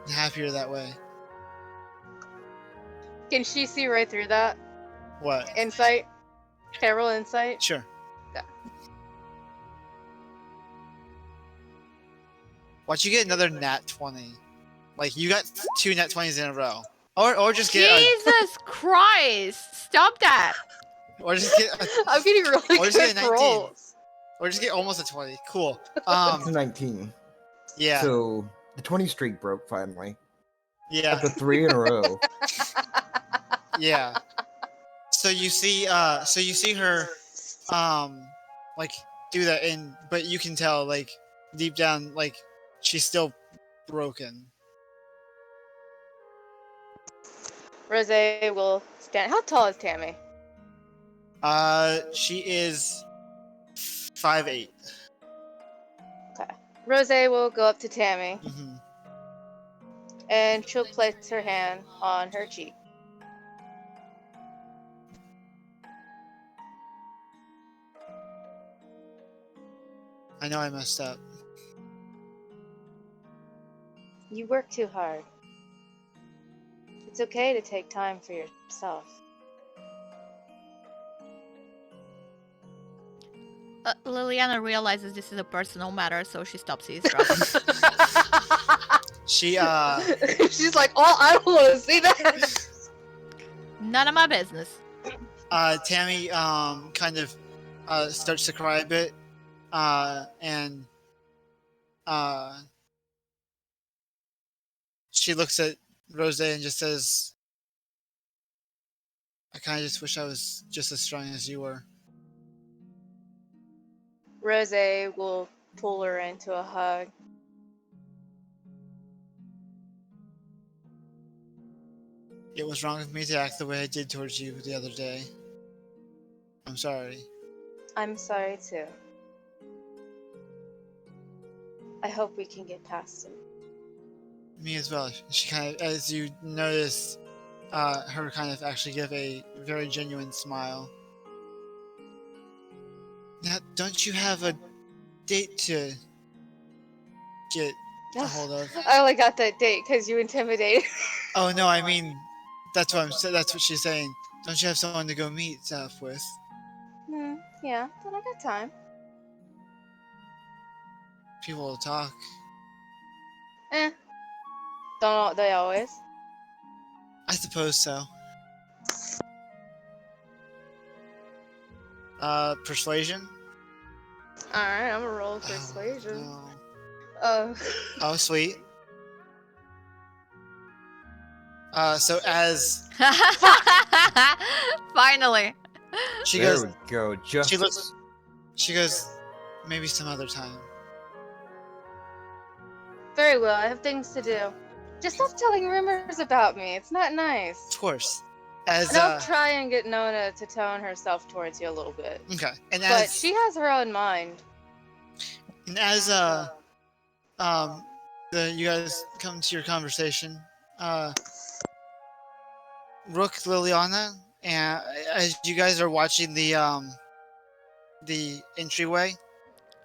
I'm happier that way." Can she see right through that? What? Insight? Carol insight? Sure. Yeah. Watch you get another nat 20. Like you got 2 nat 20s in a row. Or just get Jesus Christ! Stop that! or just get I'm getting really Or just get good a 19. rolls. or just get almost a 20. Cool. It's a 19. Yeah. So the 20 streak broke finally. Yeah. After 3 in a row. Yeah. So you see her like do that but you can tell like deep down like she's still broken. Rose will stand. How tall is Tammy? She is 5'8". Rose will go up to Tammy Mm-hmm. and she'll place her hand on her cheek. I know I messed up. You work too hard. It's okay to take time for yourself. Liliana realizes this is a personal matter, so she stops eavesdropping. She She's like, oh, I don't want to see that. None of my business. Tammy kind of starts to cry a bit, and she looks at Rose and just says, "I kind of just wish I was just as strong as you were." Rose will pull her into a hug. It was wrong of me to act the way I did towards you the other day. I'm sorry. I'm sorry too. I hope we can get past it. Me as well. She kind of, as you notice, her kind of actually give a very genuine smile. Now, don't you have a date to get a hold of? I only got that date because you intimidated. Oh no, I mean, that's what that's what she's saying. Don't you have someone to go meet up with? Yeah, but I got time. People will talk. Don't they always? I suppose so. Persuasion? Alright, I'm gonna roll persuasion. Oh, no. Oh, sweet. So as Finally. she There goes, we go. Justice. she goes, maybe some other time. Very well, I have things to do. Just stop telling rumors about me. It's not nice. Of course. As And I'll try and get Nona to tone herself towards you a little bit. okay, and But as she has her own mind. and as you guys come to your conversation, Rook, Liliana, and as you guys are watching the entryway,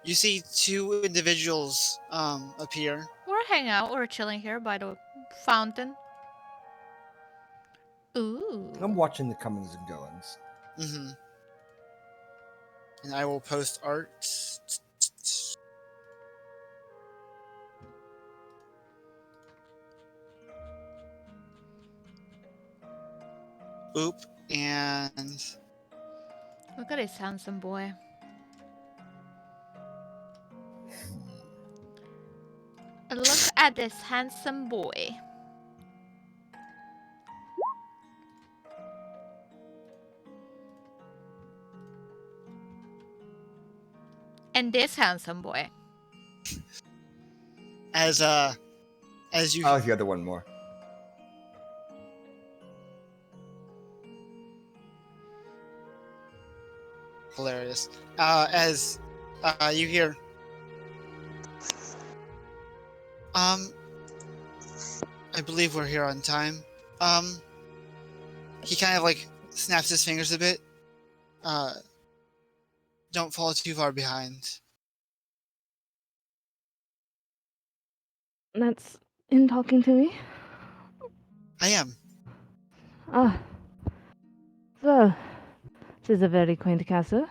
you see two individuals appear. We're hanging out. We're chilling here by the fountain. Ooh. I'm watching the comings and goings. Mm-hmm. And I will post art. Oop, and Look at this handsome boy. Look at this handsome boy. And this handsome boy. as you I like the other one more. hilarious. As you hear, I believe we're here on time. He kind of like snaps his fingers a bit. Don't fall too far behind. That's in talking to me? I am. Ah. So, this is a very quaint castle.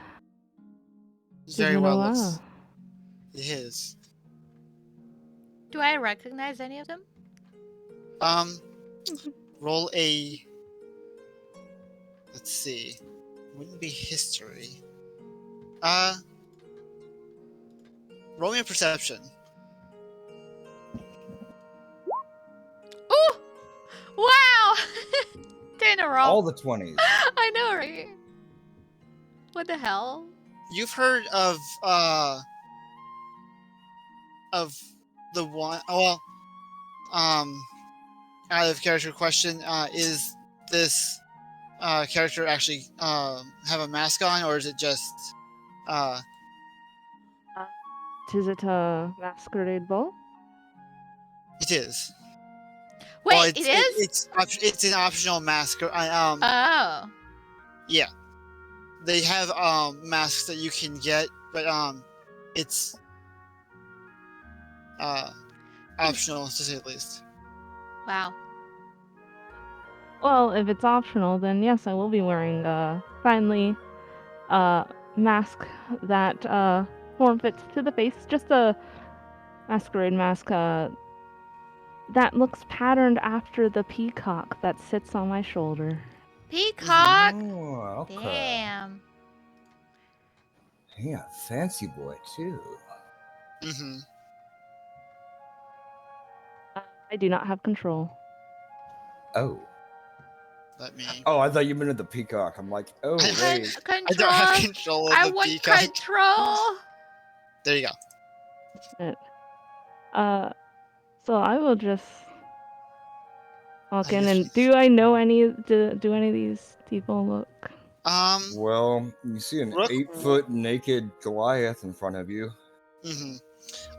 It's It's very been a well while. looks. It is. Do I recognize any of them? Roll a. Let's see. Wouldn't be history. Roll me a perception. Ooh! Wow! 2 in a row. All the 20s. I know, right? What the hell? You've heard of the one. Oh, well, out of character question, is this character actually have a mask on, or is it just Is it a masquerade ball? it is? Wait, Well, it is? It's an optional mask. Oh. Yeah, they have masks that you can get, but it's optional to say the least. Wow. Well, if it's optional, then yes, I will be wearing finally mask that form fits to the face. Just a masquerade mask that looks patterned after the peacock that sits on my shoulder. Peacock! Oh, okay. Damn. Yeah, fancy boy too. Mm-hmm. I do not have control. Oh. Let me. Oh, I thought you meant the peacock. I'm like, oh wait. I don't have Control. control of I the want peacock. control. There you go. So I will just walk in and guess- do I know do any of these people look? Um. Well, you see an Rook- 8-foot naked Goliath in front of you. Mm-hmm.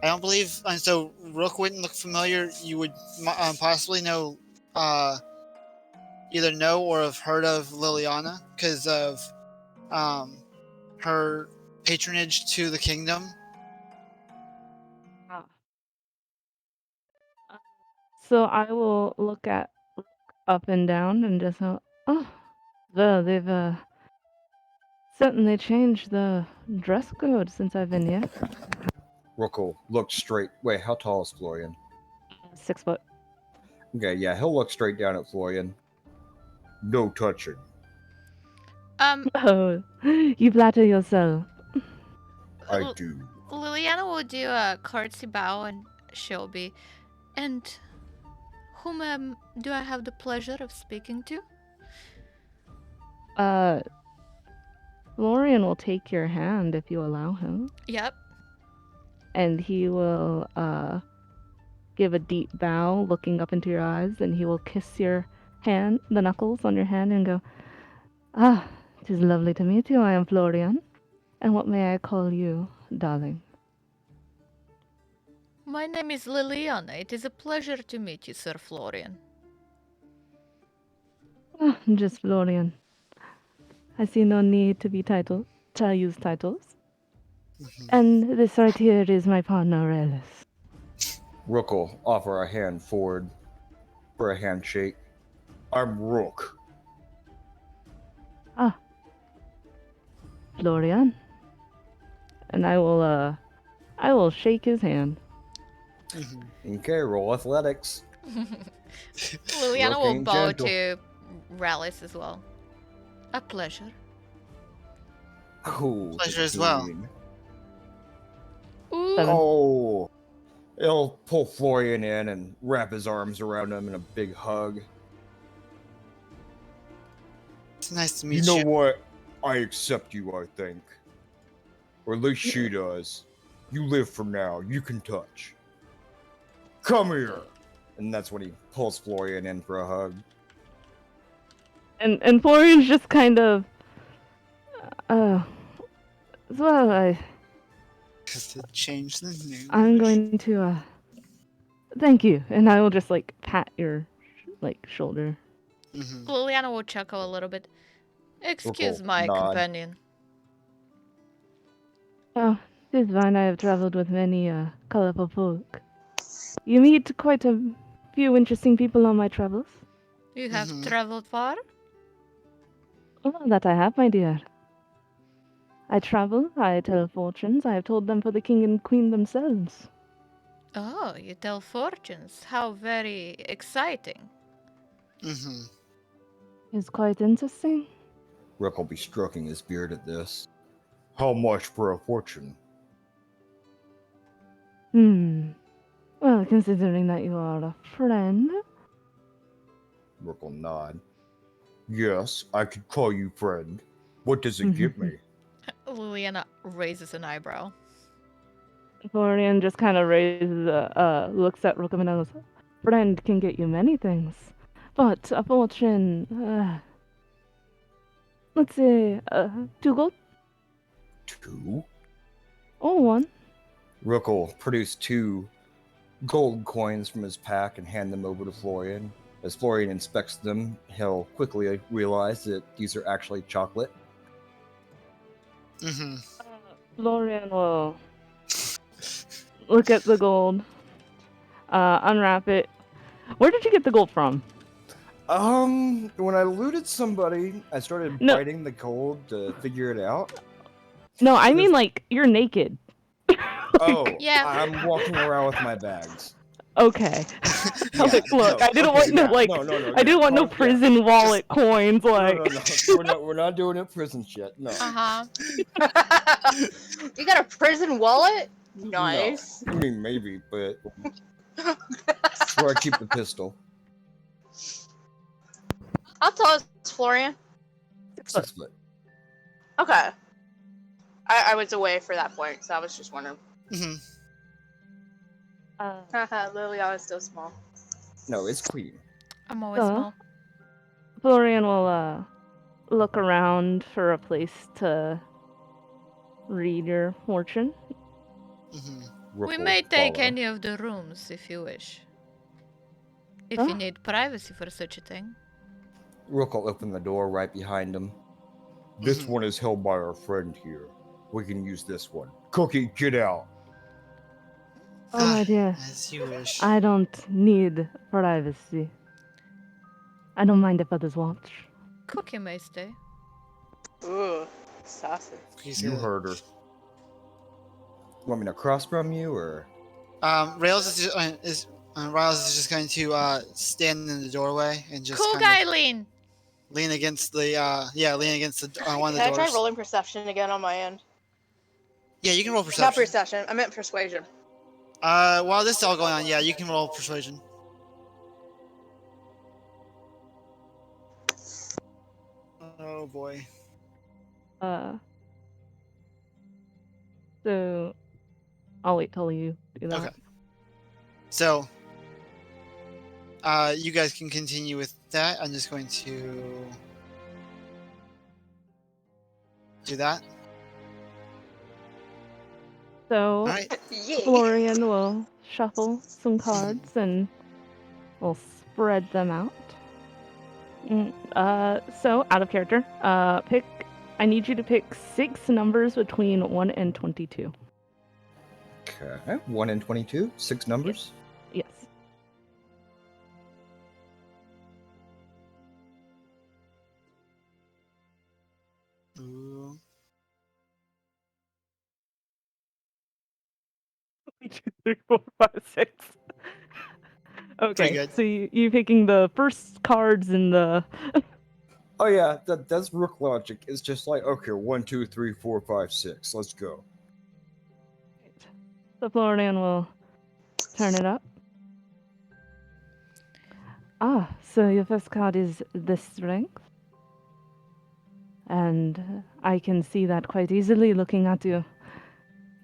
I don't believe. And so Rook wouldn't look familiar. You would possibly know, either know or have heard of Liliana because of her patronage to the kingdom. So I will look up and down and just oh, they've certainly changed the dress code since I've been here. Rook'll look straight. Wait, how tall is Florian? 6 foot. Okay, yeah, he'll look straight down at Florian. No touching. Oh, you flatter yourself. I do. Liliana will do a curtsy bow and she'll be. And Whom do I have the pleasure of speaking to? Florian will take your hand if you allow him, Yep. and he will give a deep bow, looking up into your eyes, and he will kiss your hand, the knuckles on your hand, and go, "Ah, it is lovely to meet you. I am Florian. And what may I call you, darling?" My name is Liliana. It is a pleasure to meet you, Sir Florian. "Ah, just Florian. I see no need to be titled. To use titles. And this right here is my partner, Alice." Rook will offer a hand forward for a handshake. I'm Rook. "Ah, Florian." And I will shake his hand. Okay, roll athletics. Liliana will Looking bow gentle. to Rallis as well. A pleasure. Oh, Pleasure as well. queen. Ooh. Seven. Oh, he'll pull Florian in and wrap his arms around him in a big hug. It's nice to You meet know you. what? I accept you, I think. Or at least she does. You live for now. You can touch. Come here. And that's when he pulls Florian in for a hug. And Florian's just kind of, well, Because to change the news. I'm going to, thank you. And I will just, like, pat your, shoulder. Liliana will chuckle a little bit. Excuse Rook will my nod. companion. Oh, it is fine. I have traveled with many, colorful folk. You meet quite a few interesting people on my travels. You have traveled far? Oh, that I have, my dear. I travel, I tell fortunes. I have told them for the king and queen themselves. Oh, you tell fortunes. How very exciting. It's quite interesting. Rook will be stroking his beard at this. How much for a fortune? Well, considering that you are a friend. Rook will nod. Yes, I could call you friend. What does it give me? Liliana raises an eyebrow. Florian just kind of raises, looks at Rookham and goes, "Friend can get you many things, but a fortune, let's say, 2 gold 2? or 1. Rook will produce 2 gold coins from his pack and hand them over to Florian. As Florian inspects them, he'll quickly realize that these are actually chocolate. Florian will look at the gold, unwrap it. Where did you get the gold from? When I looted somebody, I started No. biting the gold to figure it out. No, I mean, like, you're naked. Oh, Yeah. I'm walking around with my bags. Okay. Yeah, Like, look, no, I didn't okay, want no, yeah, like, no, I didn't want no yeah. prison wallet coins, like. No, we're not doing it prison shit. No. You got a prison wallet? Nice. No. I mean, maybe, but that's where I keep the pistol. How tall is Florian? 6 foot. Okay. I was away for that point, so I was just wondering. Haha, Liliana's still small. No, it's queen. I'm always small. Florian will look around for a place to read your fortune. Rook We will may take follow. any of the rooms if you wish. If Oh. you need privacy for such a thing. Rook will open the door right behind him. This one is held by our friend here. We can use this one. Cookie, get out. Oh, my dear. As you wish. I don't need privacy. I don't mind if others watch. Cookie may stay. Ooh, saucy. You heard her. Want me to cross from you, or? Rails is Riles is just going to stand in the doorway and just Cool kind guy, of Lean. lean against the lean against the one of Can the I try doors. rolling perception again on my end? Yeah, you can roll Not perception. perception. I meant persuasion. While this is all going on, yeah, you can roll persuasion. Oh boy. So I'll wait till you do that. Okay. So, you guys can continue with that. I'm just going to do that. So All right. Yay! Florian will shuffle some cards and we'll spread them out. So out of character, I need you to pick 6 numbers between 1 and 22. Okay. 1 and 22, 6 numbers. Yes. Ooh. 1, 2, 3, 4, 5, 6. Okay, good. so you picking the first cards in the. Oh yeah, that's Rook logic. It's just like, okay, 1, 2, 3, 4, 5, 6. Let's go. So Florian will turn it up. So your first card is the strength. And I can see that quite easily looking at you.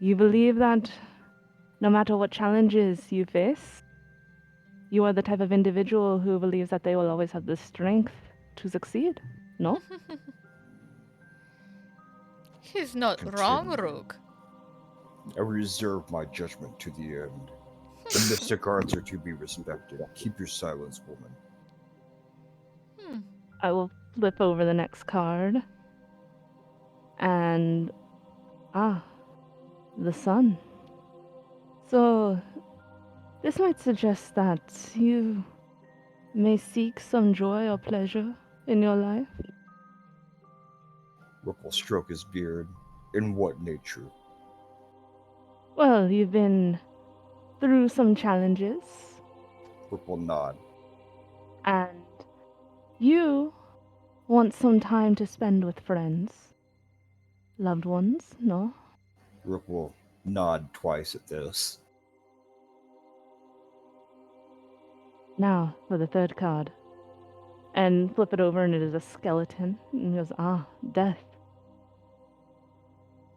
You believe that no matter what challenges you face, you are the type of individual who believes that they will always have the strength to succeed. No? He's not wrong, Continue. Rook. I reserve my judgment to the end. The mystic arts are to be respected. Keep your silence, woman. I will flip over the next card. And the sun. So this might suggest that you may seek some joy or pleasure in your life. Rook will stroke his beard. In what nature? Well, you've been through some challenges, Rook will nod. and you want some time to spend with friends, loved ones, no? Rook will nod twice at this. Now for the third card. And flip it over, and it is a skeleton. And he goes, death.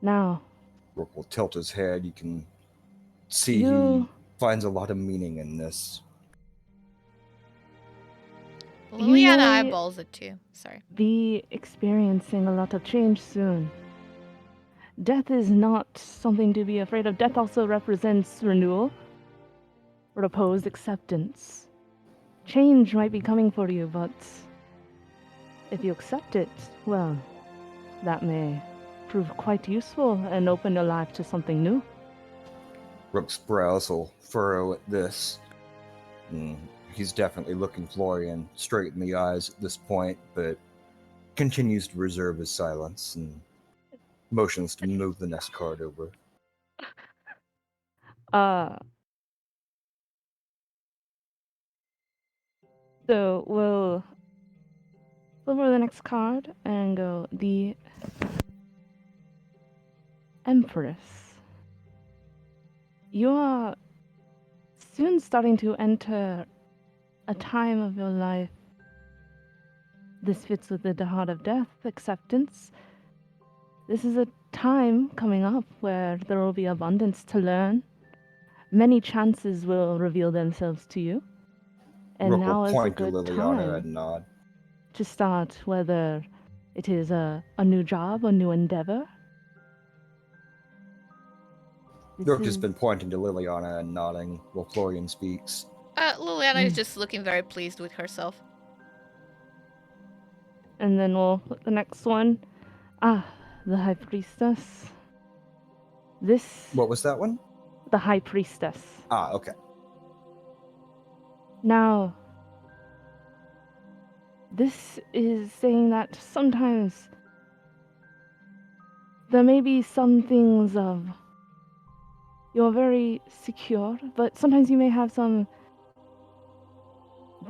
Now, Rook will tilt his head. You can see You- he finds a lot of meaning in this. Liliana may- eyeballs it too. Sorry. be experiencing a lot of change soon. Death is not something to be afraid of. Death also represents renewal, repose, acceptance. Change might be coming for you, but if you accept it, well, that may prove quite useful and open your life to something new. Rook's brows will furrow at this. He's definitely looking Florian straight in the eyes at this point, but continues to reserve his silence and motions to move the next card over. So we'll flip over the next card and go the Empress. You are soon starting to enter a time of your life. This fits with the heart of death, acceptance. This is a time coming up where there will be abundance to learn. Many chances will reveal themselves to you. And Rook now will is a point to good Liliana and time nod. to start, whether it is a new job, a new endeavor. Rook has been pointing to Liliana and nodding while Florian speaks. Liliana is just looking very pleased with herself. And then we'll put the next one. The High Priestess. What was that one? The High Priestess. Okay. Now, this is saying that sometimes there may be some things of you're very secure, but sometimes you may have some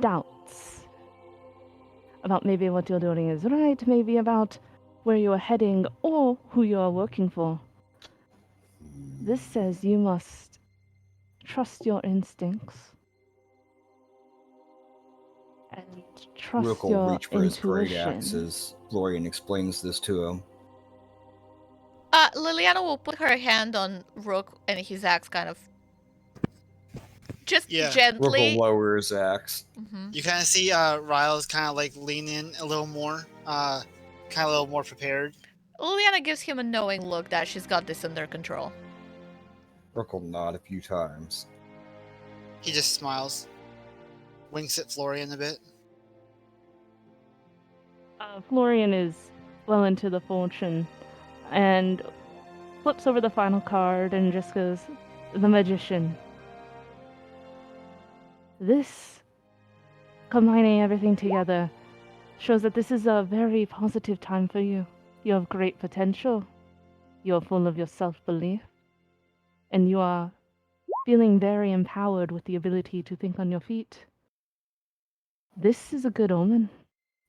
doubts about maybe what you're doing is right, maybe about where you're heading or who you're working for. This says you must trust your instincts and trust Rook will your reach for his great intuition. axes Florian explains this to him. Liliana will put her hand on Rook and his axe kind of just Yeah. Rook will gently. lower his axe. Mhm. You kind of see Ryle's kind of like lean in a little more, kind of a little more prepared. Liliana gives him a knowing look that she's got this under control. Rook will nod a few times. He just smiles, winks at Florian a bit. Florian is well into the fortune and flips over the final card and just goes, "The Magician." This, combining everything together, shows that this is a very positive time for you. You have great potential. You're full of your self-belief. And you are feeling very empowered with the ability to think on your feet. This is a good omen,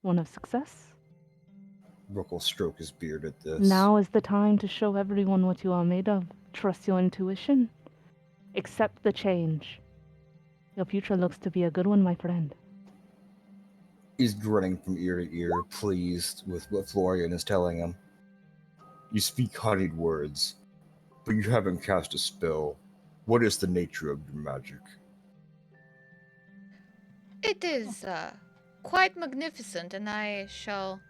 one of success. Rook will stroke his beard at this. Now is the time to show everyone what you are made of. Trust your intuition. Accept the change. Your future looks to be a good one, my friend. He's grinning from ear to ear, pleased with what Florian is telling him. You speak honeyed words, but you haven't cast a spell. What is the nature of your magic? It is quite magnificent, and I shall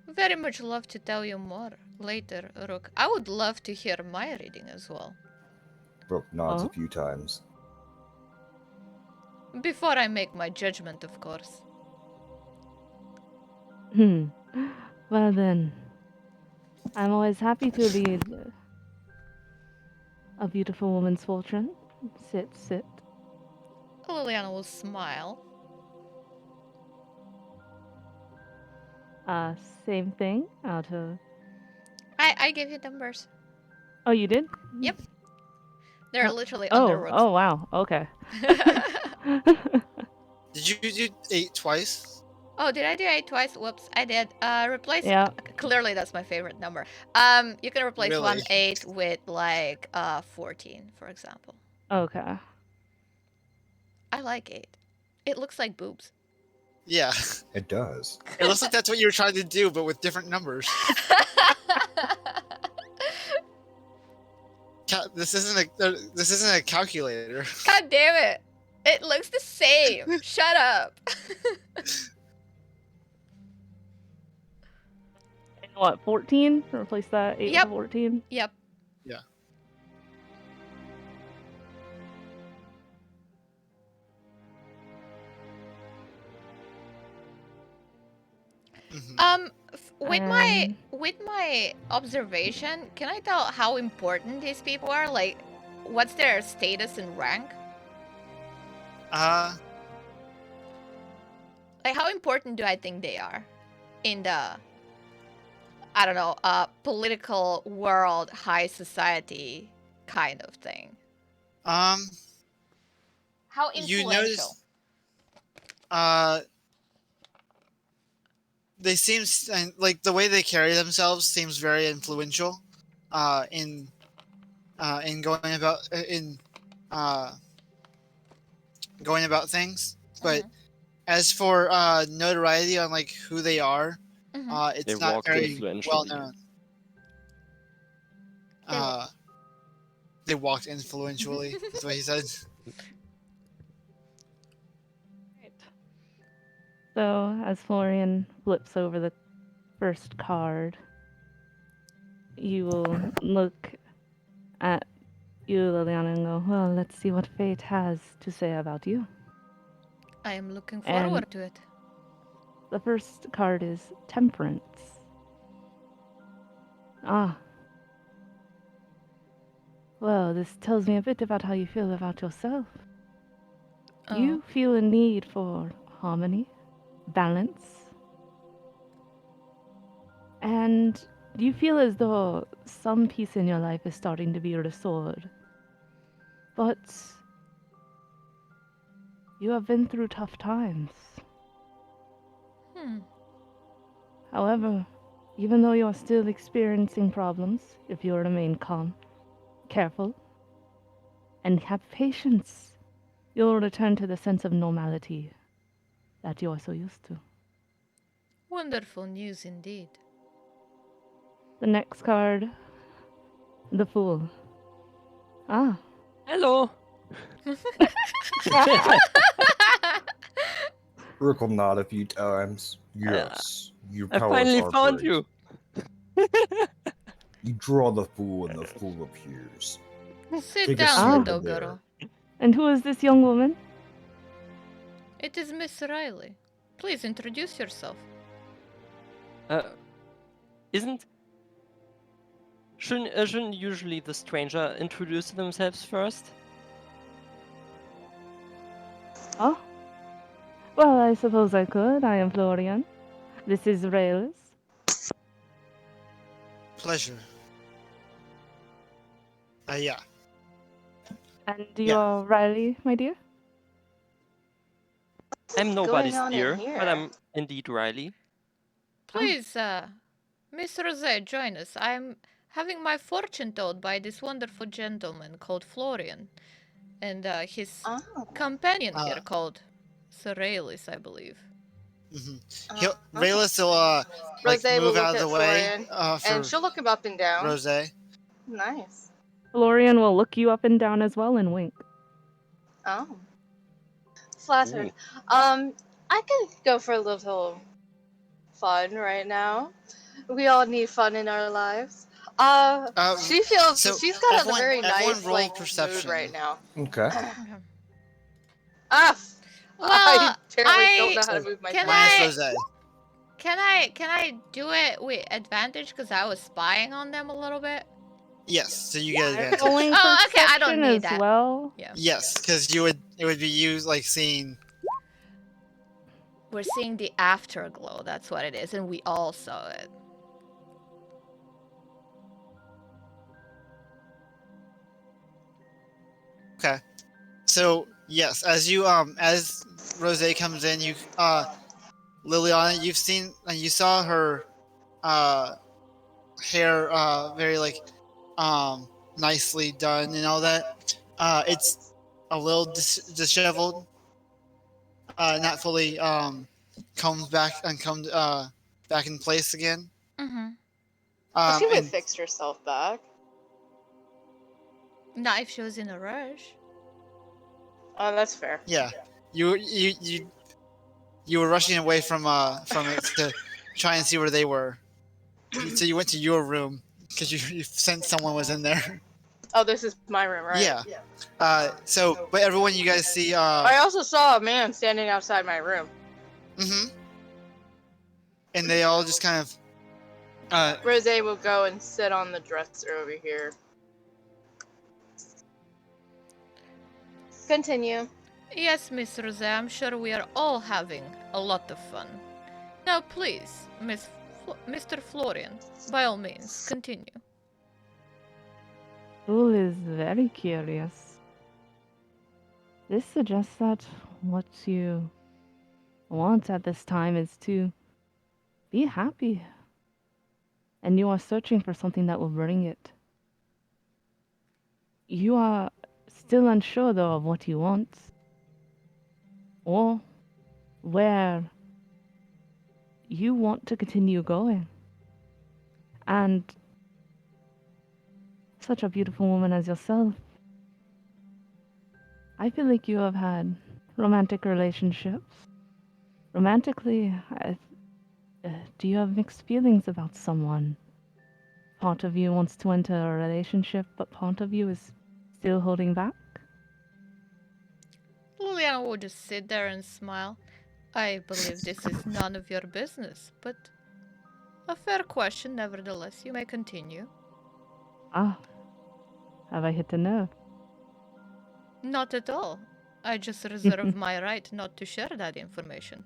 very much love to tell you more later, Rook. I would love to hear my reading as well. Rook nods Oh? a few times. Before I make my judgment, of course. Well then, I'm always happy to read a beautiful woman's fortune. Sit, sit. Liliana will smile. Same thing out of... I give you numbers. Oh, you did? Yep. They're literally under Rook's. Oh, wow. Okay. Did you do 8 twice? Oh, did I do 8 twice? Whoops, I did. Replace. Yeah. Clearly, that's my favorite number. You can replace Really? 1 8 with like 14, for example. Okay. I like 8. It looks like boobs. Yeah. It does. It looks like that's what you were trying to do, but with different numbers. This isn't a calculator. God damn it! It looks the same. Shut up. And what, 14? Replace that 8 Yep. with 14? Yep. Yeah. Mhm. With my observation, can I tell how important these people are? Like, what's their status and rank? Like, how important do I think they are in the, I don't know, political world, high society kind of thing? How influential? You notice, they seem like the way they carry themselves seems very influential, in going about going about things. But as for notoriety on like who they are, Mhm. it's They not walk very well influentially. known. They wa- They walked influentially. That's what he said. So, as Florian flips over the first card, you will look at you, Liliana, and go, well, let's see what fate has to say about you. I am looking And- forward to it. The first card is Temperance. Ah. Well, this tells me a bit about how you feel about yourself. Oh. You feel a need for harmony, balance, and you feel as though some piece in your life is starting to be restored. But you have been through tough times. However, even though you are still experiencing problems, if you remain calm, careful, and have patience, you'll return to the sense of normality that you are so used to. Wonderful news indeed. The next card, the Fool. Ah. Hello. Rook will nod a few times. Yes, your I powers finally are found great. you. You draw the fool, and the fool appears. Sit Take a down, seat Ah. little over there. girl. And who is this young woman? It is Miss Riley. Please introduce yourself. Isn't shouldn't usually the stranger introduce themselves first? Oh. Well, I suppose I could. I am Florian. This is Rails. Pleasure. Yeah. And you Yeah. are Riley, my dear? I'm What's nobody's going on in dear, here? but I'm indeed Riley. Please, Miss Rose, join us. I'm having my fortune told by this wonderful gentleman called Florian, and his Oh. companion here called Sir Raylis, I believe. Raylis will like Rose will move look out of at the way Florian, for and she'll look him up and down. Rose. Nice. Florian will look you up and down as well and wink. Oh. Flattered. Ooh. I could go for a little fun right now. We all need fun in our lives. She feels so she's got a everyone- very everyone nice roll like mood perception. right now. Okay. Ah, Well, I apparently I- don't know how to move my Can Minus I- Rose. Can I do it with advantage because I was spying on them a little bit? Yes, so you get I'm advantage. rolling Oh, okay, I don't perception need as that. well. Yes, because it would be you like seeing. We're seeing the afterglow. That's what it is, and we all saw it. Okay, so yes, as Rose comes in, you Liliana, you saw her hair very like nicely done and all that. It's a little disheveled, not fully combed back in place again. Mm-hmm. she would have And fixed herself back. Not if she was in a rush. Oh, that's fair. yeah, you were rushing away from it to try and see where they were. So you went to your room because you sensed someone was in there. Oh, this is my room, right? Yeah. But everyone you guys see. I also saw a man standing outside my room. Mm-hmm. And they all just kind of. Rose will go and sit on the dresser over here. Continue. Yes, Miss Rose, I'm sure we are all having a lot of fun. Now, please, Mr. Florian, by all means, continue. Fool is very curious. This suggests that what you want at this time is to be happy. And you are searching for something that will bring it. You are still unsure, though, of what you want. Or where you want to continue going. And such a beautiful woman as yourself, I feel like you have had romantic relationships. Romantically, do you have mixed feelings about someone? Part of you wants to enter a relationship, but part of you is still holding back? Liliana will just sit there and smile. I believe this is none of your business, but a fair question nevertheless. You may continue. Ah, have I hit a nerve? Not at all. I just reserve my right not to share that information.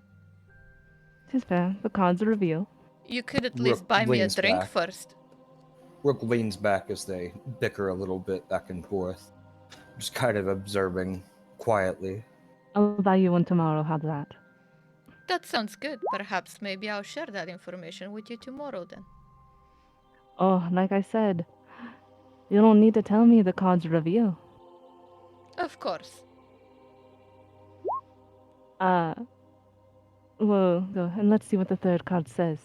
'Tis fair, the cards reveal. You could at Rook least buy me a leans drink back. first. Rook leans back as they bicker a little bit back and forth, just kind of observing quietly. I'll buy you one tomorrow, how's that? That sounds good. Perhaps maybe I'll share that information with you tomorrow then. Oh, like I said, you don't need to tell me the cards reveal. Of course. We'll go and let's see what the third card says.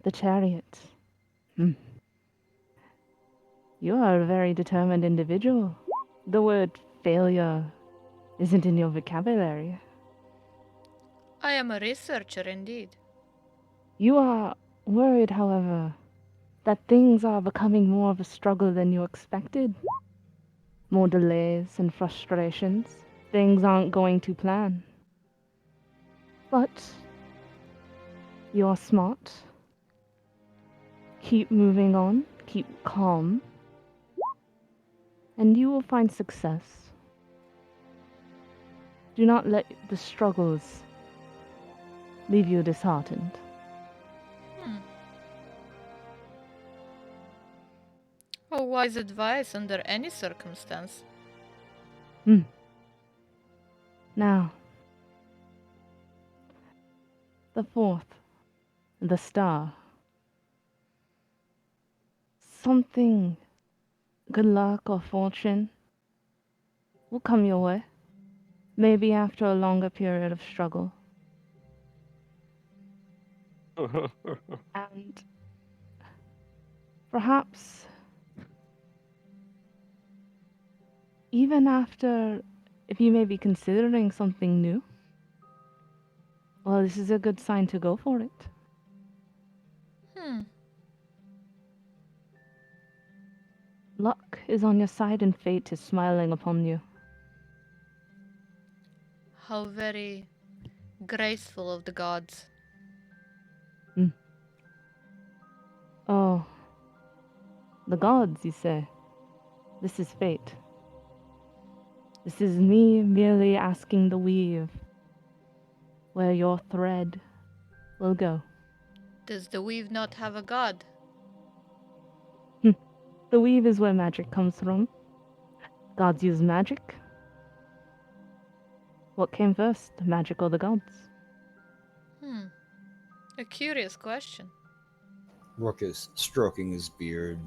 The Chariot. You are a very determined individual. The word failure isn't in your vocabulary. I am a researcher indeed. You are worried, however, that things are becoming more of a struggle than you expected. More delays and frustrations. Things aren't going to plan. But you're smart. Keep moving on, keep calm, and you will find success. Do not let the struggles leave you disheartened. Oh, wise advice under any circumstance. Now, the fourth, the star. Something, good luck or fortune, will come your way. Maybe after a longer period of struggle. And perhaps even after, if you may be considering something new, well, this is a good sign to go for it. Luck is on your side and fate is smiling upon you. How very graceful of the gods. Oh, the gods, you say? This is fate. This is me merely asking the weave where your thread will go. Does the weave not have a god? The weave is where magic comes from. Gods use magic. What came first, magic or the gods? A curious question. Rook is stroking his beard,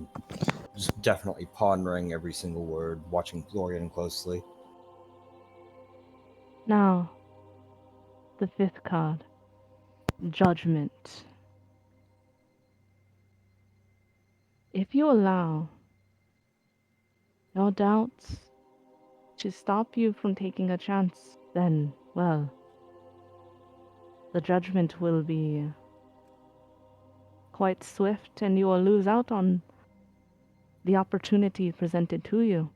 just definitely pondering every single word, watching Florian closely. Now, the fifth card. Judgment. If you allow your doubts to stop you from taking a chance, then, well, the judgment will be quite swift and you will lose out on the opportunity presented to you.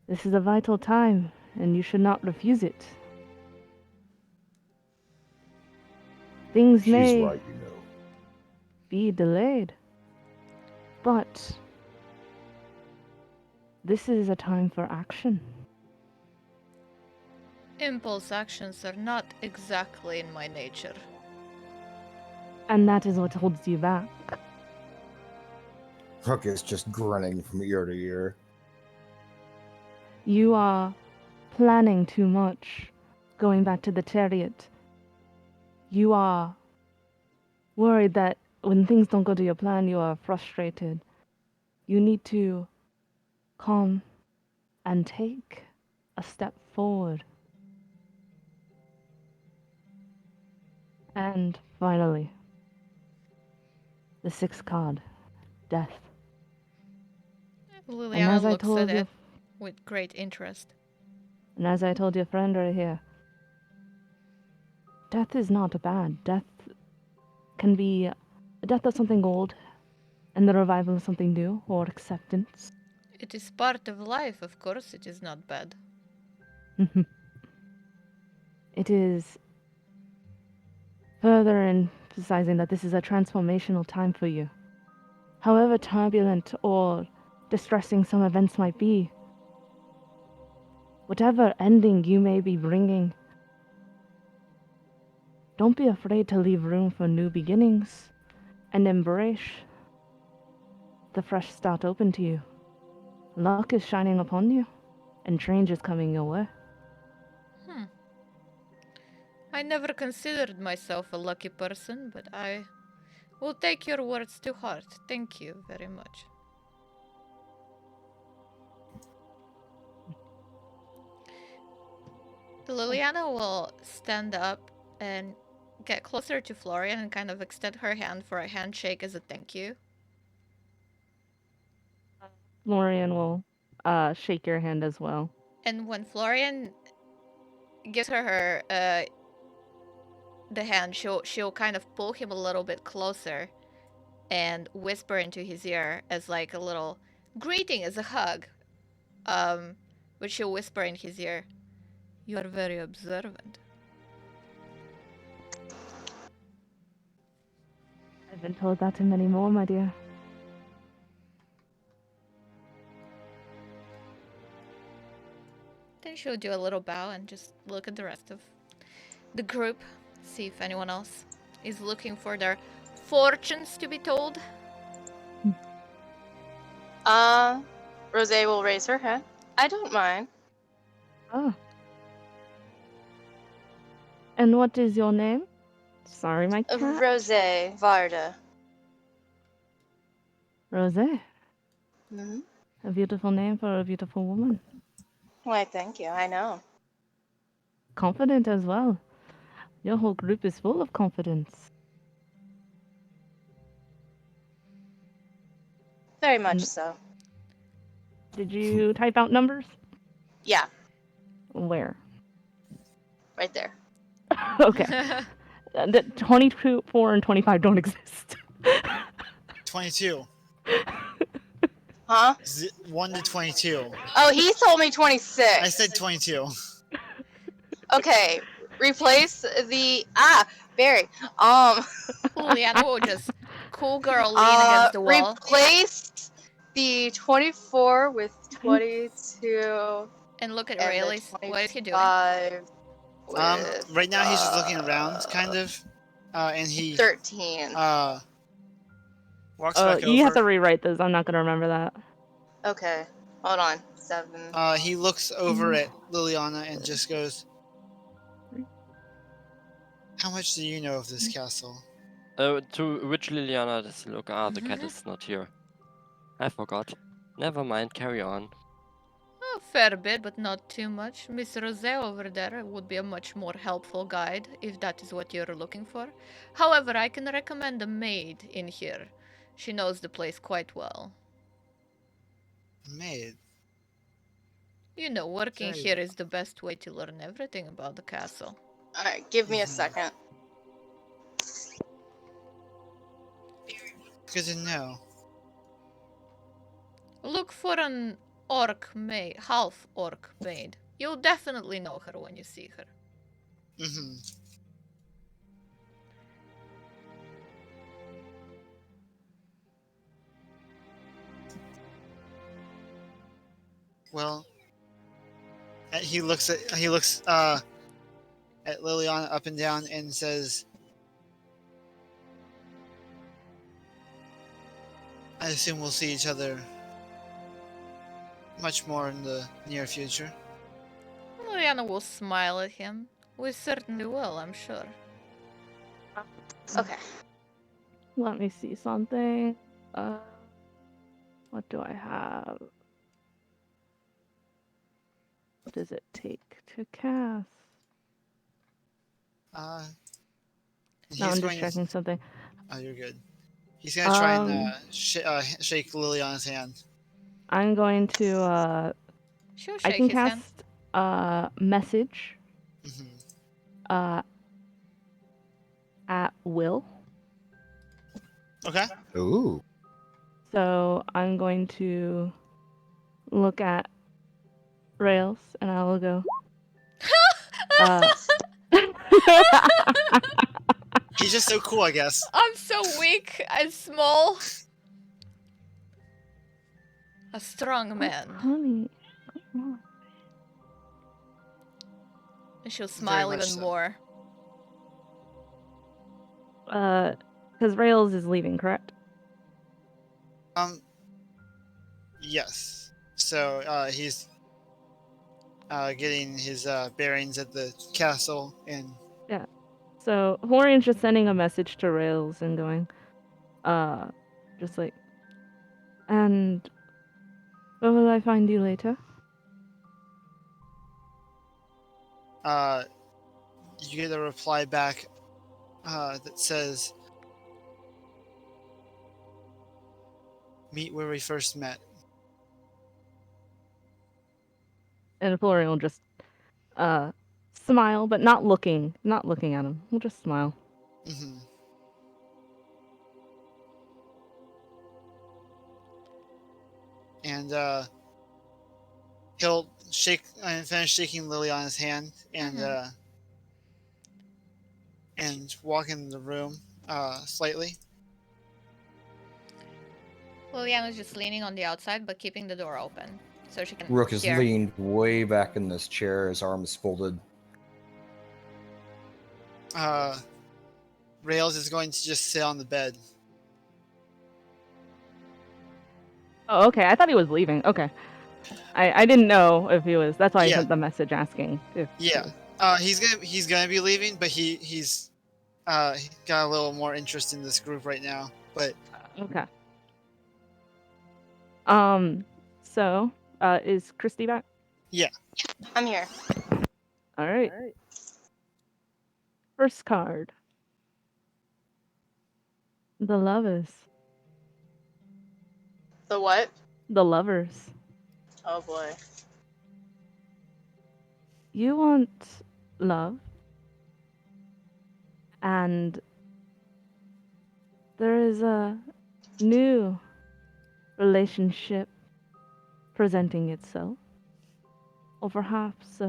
This is a vital time and you should not refuse it. Things She's may right, you know. be delayed, but this is a time for action. Impulse actions are not exactly in my nature. And that is what holds you back. Rook is just grinning from ear to ear. You are planning too much. Going back to the chariot. You are worried that when things don't go to your plan, you are frustrated. You need to calm and take a step forward. And finally, the sixth card, death. Liliana as I looks told at you- it with great interest. And as I told your friend right here, death is not bad. Death can be a death of something old and the revival of something new, or acceptance. It is part of life, of course it is not bad. It is further emphasizing that this is a transformational time for you. However turbulent or distressing some events might be, whatever ending you may be bringing, don't be afraid to leave room for new beginnings and embrace the fresh start open to you. Luck is shining upon you, and change is coming your way. I never considered myself a lucky person, but I will take your words to heart. Thank you very much. Liliana will stand up and get closer to Florian and kind of extend her hand for a handshake as a thank you. Florian will shake your hand as well. And when Florian gives her the hand, she'll kind of pull him a little bit closer and whisper into his ear as like a little greeting, as a hug. But she'll whisper in his ear, "You are very observant." I've been told that and many more, my dear. Then she'll do a little bow and just look at the rest of the group, see if anyone else is looking for their fortunes to be told. Rose will raise her hand. I don't mind. Oh. And what is your name? Sorry, my cat. Rose Varda. Rose. Hmm. A beautiful name for a beautiful woman. Why, thank you. I know. Confident as well. Your whole group is full of confidence. Very much so. Did you type out numbers? Yeah, Where? right there. Okay. The 24 and 25 don't exist. 22. Huh? 1 to 22. Oh, he told me 26. I said 22. Okay, replace the Barry. Liliana will just cool girl lean against the wall. Replace the 24 with 22 And look at and Rayleigh. the What is he doing? 25 with, Right now he's just looking around, kind of, and he 13. walks back over. You have to rewrite those. I'm not going to remember that. Okay, hold on. 7. He looks over at Liliana and just goes, "How much do you know of this castle?" To which Liliana does he look? The cat is not here. I forgot. Never mind, carry on. A fair bit, but not too much. Miss Rose over there would be a much more helpful guide, if that is what you're looking for. However, I can recommend a maid in here. She knows the place quite well. Maid. You know, working Very here is the best way to learn everything about the castle. Alright, give me a second. Good to know. Look for an orc maid, half orc maid. You'll definitely know her when you see her. Mm-hmm. Well, he looks at Liliana up and down and says, "I assume we'll see each other much more in the near future." Liliana will smile at him. We certainly will, I'm sure. Okay. Let me see something. What do I have? What does it take to cast? And No, I'm he's just going to- checking something. Oh, you're good. He's gonna try and shake Liliana's hand. I'm going to She'll I shake can his hand. cast message Mm-hmm. at will. Okay. Ooh. So I'm going to look at Rails and I will go. He's just so cool, I guess. I'm so weak and small. A strong man. Honey, come on. And she'll smile much even so. more. Because Rails is leaving, correct? Yes. So he's getting his bearings at the castle, and So Florian's just sending a message to Rails and going, just like, and where will I find you later? you get a reply back that says, "Meet where we first met." And Florian will just smile, but not looking at him. He'll just smile. Hmm. And he'll finish shaking Liliana's hand and walk in the room slightly. Liliana's just leaning on the outside, but keeping the door open so she can Rook is hear. leaned way back in this chair, his arms folded. Rails is going to just sit on the bed. Oh, okay. I thought he was leaving. Okay. I didn't know if he was. That's why I Yeah. sent the message asking if. Yeah. He's gonna be leaving, but he's got a little more interest in this group right now. But Okay. So, is Christy back? I'm here. All right. First card. The Lovers. The what? The Lovers. Oh boy. You want love, and there is a new relationship presenting itself, or perhaps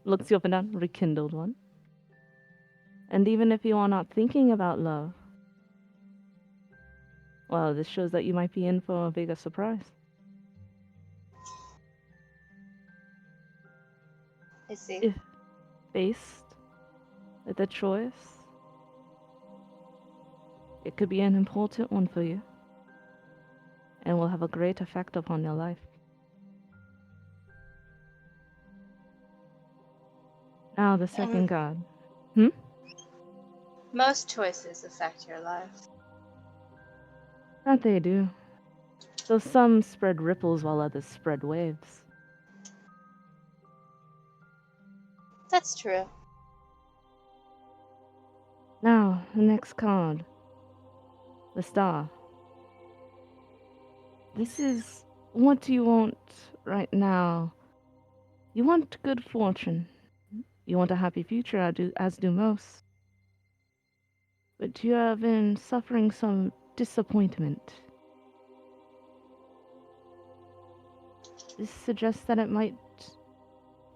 looks you up and down, rekindled one. And even if you are not thinking about love, well, this shows that you might be in for a bigger surprise. I see. If faced with a choice, it could be an important one for you, and will have a great effect upon your life. Now, the second card. Most choices affect your life. That they do. Though some spread ripples while others spread waves. That's true. Now, the next card. The Star. This is what you want right now. You want good fortune. You want a happy future, as do most. But you have been suffering some disappointment. This suggests that it might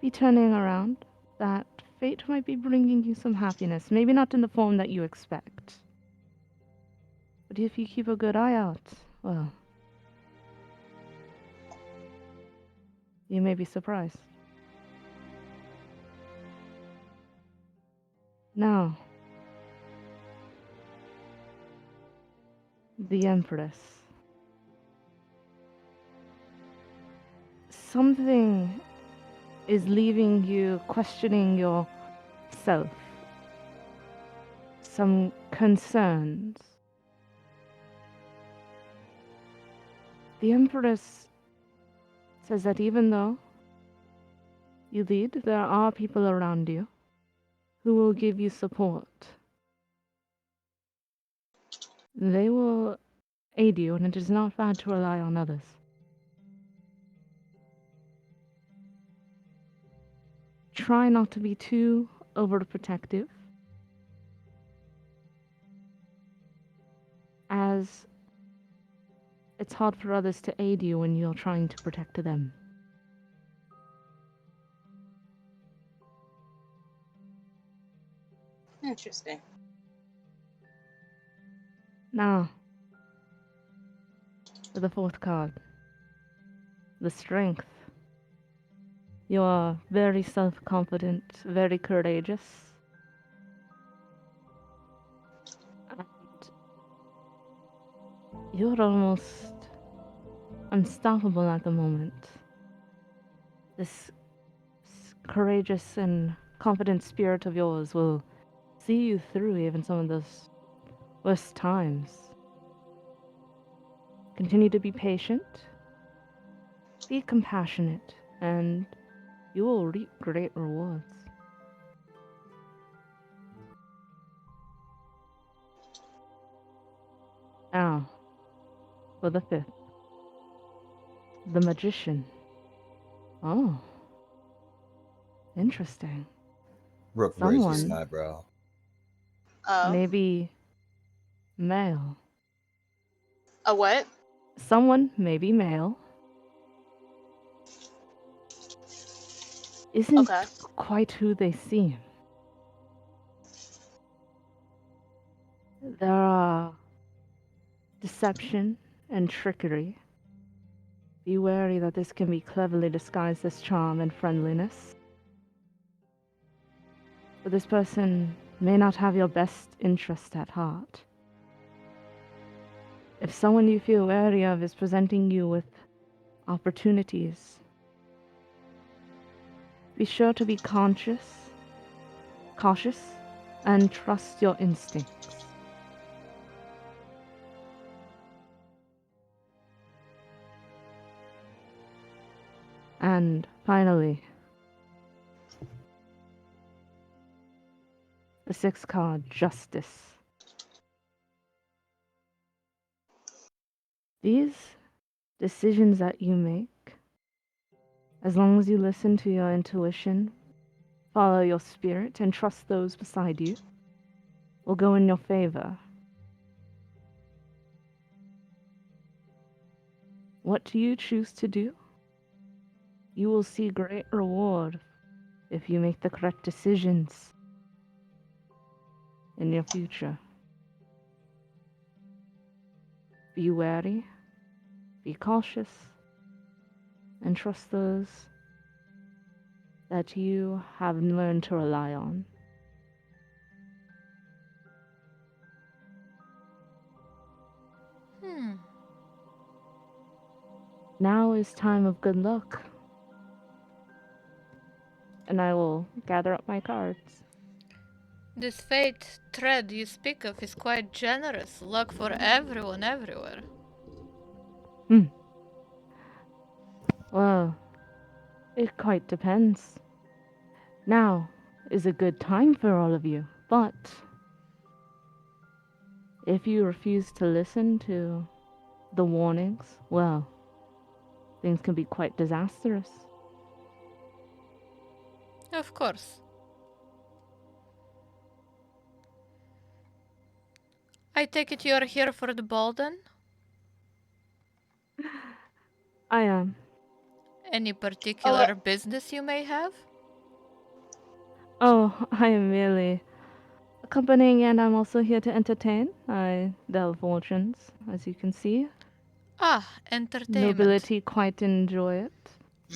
be turning around, that fate might be bringing you some happiness, maybe not in the form that you expect. But if you keep a good eye out, well, you may be surprised. Now, the Empress. Something is leaving you questioning yourself. Some concerns. The Empress says that even though you lead, there are people around you who will give you support. They will aid you, and it is not bad to rely on others. Try not to be too overprotective, as it's hard for others to aid you when you're trying to protect them. Interesting. Now, for the fourth card, the Strength. You are very self-confident, very courageous. And you're almost unstoppable at the moment. This courageous and confident spirit of yours will see you through even some of those worst times. Continue to be patient, be compassionate, and you will reap great rewards. for the 5th. The Magician. Oh. Interesting. Rook raises an Someone, eyebrow. Oh. maybe male. A what? Someone, maybe male, isn't Okay. quite who they seem. There are deception and trickery. Be wary that this can be cleverly disguised as charm and friendliness. But this person may not have your best interest at heart. If someone you feel wary of is presenting you with opportunities, be sure to be cautious, and trust your instincts. And finally, the 6th card, Justice. These decisions that you make, as long as you listen to your intuition, follow your spirit, and trust those beside you, will go in your favor. What do you choose to do? You will see great reward if you make the correct decisions in your future. Be wary, be cautious, and trust those that you have learned to rely on. Now is time of good luck. And I will gather up my cards. This fate thread you speak of is quite generous. Luck for everyone, everywhere. Well, it quite depends. Now is a good time for all of you, but if you refuse to listen to the warnings, well, things can be quite disastrous. Of course. I take it you're here for the ball then? I am. Any particular business you may have? Oh, I am merely accompanying, and I'm also here to entertain. I delve fortunes, as you can see. Ah, entertainment. Nobility quite enjoy it.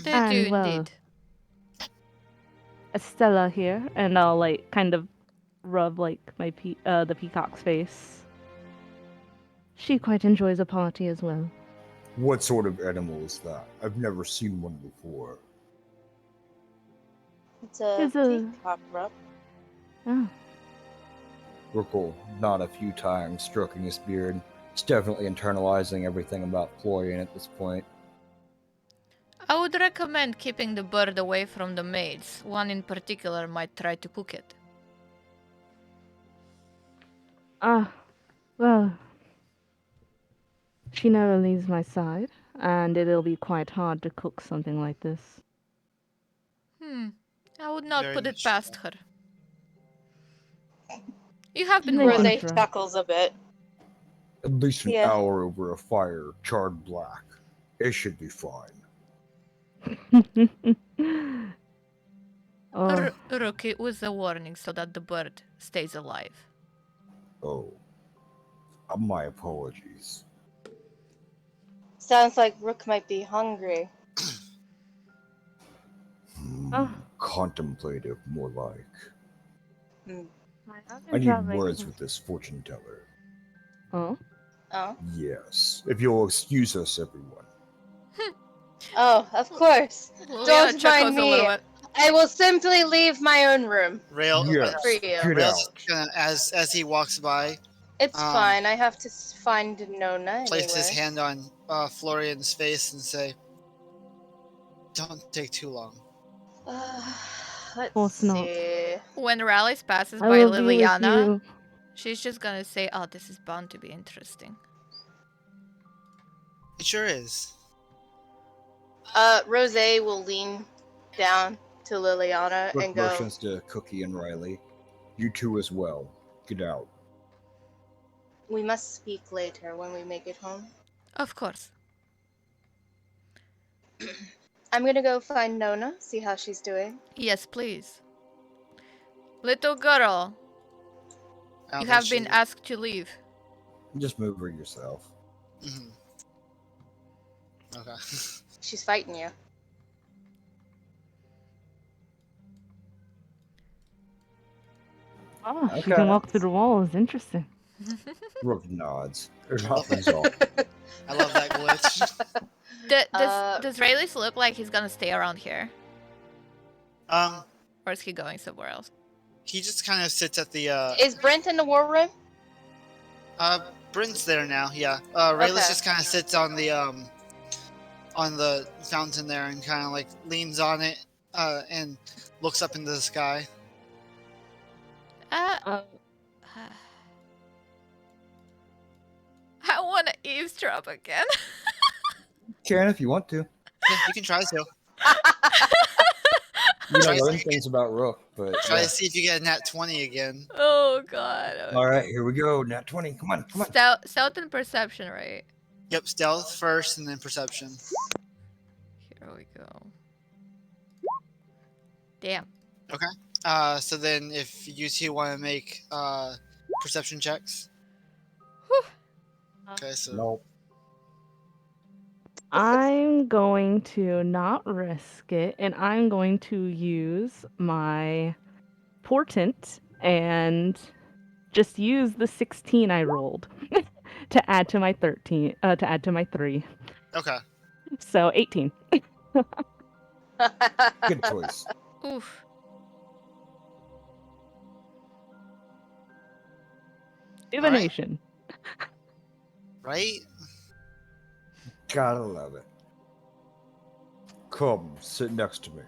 They And, do well, indeed. Estella here, and I'll like kind of rub like my the peacock's face. She quite enjoys a party as well. What sort of animal is that? I've never seen one before. It's a It's a- peacock, Rook. Oh, Rook will nod a few times, stroking his beard. He's definitely internalizing everything about Florian at this point. I would recommend keeping the bird away from the maids. One in particular might try to cook it. well, she never leaves my side, and it'll be quite hard to cook something like this. I would not Very put it much past her. You have been Thank you, warned. Rose Fro. chuckles a bit. At least an Yeah. hour over a fire, charred black. It should be fine. Oh, Rook, it was a warning so that the bird stays alive. Oh. My apologies. Sounds like Rook might be hungry. Oh. Contemplative, more like. I've I been need traveling. words with this fortune teller. Oh, Oh. Yes. If you'll excuse us, everyone. Oh, of course. Liliana Don't chuckles mind a little me. bit. I will simply leave my own room. Rail, Yes. For you. Get Rail's out. gonna, as he walks by, It's Um, fine. I have to find Nona place his anyway. hand on Florian's face and say, "Don't take too long." Let's course not. see. When Rallis passes I by will be with Liliana, you. she's just gonna say, oh, this is bound to be interesting. It sure is. Rose will lean down to Liliana Brooke and go, motions to Cookie and Riley. You two as well. Get out. "We must speak later when we make it home. Of course. I'm gonna go find Nona, see how she's doing." Yes, please. Little girl, I don't you think have she- been asked to leave. Just move her yourself. Mhm. Okay. She's fighting you. Oh, she Okay. can walk through the walls. Interesting. Brooke nods. Her I love nothing's off. I love that glitch. Does Rayleigh look like he's gonna stay around here? Or is he going somewhere else? He just kind of sits at the Is Brent in the war room? Brent's there now, yeah. Raylis Okay. just kind of sits on the fountain there and kind of like leans on it and looks up into the sky. Uh, I want to eavesdrop again. Can if you want to. Yeah, you can try to. You Try don't to learn see- things about Rook, but Try yeah. to see if you get a nat 20 again. Oh god. Okay. All right, here we go. Nat 20. Come on, come on. Stealth and perception, right? Yep, stealth first and then perception. Here we go. Damn. So then if you two want to make perception checks. Whew. Okay, so Nope. I'm going to not risk it, and I'm going to use my portent and just use the 16 I rolled to add to my 13. To add to my 3. okay. So 18. Good choice. Oof. Divination. Right? Gotta love it. Come, sit next to me.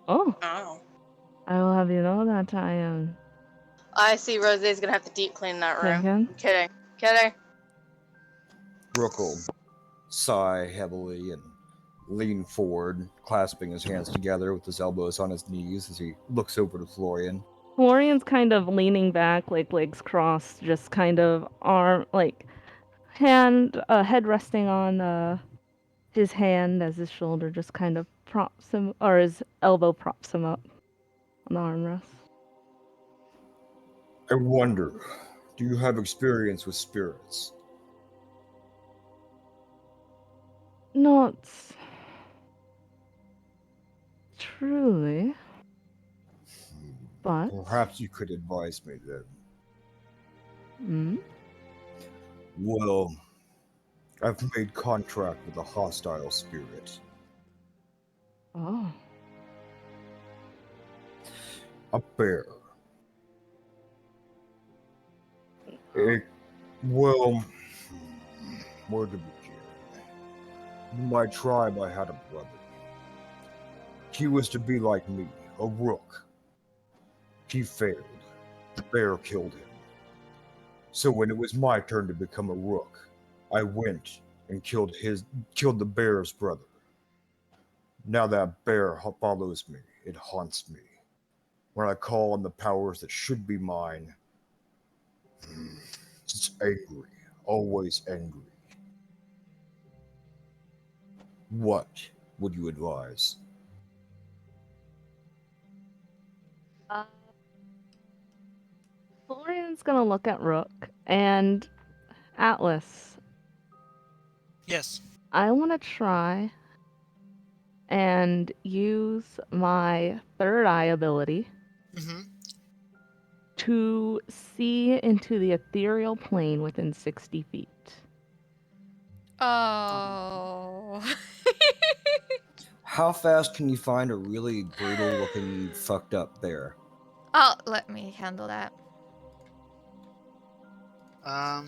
Oh, Oh. I will have you know that I am. I see Rose's gonna have to deep clean that room. Second. Kidding. Kidding. Rook will sigh heavily and lean forward, clasping his hands together with his elbows on his knees as he looks over to Florian. Florian's kind of leaning back, like legs crossed, just kind of head resting on his hand as his shoulder just kind of props him, or his elbow props him up on the armrest. I wonder, do you have experience with spirits? Not truly, but Perhaps you could advise me then. mm, Well, I've made contract with a hostile spirit. oh, A bear. Well, where to begin? In my tribe, I had a brother. He was to be like me, a rook. He failed. The bear killed him. So when it was my turn to become a rook, I went and killed the bear's brother. Now that bear follows me. It haunts me. When I call on the powers that should be mine, it's angry, always angry. What would you advise? Florian's gonna look at Rook and Atlas. Yes. I want to try and use my third eye ability Mm-hmm. to see into the ethereal plane within 60 feet. Oh. How fast can you find a really brutal looking fucked up bear? Oh, let me handle that. I'll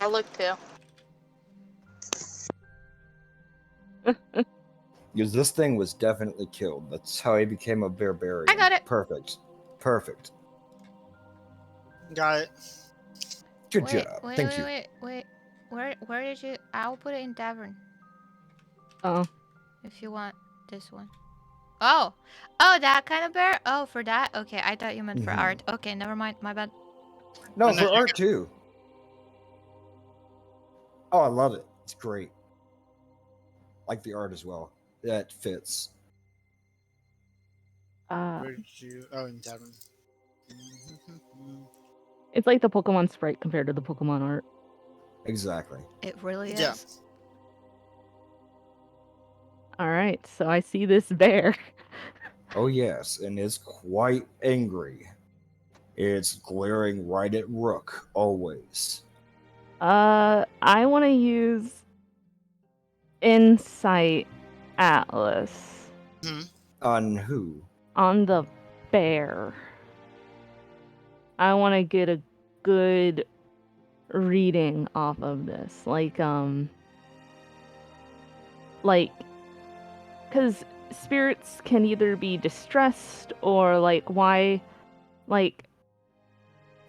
look too. Because this thing was definitely killed. That's how he became a barbarian. I got it. Perfect. Perfect. Got it. Good Wait, job. wait, Thank wait, you. wait. Where did you? I'll put it in tavern Oh, if you want this one. Oh, oh, that kind of bear. Oh, for that. Okay, I thought you meant for Mhm. art. Okay, never mind. My bad. No, Oh, no, for you art too. Oh, I love it. It's great. Like the art as well. That fits. Where did you? Oh, in tavern. it's like the Pokemon sprite compared to the Pokemon art. Exactly. It really is. Yeah. All right, so I see this bear. Oh yes, and it's quite angry. It's glaring right at Rook always. I want to use Insight Atlas On who? on the bear. I want to get a good reading off of this. Because spirits can either be distressed or why,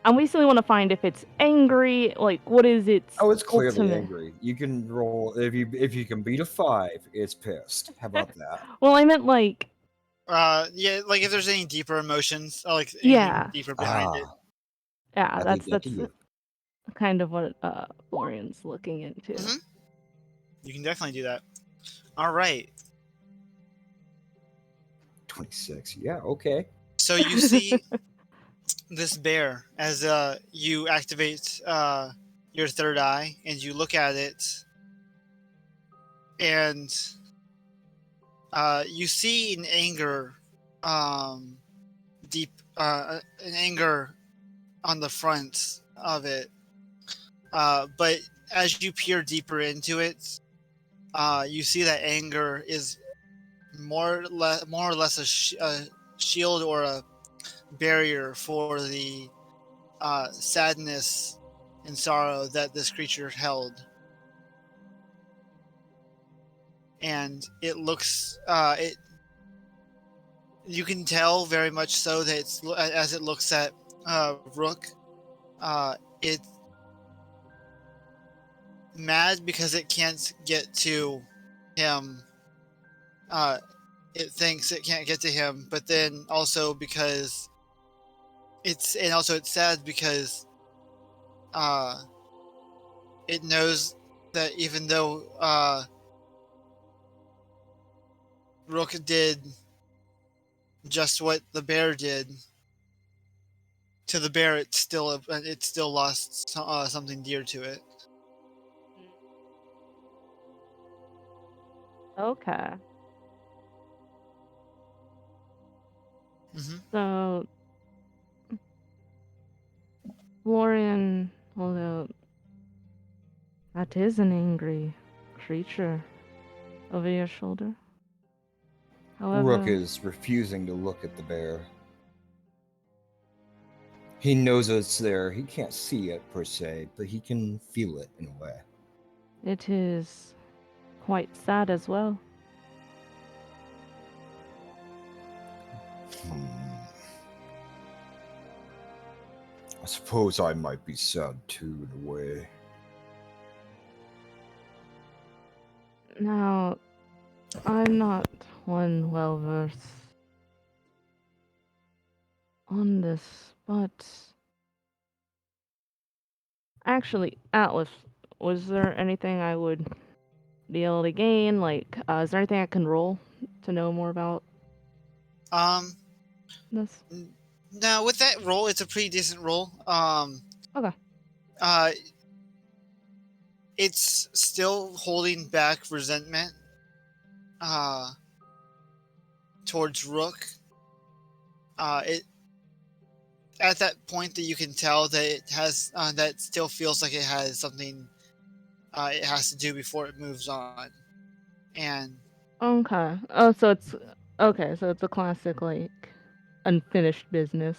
I basically want to find if it's angry, what is its Oh, it's clearly ultimate. angry. You can roll if you can beat a 5, it's pissed. How about that? Well, I meant Yeah, like if there's any deeper emotions, or like Yeah. anything deeper behind it. yeah, I that's leave that to you. kind of what Florian's looking into. Mhm. You can definitely do that. All right. 26. Yeah, okay. So you see this bear as you activate your third eye and you look at it, and you see an anger, deep, an anger on the front of it. But as you peer deeper into it, you see that anger is more or less a shield or a barrier for the sadness and sorrow that this creature held. And it looks, you can tell very much so that it's, as it looks at Rook, it's mad because it can't get to him. It thinks it can't get to him, but then also because it's sad because it knows that even though Rook did just what the bear did to the bear, it still lost something dear to it. Okay. Mm-hmm. So, Florian, although that is an angry creature over your shoulder. However, Rook is refusing to look at the bear. He knows it's there. He can't see it per se, but he can feel it in a way. it is quite sad as well. I suppose I might be sad too, in a way. Now, I'm not one well versed on this, but actually, Atlas, was there anything I would be able to gain? Is there anything I can roll to know more about this? Now with that roll, it's a pretty decent roll. Okay. It's still holding back resentment towards Rook. It at that point that you can tell that it has that still feels like it has something it has to do before it moves on. And Okay. Oh, so it's okay. So it's a classic unfinished business.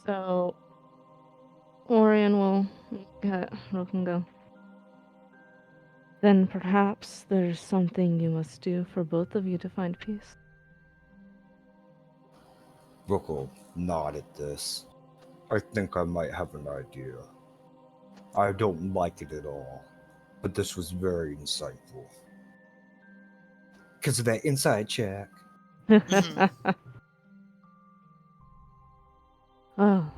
So Orion will get Rook and go. Then perhaps there's something you must do for both of you to find peace. Rook will nod at this. I think I might have an idea. I don't like it at all, but this was very insightful. Because of that inside check. Oh,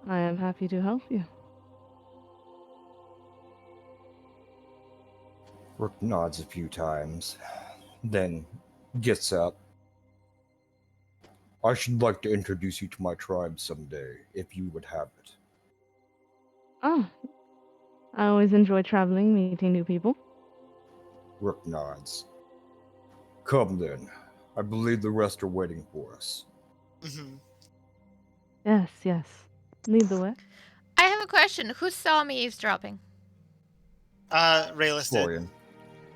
I am happy to help you. Rook nods a few times, then gets up. I should like to introduce you to my tribe someday, if you would have it. Oh, I always enjoy traveling, meeting new people. Rook nods. Come then. I believe the rest are waiting for us. Mhm. Yes, yes. Lead the way. I have a question. Who saw me eavesdropping? Rayless did. Florian.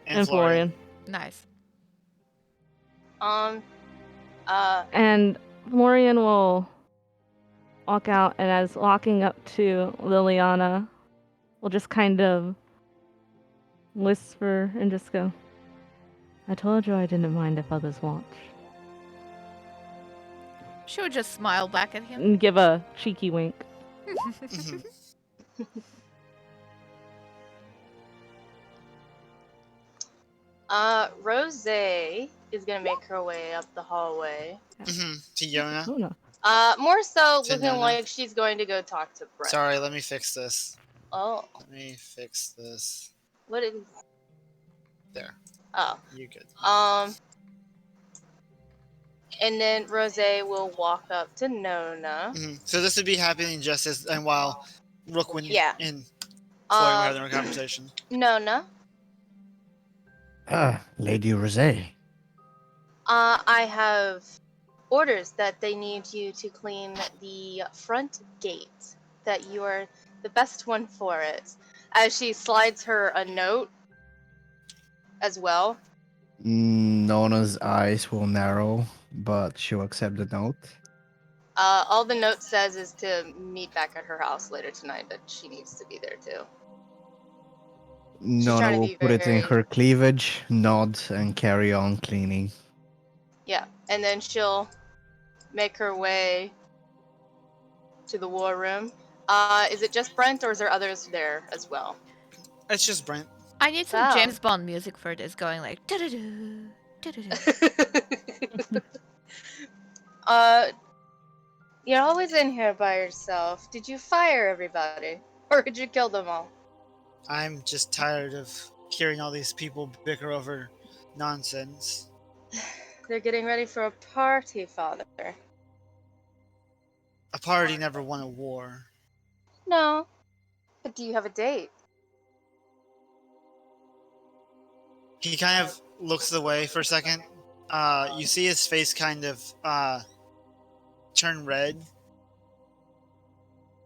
And Florian. Nice. Uh, And Florian will walk out, and as walking up to Liliana, will just kind of whisper and just go, I told you I didn't mind if others watch. She would just smile back at him. And give a cheeky wink. Mhm. Rose is gonna make her way up the hallway. Mhm. To Yona. Oh, no. More so To looking Nona. like she's going to go talk to Brett. Sorry, let me fix this. Oh, Let me fix this. what did? There. Oh, You good. and then Rose will walk up to Nona. Mhm. So this would be happening just as and while Rookwood Yeah. and Florian were Um, having a conversation. Nona, Lady Rosé. I have orders that they need you to clean the front gate. That you are the best one for it. As she slides her a note as well. Nona's eyes will narrow, but she'll accept the note. All the note says is to meet back at her house later tonight, but she needs to be there too. Nona trying to will be put it in very- her cleavage, nod, and carry on cleaning. Yeah, and then she'll make her way to the war room. Is it just Brent, or is there others there as well? It's just Brent. I need some Oh. James Bond music for this, going like da-da-da, da-da-da. You're always in here by yourself. Did you fire everybody, or did you kill them all? I'm just tired of hearing all these people bicker over nonsense. They're getting ready for a party, Father. A party never won a war. No, but do you have a date? He kind of looks away for a second. You see his face kind of turn red.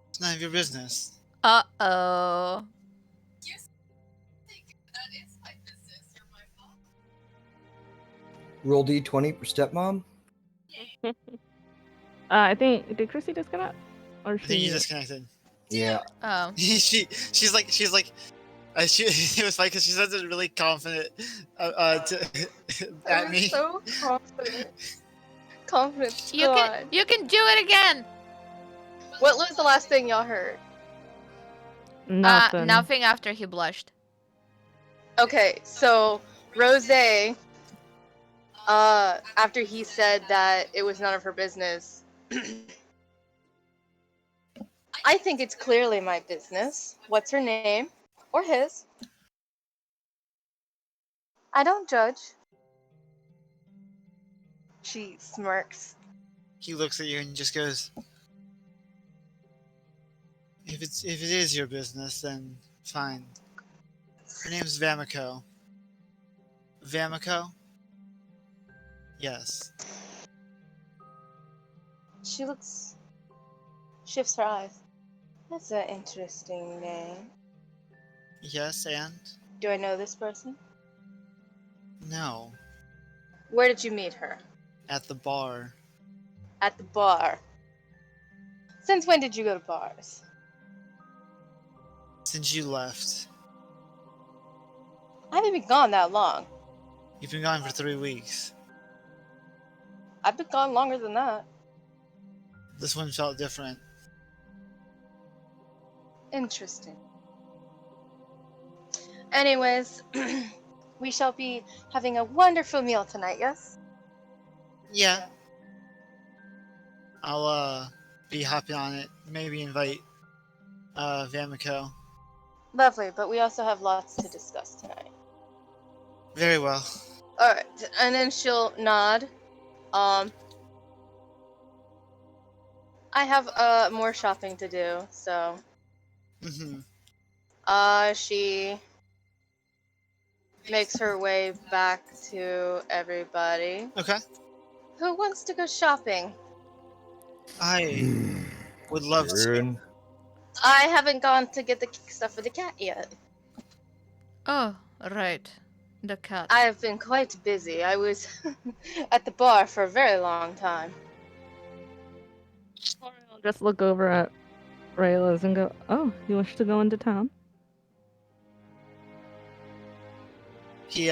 It's none of your business. Uh-oh. Roll D20 for stepmom. I think, did Chrissy disconnect? Or I think you she? disconnected. Yeah. Oh. she's like it was funny because she says it really confident at me. So confident. Confident. You can do it again. What was the last thing y'all heard? Nothing. Nothing after he blushed. Okay, so Rose, after he said that it was none of her business, I think it's clearly my business. What's her name? Or his? I don't judge. She smirks. He looks at you and just goes, if it is your business, then fine. Her name's Vamiko. Vamiko? Yes. She shifts her eyes. That's an interesting name. Yes, and? Do I know this person? No. Where did you meet her? At the bar. At the bar. Since when did you go to bars? Since you left. I haven't been gone that long. You've been gone for 3 weeks. I've been gone longer than that. This one felt different. Interesting. Anyways, we shall be having a wonderful meal tonight, yes? Yeah. I'll be hopping on it. Maybe invite Vamico. Lovely, but we also have lots to discuss tonight. Very well. Alright, and then she'll nod. I have more shopping to do, so she makes her way back to everybody. Okay. Who wants to go shopping? I would love to. Aaron, I haven't gone to get the stuff for the cat yet. Oh, right. The cat. I have been quite busy. I was at the bar for a very long time. I'll just look over at Rayla's and go, "Oh, you wish to go into town?" He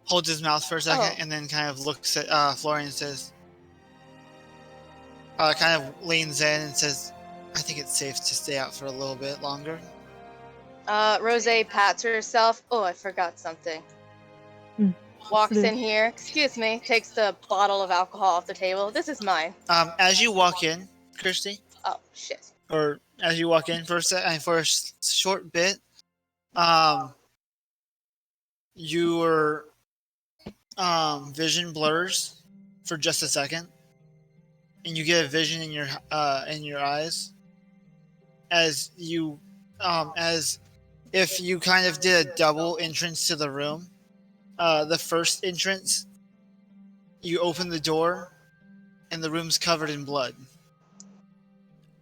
holds his mouth for a second and then kind of looks at Florian and says, kind of leans in and says, I think it's safe to stay out for a little bit longer. Rose pats herself. Oh, I forgot something. Walks in here. Excuse me. Takes the bottle of alcohol off the table. This is mine. As you walk in, Kirsty, Oh, shit. or as you walk in for a short bit, your vision blurs for just a second, and you get a vision in your eyes as you as if you kind of did a double entrance to the room. The first entrance, you open the door, and the room's covered in blood.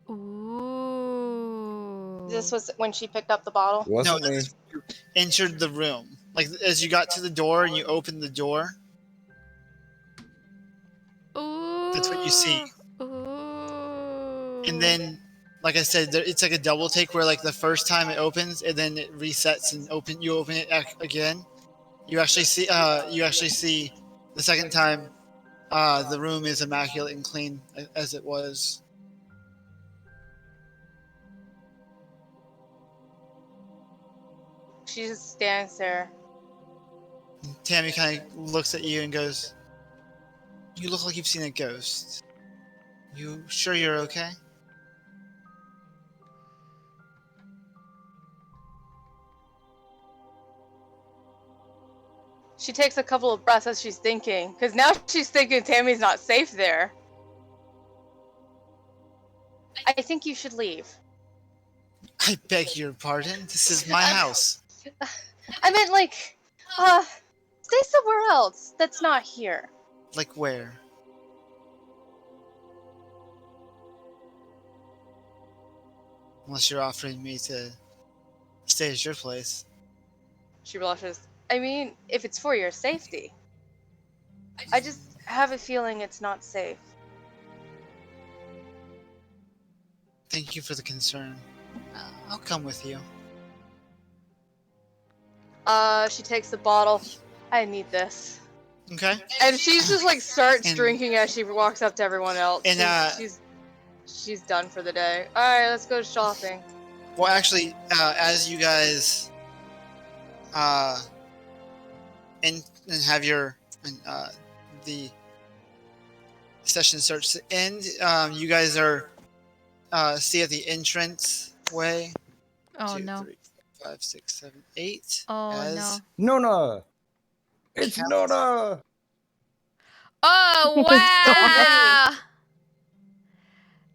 Ooh. This was when she picked up the bottle. wasn't No, me. you entered the room. Like as you got to the door and you opened the door, Ooh. that's what you see. Ooh. And then, like I said, it's like a double take where like the first time it opens and then it resets and you open it again. You actually see the second time the room is immaculate and clean as it was. She just stands there. Tammy kind of looks at you and goes, "You look like you've seen a ghost. You sure you're okay?" She takes a couple of breaths as she's thinking, because now she's thinking Tammy's not safe there. I think you should leave. I beg your pardon. This is my house. I meant like, stay somewhere else that's not here. Like where? Unless you're offering me to stay at your place. She blushes. I mean, if it's for your safety. I just have a feeling it's not safe. Thank you for the concern. I'll come with you. She takes the bottle. I need this. Okay. And she's just like starts And- drinking as she walks up to everyone else. And, she's done for the day. Alright, let's go shopping. Well, actually, as you guys and have your the session starts to end, you guys are see at the entrance way. Oh 2, no. 3, 4, 5, 6, 7, 8. Oh as no. Nona! It's Counts. Nona! Oh wow.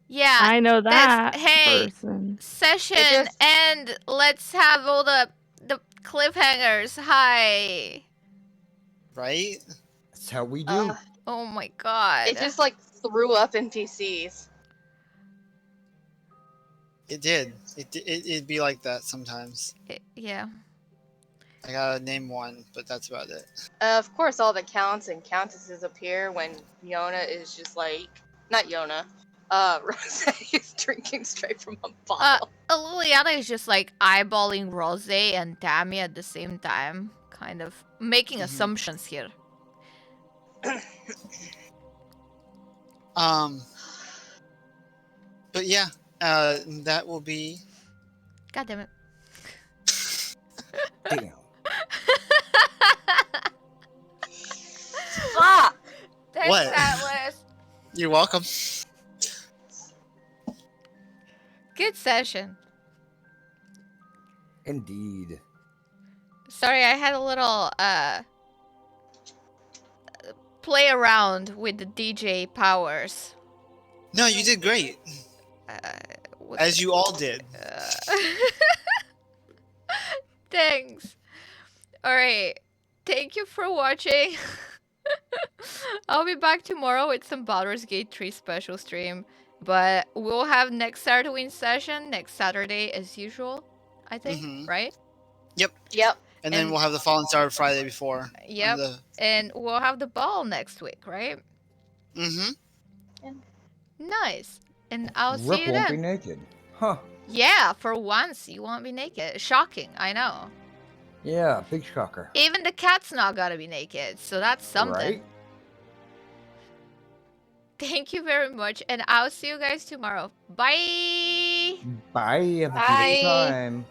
Yeah. I know that hey. person. Session It just- and let's have all the cliffhangers. Hi. right. That's how we do. Oh my god. It just like threw up NPCs. It did. It'd be like that sometimes. Yeah. I gotta name one, but that's about it. Of course, all the counts and countesses appear when Yona is just like, not Yona. Rose is drinking straight from a bottle. Liliana is just like eyeballing Rose and Tammy at the same time, kind of making assumptions here. But yeah, That will be. God damn it. Damn. Fuck! Thanks, What? Atlas. You're welcome. Good session. Indeed. Sorry, I had a little play around with the DJ powers. No, you did great, as you all did. Thanks. Alright. Thank you for watching. I'll be back tomorrow with some Baldur's Gate 3 special stream. But we'll have next Sardowiin session next Saturday as usual, I think, Mhm. right? Yep. And then And- we'll have the Fallen Star Friday before. Yep. And we'll have the ball next week, right? Mm-hmm. Nice. And I'll see Rook you won't then. be naked. Huh. Yeah, for once you won't be naked. Shocking, I know. Yeah, big shocker. Even the cat's not gotta be naked, so that's something. Right? Thank you very much, and I'll see you guys tomorrow. Bye! Bye. Have a Bye. beautiful time.